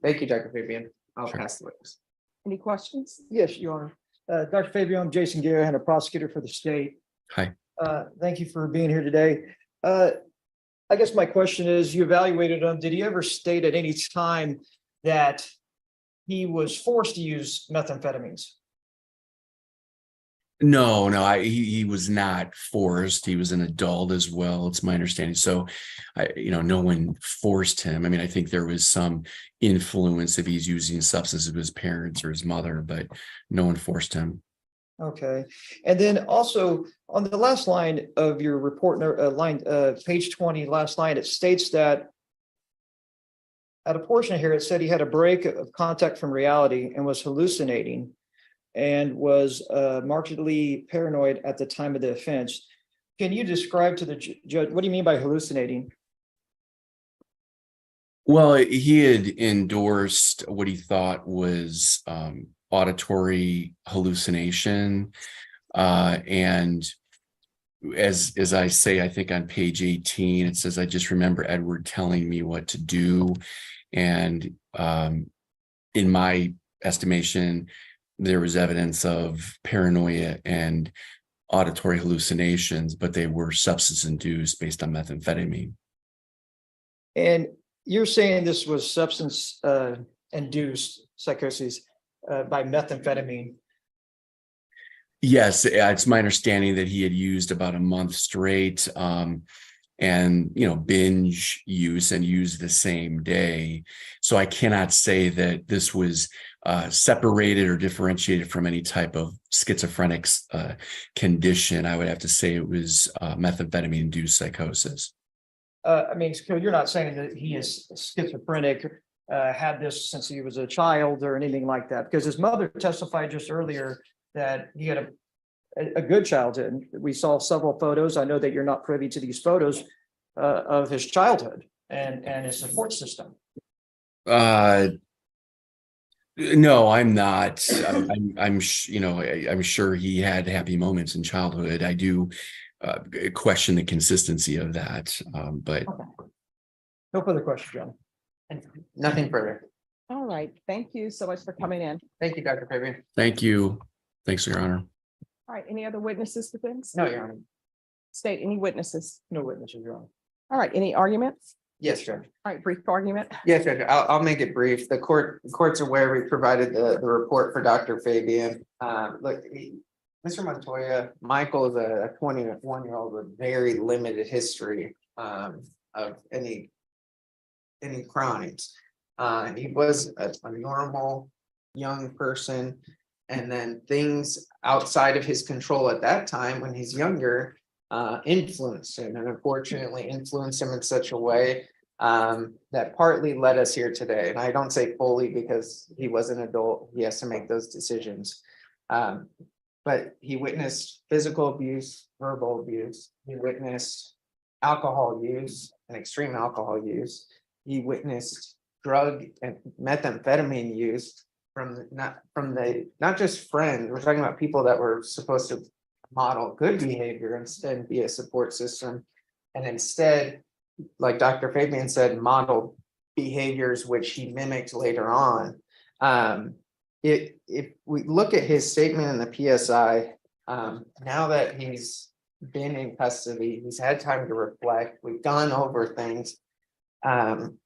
Speaker 8: Thank you, Dr. Fabian. I'll pass the witness.
Speaker 1: Any questions?
Speaker 6: Yes, Your Honor. Dr. Fabian, I'm Jason Guerra, and a prosecutor for the state.
Speaker 14: Hi.
Speaker 6: Thank you for being here today. I guess my question is, you evaluated him. Did he ever state at any time that he was forced to use methamphetamines?
Speaker 14: No, he was not forced. He was an adult as well. It's my understanding. So, no one forced him. I think there was some influence if he's using substances of his parents or his mother, but no one forced him.
Speaker 6: Okay. And then also on the last line of your report, page 20, last line, it states that at a portion here, it said he had a break of contact from reality and was hallucinating and was markedly paranoid at the time of the offense. Can you describe to the judge, what do you mean by hallucinating?
Speaker 14: Well, he had endorsed what he thought was auditory hallucination. And as I say, I think on page 18, it says, I just remember Edward telling me what to do. And in my estimation, there was evidence of paranoia and auditory hallucinations, but they were substance induced based on methamphetamine.
Speaker 6: And you're saying this was substance induced psychosis by methamphetamine?
Speaker 14: Yes, it's my understanding that he had used about a month straight, and binge use and use the same day. So I cannot say that this was separated or differentiated from any type of schizophrenic condition. I would have to say it was methamphetamine induced psychosis.
Speaker 6: I mean, so you're not saying that he is schizophrenic, had this since he was a child or anything like that, because his mother testified just earlier that he had a good childhood. We saw several photos. I know that you're not privy to these photos of his childhood and his support system.
Speaker 14: No, I'm not. I'm sure he had happy moments in childhood. I do question the consistency of that, but
Speaker 6: Okay. No further questions, John.
Speaker 8: Nothing further.
Speaker 1: All right, thank you so much for coming in.
Speaker 8: Thank you, Dr. Fabian.
Speaker 14: thank you. Thanks, Your Honor.
Speaker 1: All right, any other witnesses to this?
Speaker 8: No, Your Honor.
Speaker 1: State any witnesses?
Speaker 6: No witnesses, Your Honor.
Speaker 1: All right, any arguments?
Speaker 8: Yes, Judge.
Speaker 1: All right, brief argument.
Speaker 8: Yes, Judge. I'll make it brief. The court's aware we provided the report for Dr. Fabian. Look, Mr. Montoya, Michael is a 21-year-old with very limited history of any crimes. He was a normal young person, and then things outside of his control at that time when he's younger influenced him, and unfortunately influenced him in such a way that partly led us here today. And I don't say fully because he was an adult, he has to make those decisions. But he witnessed physical abuse, verbal abuse, he witnessed alcohol use and extreme alcohol use. He witnessed drug and methamphetamine use from not just friends. We're talking about people that were supposed to model good behavior and be a support system, and instead, like Dr. Fabian said, modeled behaviors which he mimicked later on. If we look at his statement in the PSI, now that he's been in custody, he's had time to reflect, we've gone over things.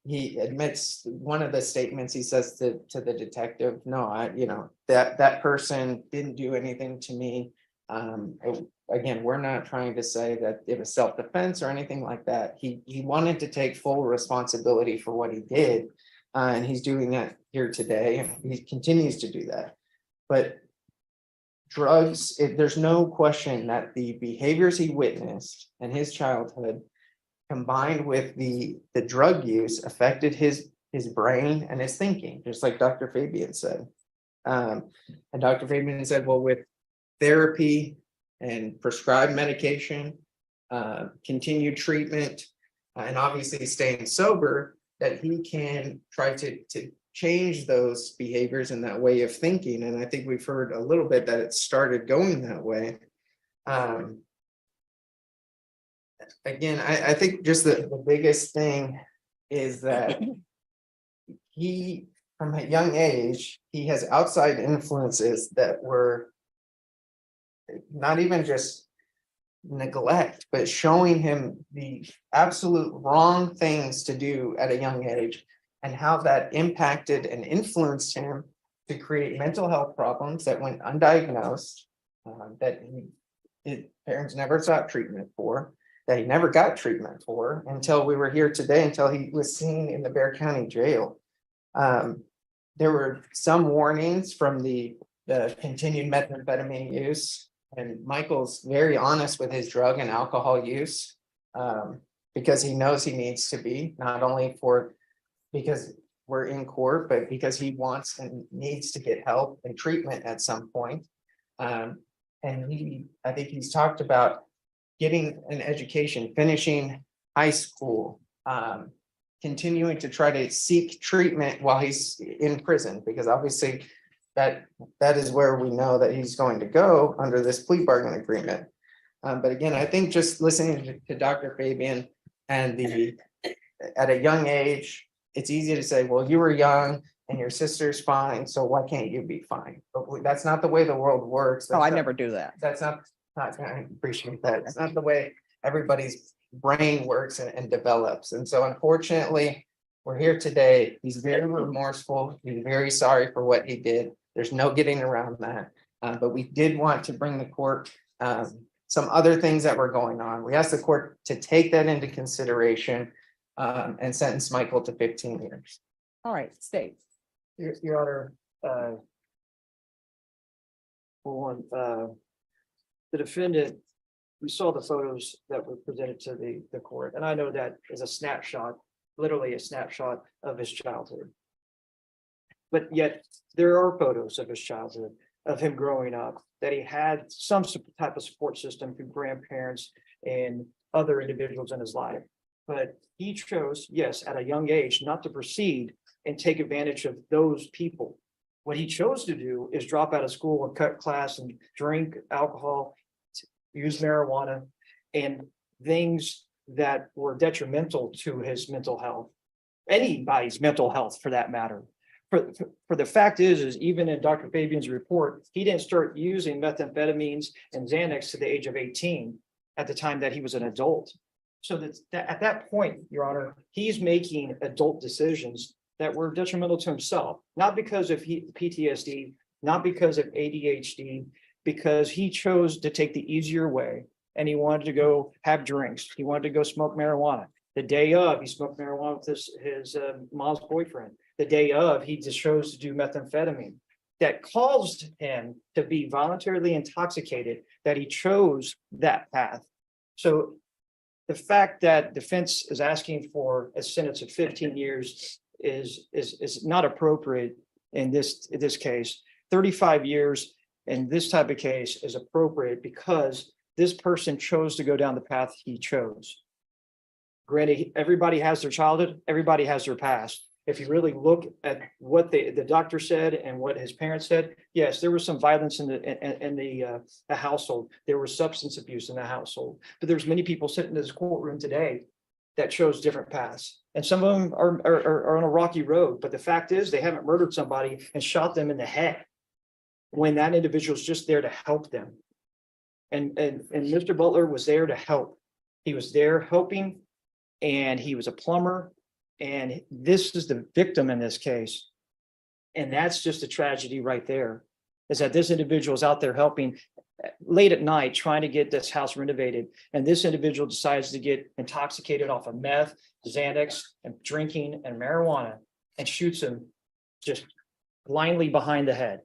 Speaker 8: He admits one of the statements he says to the detective, no, that person didn't do anything to me. Again, we're not trying to say that it was self-defense or anything like that. He wanted to take full responsibility for what he did. And he's doing that here today, and he continues to do that. But drugs, there's no question that the behaviors he witnessed in his childhood, combined with the drug use, affected his brain and his thinking, just like Dr. Fabian said. And Dr. Fabian said, well, with therapy and prescribed medication, continued treatment, and obviously staying sober, that he can try to change those behaviors and that way of thinking. And I think we've heard a little bit that it started going that way. Again, I think just the biggest thing is that he, from a young age, he has outside influences that were not even just neglect, but showing him the absolute wrong things to do at a young age, and how that impacted and influenced him to create mental health problems that went undiagnosed, that his parents never sought treatment for, that he never got treatment for until we were here today, until he was seen in the Bexar County Jail. There were some warnings from the continued methamphetamine use, and Michael's very honest with his drug and alcohol use, because he knows he needs to be, not only because we're in court, but because he wants and needs to get help and treatment at some point. And I think he's talked about getting an education, finishing high school, continuing to try to seek treatment while he's in prison, because obviously that is where we know that he's going to go under this plea bargain agreement. But again, I think just listening to Dr. Fabian and at a young age, it's easy to say, well, you were young, and your sister's fine, so why can't you be fine? But that's not the way the world works.
Speaker 1: Oh, I
Speaker 8: That's not-
Speaker 1: never do that.
Speaker 8: That's not, I appreciate that. It's not the way everybody's brain works and develops. And so unfortunately, we're here today. He's very remorseful. He's very sorry for what he did. There's no getting around that. But we did want to bring the court some other things that were going on. We asked the court to take that into consideration and sentence Michael to 15 years.
Speaker 1: All right, state.
Speaker 6: Your Honor, for one, the defendant, we saw the photos that were presented to the court, and I know that is a snapshot, literally a snapshot of his childhood. But yet, there are photos of his childhood, of him growing up, that he had some type of support system through grandparents and other individuals in his life. But he chose, yes, at a young age, not to proceed and take advantage of those people. What he chose to do is drop out of school and cut class and drink alcohol, use marijuana, and things that were detrimental to his mental health, anybody's mental health for that matter. For the fact is even in Dr. Fabian's report, he didn't start using methamphetamines and Xanax to the age of 18 at the time that he was an adult. So that at that point, Your Honor, he's making adult decisions that were detrimental to himself, not because of PTSD, not because of ADHD, because he chose to take the easier way and he wanted to go have drinks. He wanted to go smoke marijuana. The day of, he smoked marijuana with his mom's boyfriend. The day of, he just chose to do methamphetamine. That caused him to be voluntarily intoxicated, that he chose that path. So the fact that defense is asking for a sentence of 15 years is not appropriate in this case. 35 years in this type of case is appropriate because this person chose to go down the path he chose. Granted, everybody has their childhood, everybody has their past. If you really look at what the doctor said and what his parents said, yes, there was some violence in the household. There was substance abuse in the household, but there's many people sitting in this courtroom today that chose different paths. And some of them are on a rocky road, but the fact is they haven't murdered somebody and shot them in the head when that individual is just there to help them. And Mr. Butler was there to help. He was there helping, and he was a plumber. And this is the victim in this case. And that's just a tragedy right there, is that this individual is out there helping late at night, trying to get this house renovated. And this individual decides to get intoxicated off of meth, Xanax, and drinking and marijuana, and shoots him just blindly behind the head.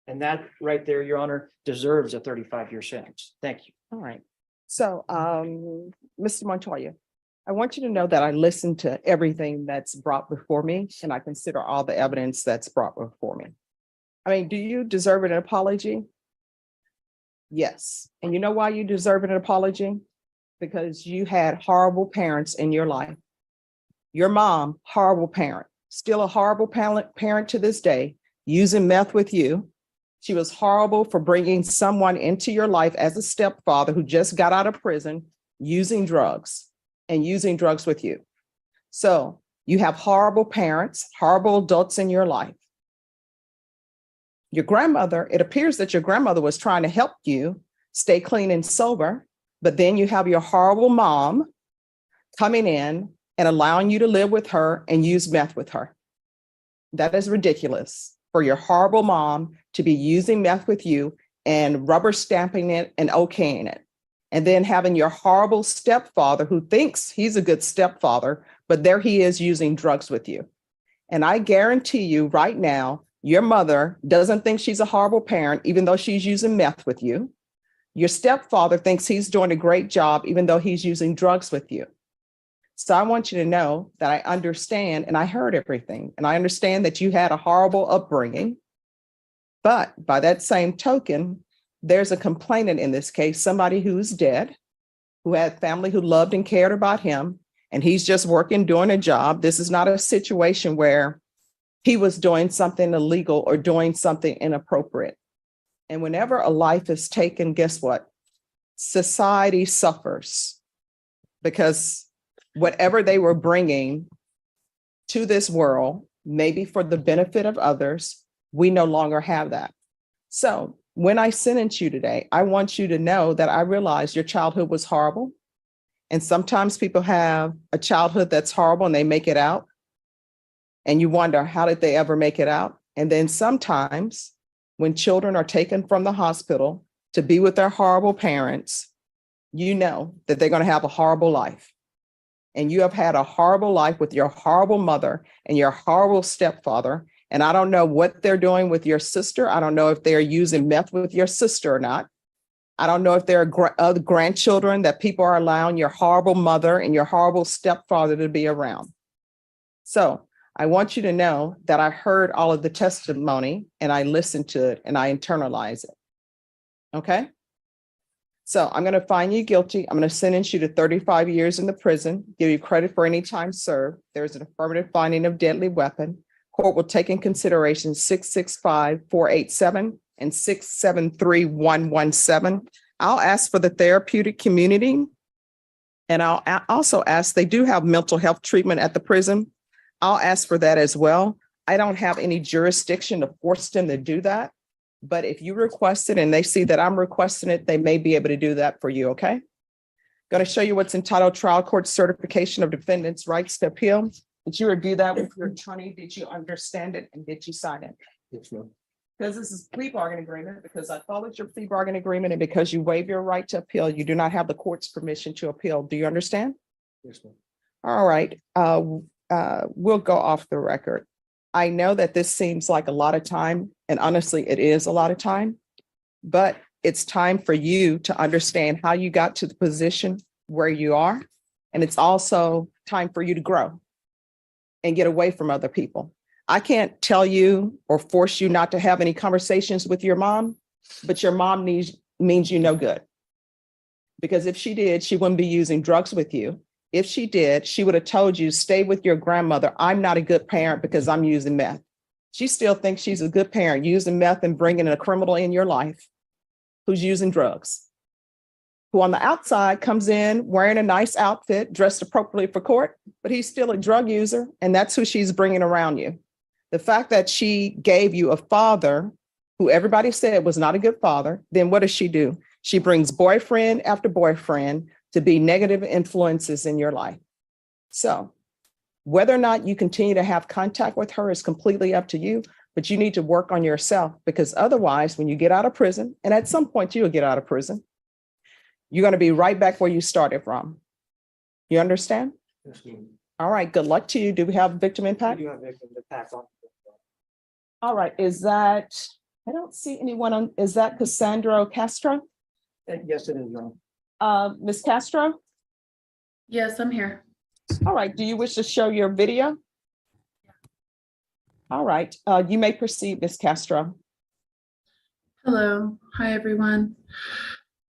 Speaker 6: And that right there, Your Honor, deserves a 35-year sentence. Thank you.
Speaker 1: All right. So, Mr. Montoya, I want you to know that I listened to everything that's brought before me, and I consider all the evidence that's brought before me. I mean, do you deserve an apology? Yes. And you know why you deserve an apology? Because you had horrible parents in your life. Your mom, horrible parent, still a horrible parent to this day, using meth with you. She was horrible for bringing someone into your life as a stepfather who just got out of prison, using drugs with you. So you have horrible parents, horrible adults in your life. Your grandmother, it appears that your grandmother was trying to help you stay clean and sober, but then you have your horrible mom coming in and allowing you to live with her and use meth with her. That is ridiculous for your horrible mom to be using meth with you and rubber stamping it and okaying it. And then having your horrible stepfather who thinks he's a good stepfather, but there he is using drugs with you. And I guarantee you right now, your mother doesn't think she's a horrible parent, even though she's using meth with you. Your stepfather thinks he's doing a great job, even though he's using drugs with you. So I want you to know that I understand, and I heard everything, and I understand that you had a horrible upbringing. But by that same token, there's a complainant in this case, somebody who's dead, who had family who loved and cared about him, and he's just working, doing a job. This is not a situation where he was doing something illegal or doing something inappropriate. And whenever a life is taken, guess what? Society suffers, because whatever they were bringing to this world maybe for the benefit of others, we no longer have that. So when I sentence you today, I want you to know that I realize your childhood was horrible. And sometimes people have a childhood that's horrible and they make it out. And you wonder, how did they ever make it out? And then sometimes when children are taken from the hospital to be with their horrible parents, you know that they're going to have a horrible life. And you have had a horrible life with your horrible mother and your horrible stepfather. And I don't know what they're doing with your sister. I don't know if they're using meth with your sister or not. I don't know if there are other grandchildren that people are allowing your horrible mother and your horrible stepfather to be around. So I want you to know that I heard all of the testimony and I listened to it and I internalize it. Okay? So I'm going to find you guilty. I'm going to sentence you to 35 years in the prison, give you credit for any time served. There's an affirmative finding of deadly weapon. Court will take in consideration 665-487 and 673-117. I'll ask for the therapeutic community. And I'll also ask, they do have mental health treatment at the prison. I'll ask for that as well. I don't have any jurisdiction to force them to do that. But if you request it and they see that I'm requesting it, they may be able to do that for you, okay? Going to show you what's entitled Trial Court Certification of Defendant's Rights to Appeal. Did you review that with your attorney? Did you understand it and did you sign it?
Speaker 2: Yes, ma'am.
Speaker 1: Because this is plea bargain agreement, because I followed your plea bargain agreement and because you waive your right to appeal, you do not have the court's permission to appeal. Do you understand?
Speaker 2: Yes, ma'am.
Speaker 1: All right. We'll go off the record. I know that this seems like a lot of time, and honestly, it is a lot of time, but it's time for you to understand how you got to the position where you are. And it's also time for you to grow and get away from other people. I can't tell you or force you not to have any conversations with your mom, but your mom means you no good. Because if she did, she wouldn't be using drugs with you. If she did, she would have told you, stay with your grandmother. I'm not a good parent because I'm using meth. She still thinks she's a good parent, using meth and bringing a criminal in your life who's using drugs, who on the outside comes in wearing a nice outfit, dressed appropriately for court, but he's still a drug user. And that's who she's bringing around you. The fact that she gave you a father who everybody said was not a good father, then what does she do? She brings boyfriend after boyfriend to be negative influences in your life. So whether or not you continue to have contact with her is completely up to you, but you need to work on yourself, because otherwise, when you get out of prison, and at some point you'll get out of prison, you're going to be right back where you started from. You understand?
Speaker 2: Yes, ma'am.
Speaker 1: All right, good luck to you. Do we have victim impact?
Speaker 5: You have victim impact on.
Speaker 1: All right, is that, I don't see anyone on, is that Cassandra Castro?
Speaker 5: Yes, it is, Your
Speaker 1: Ms. Castro?
Speaker 15: Yes, I'm here.
Speaker 1: All right, do you wish to show your video? All right, you may proceed, Ms. Castro.
Speaker 15: Hello. Hi, everyone.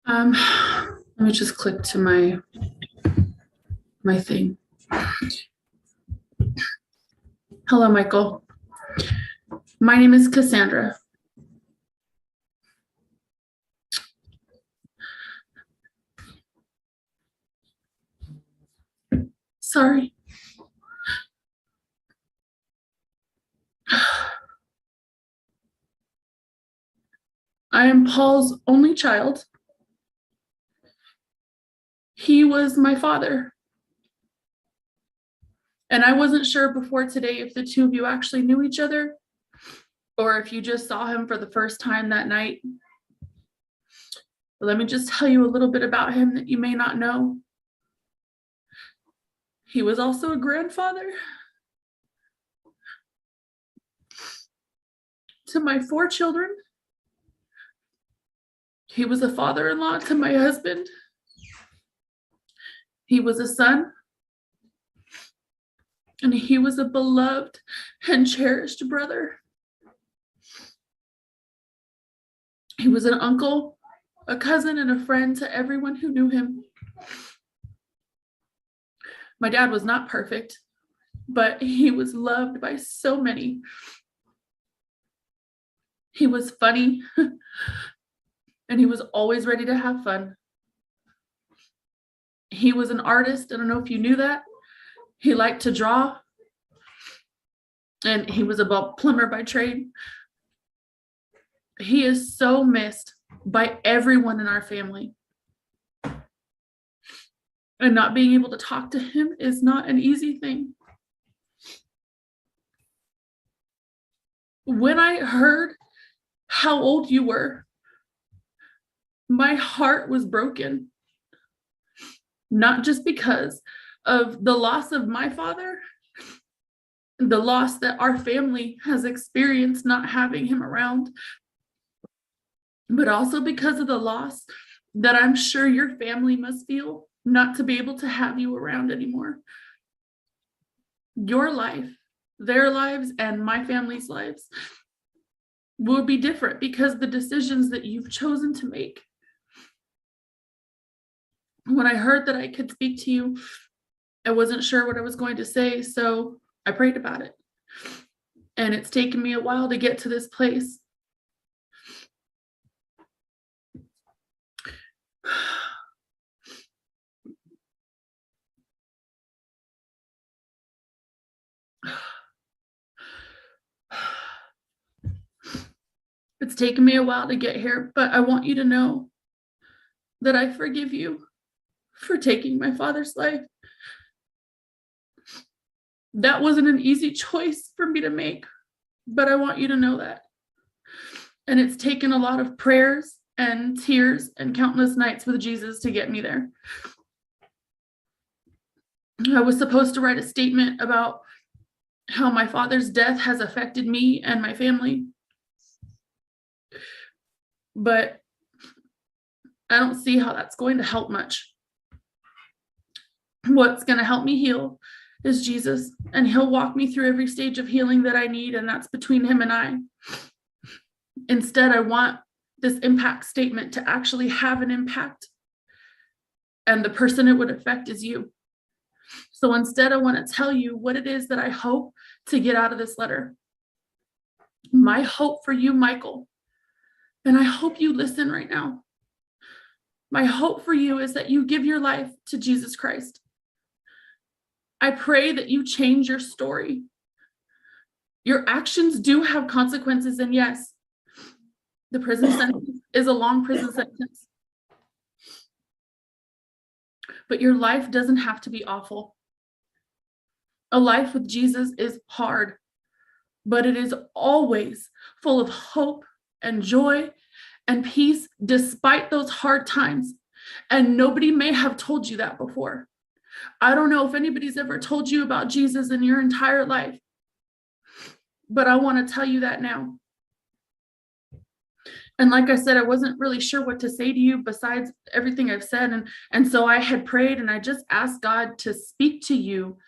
Speaker 15: Let me just click to my thing. Hello, Michael. My name is Cassandra. Sorry. I am Paul's only child. He was my father. And I wasn't sure before today if the two of you actually knew each other or if you just saw him for the first time that night. But let me just tell you a little bit about him that you may not know. He was also a grandfather to my 4 children. He was a father-in-law to my husband. He was a son. And he was a beloved and cherished brother. He was an uncle, a cousin, and a friend to everyone who knew him. My dad was not perfect, but he was loved by so many. He was funny, and he was always ready to have fun. He was an artist. I don't know if you knew that. He liked to draw. and he was a plumber by trade. He is so missed by everyone in our family. And not being able to talk to him is not an easy thing. When I heard how old you were, my heart was broken. Not just because of the loss of my father, the loss that our family has experienced not having him around, but also because of the loss that I'm sure your family must feel not to be able to have you around anymore. Your life, their lives, and my family's lives will be different because the decisions that you've chosen to make. When I heard that I could speak to you, I wasn't sure what I was going to say, so I prayed about it. And it's taken me a while to get to this place. It's taken me a while to get here, but I want you to know that I forgive you for taking my father's life. That wasn't an easy choice for me to make, but I want you to know that. And it's taken a lot of prayers and tears and countless nights with Jesus to get me there. I was supposed to write a statement about how my father's death has affected me and my family. But I don't see how that's going to help much. What's going to help me heal is Jesus, and he'll walk me through every stage of healing that I need, and that's between him and I. Instead, I want this impact statement to actually have an impact, and the person it would affect is you. So instead, I want to tell you what it is that I hope to get out of this letter. My hope for you, Michael, and I hope you listen right now. My hope for you is that you give your life to Jesus Christ. I pray that you change your story. Your actions do have consequences, and yes, the prison sentence is a long prison sentence. But your life doesn't have to be awful. A life with Jesus is hard, but it is always full of hope and joy and peace despite those hard times. And nobody may have told you that before. I don't know if anybody's ever told you about Jesus in your entire life, but I want to tell you that now. And like I said, I wasn't really sure what to say to you besides everything I've said. And so I had prayed, and I just asked God to speak to you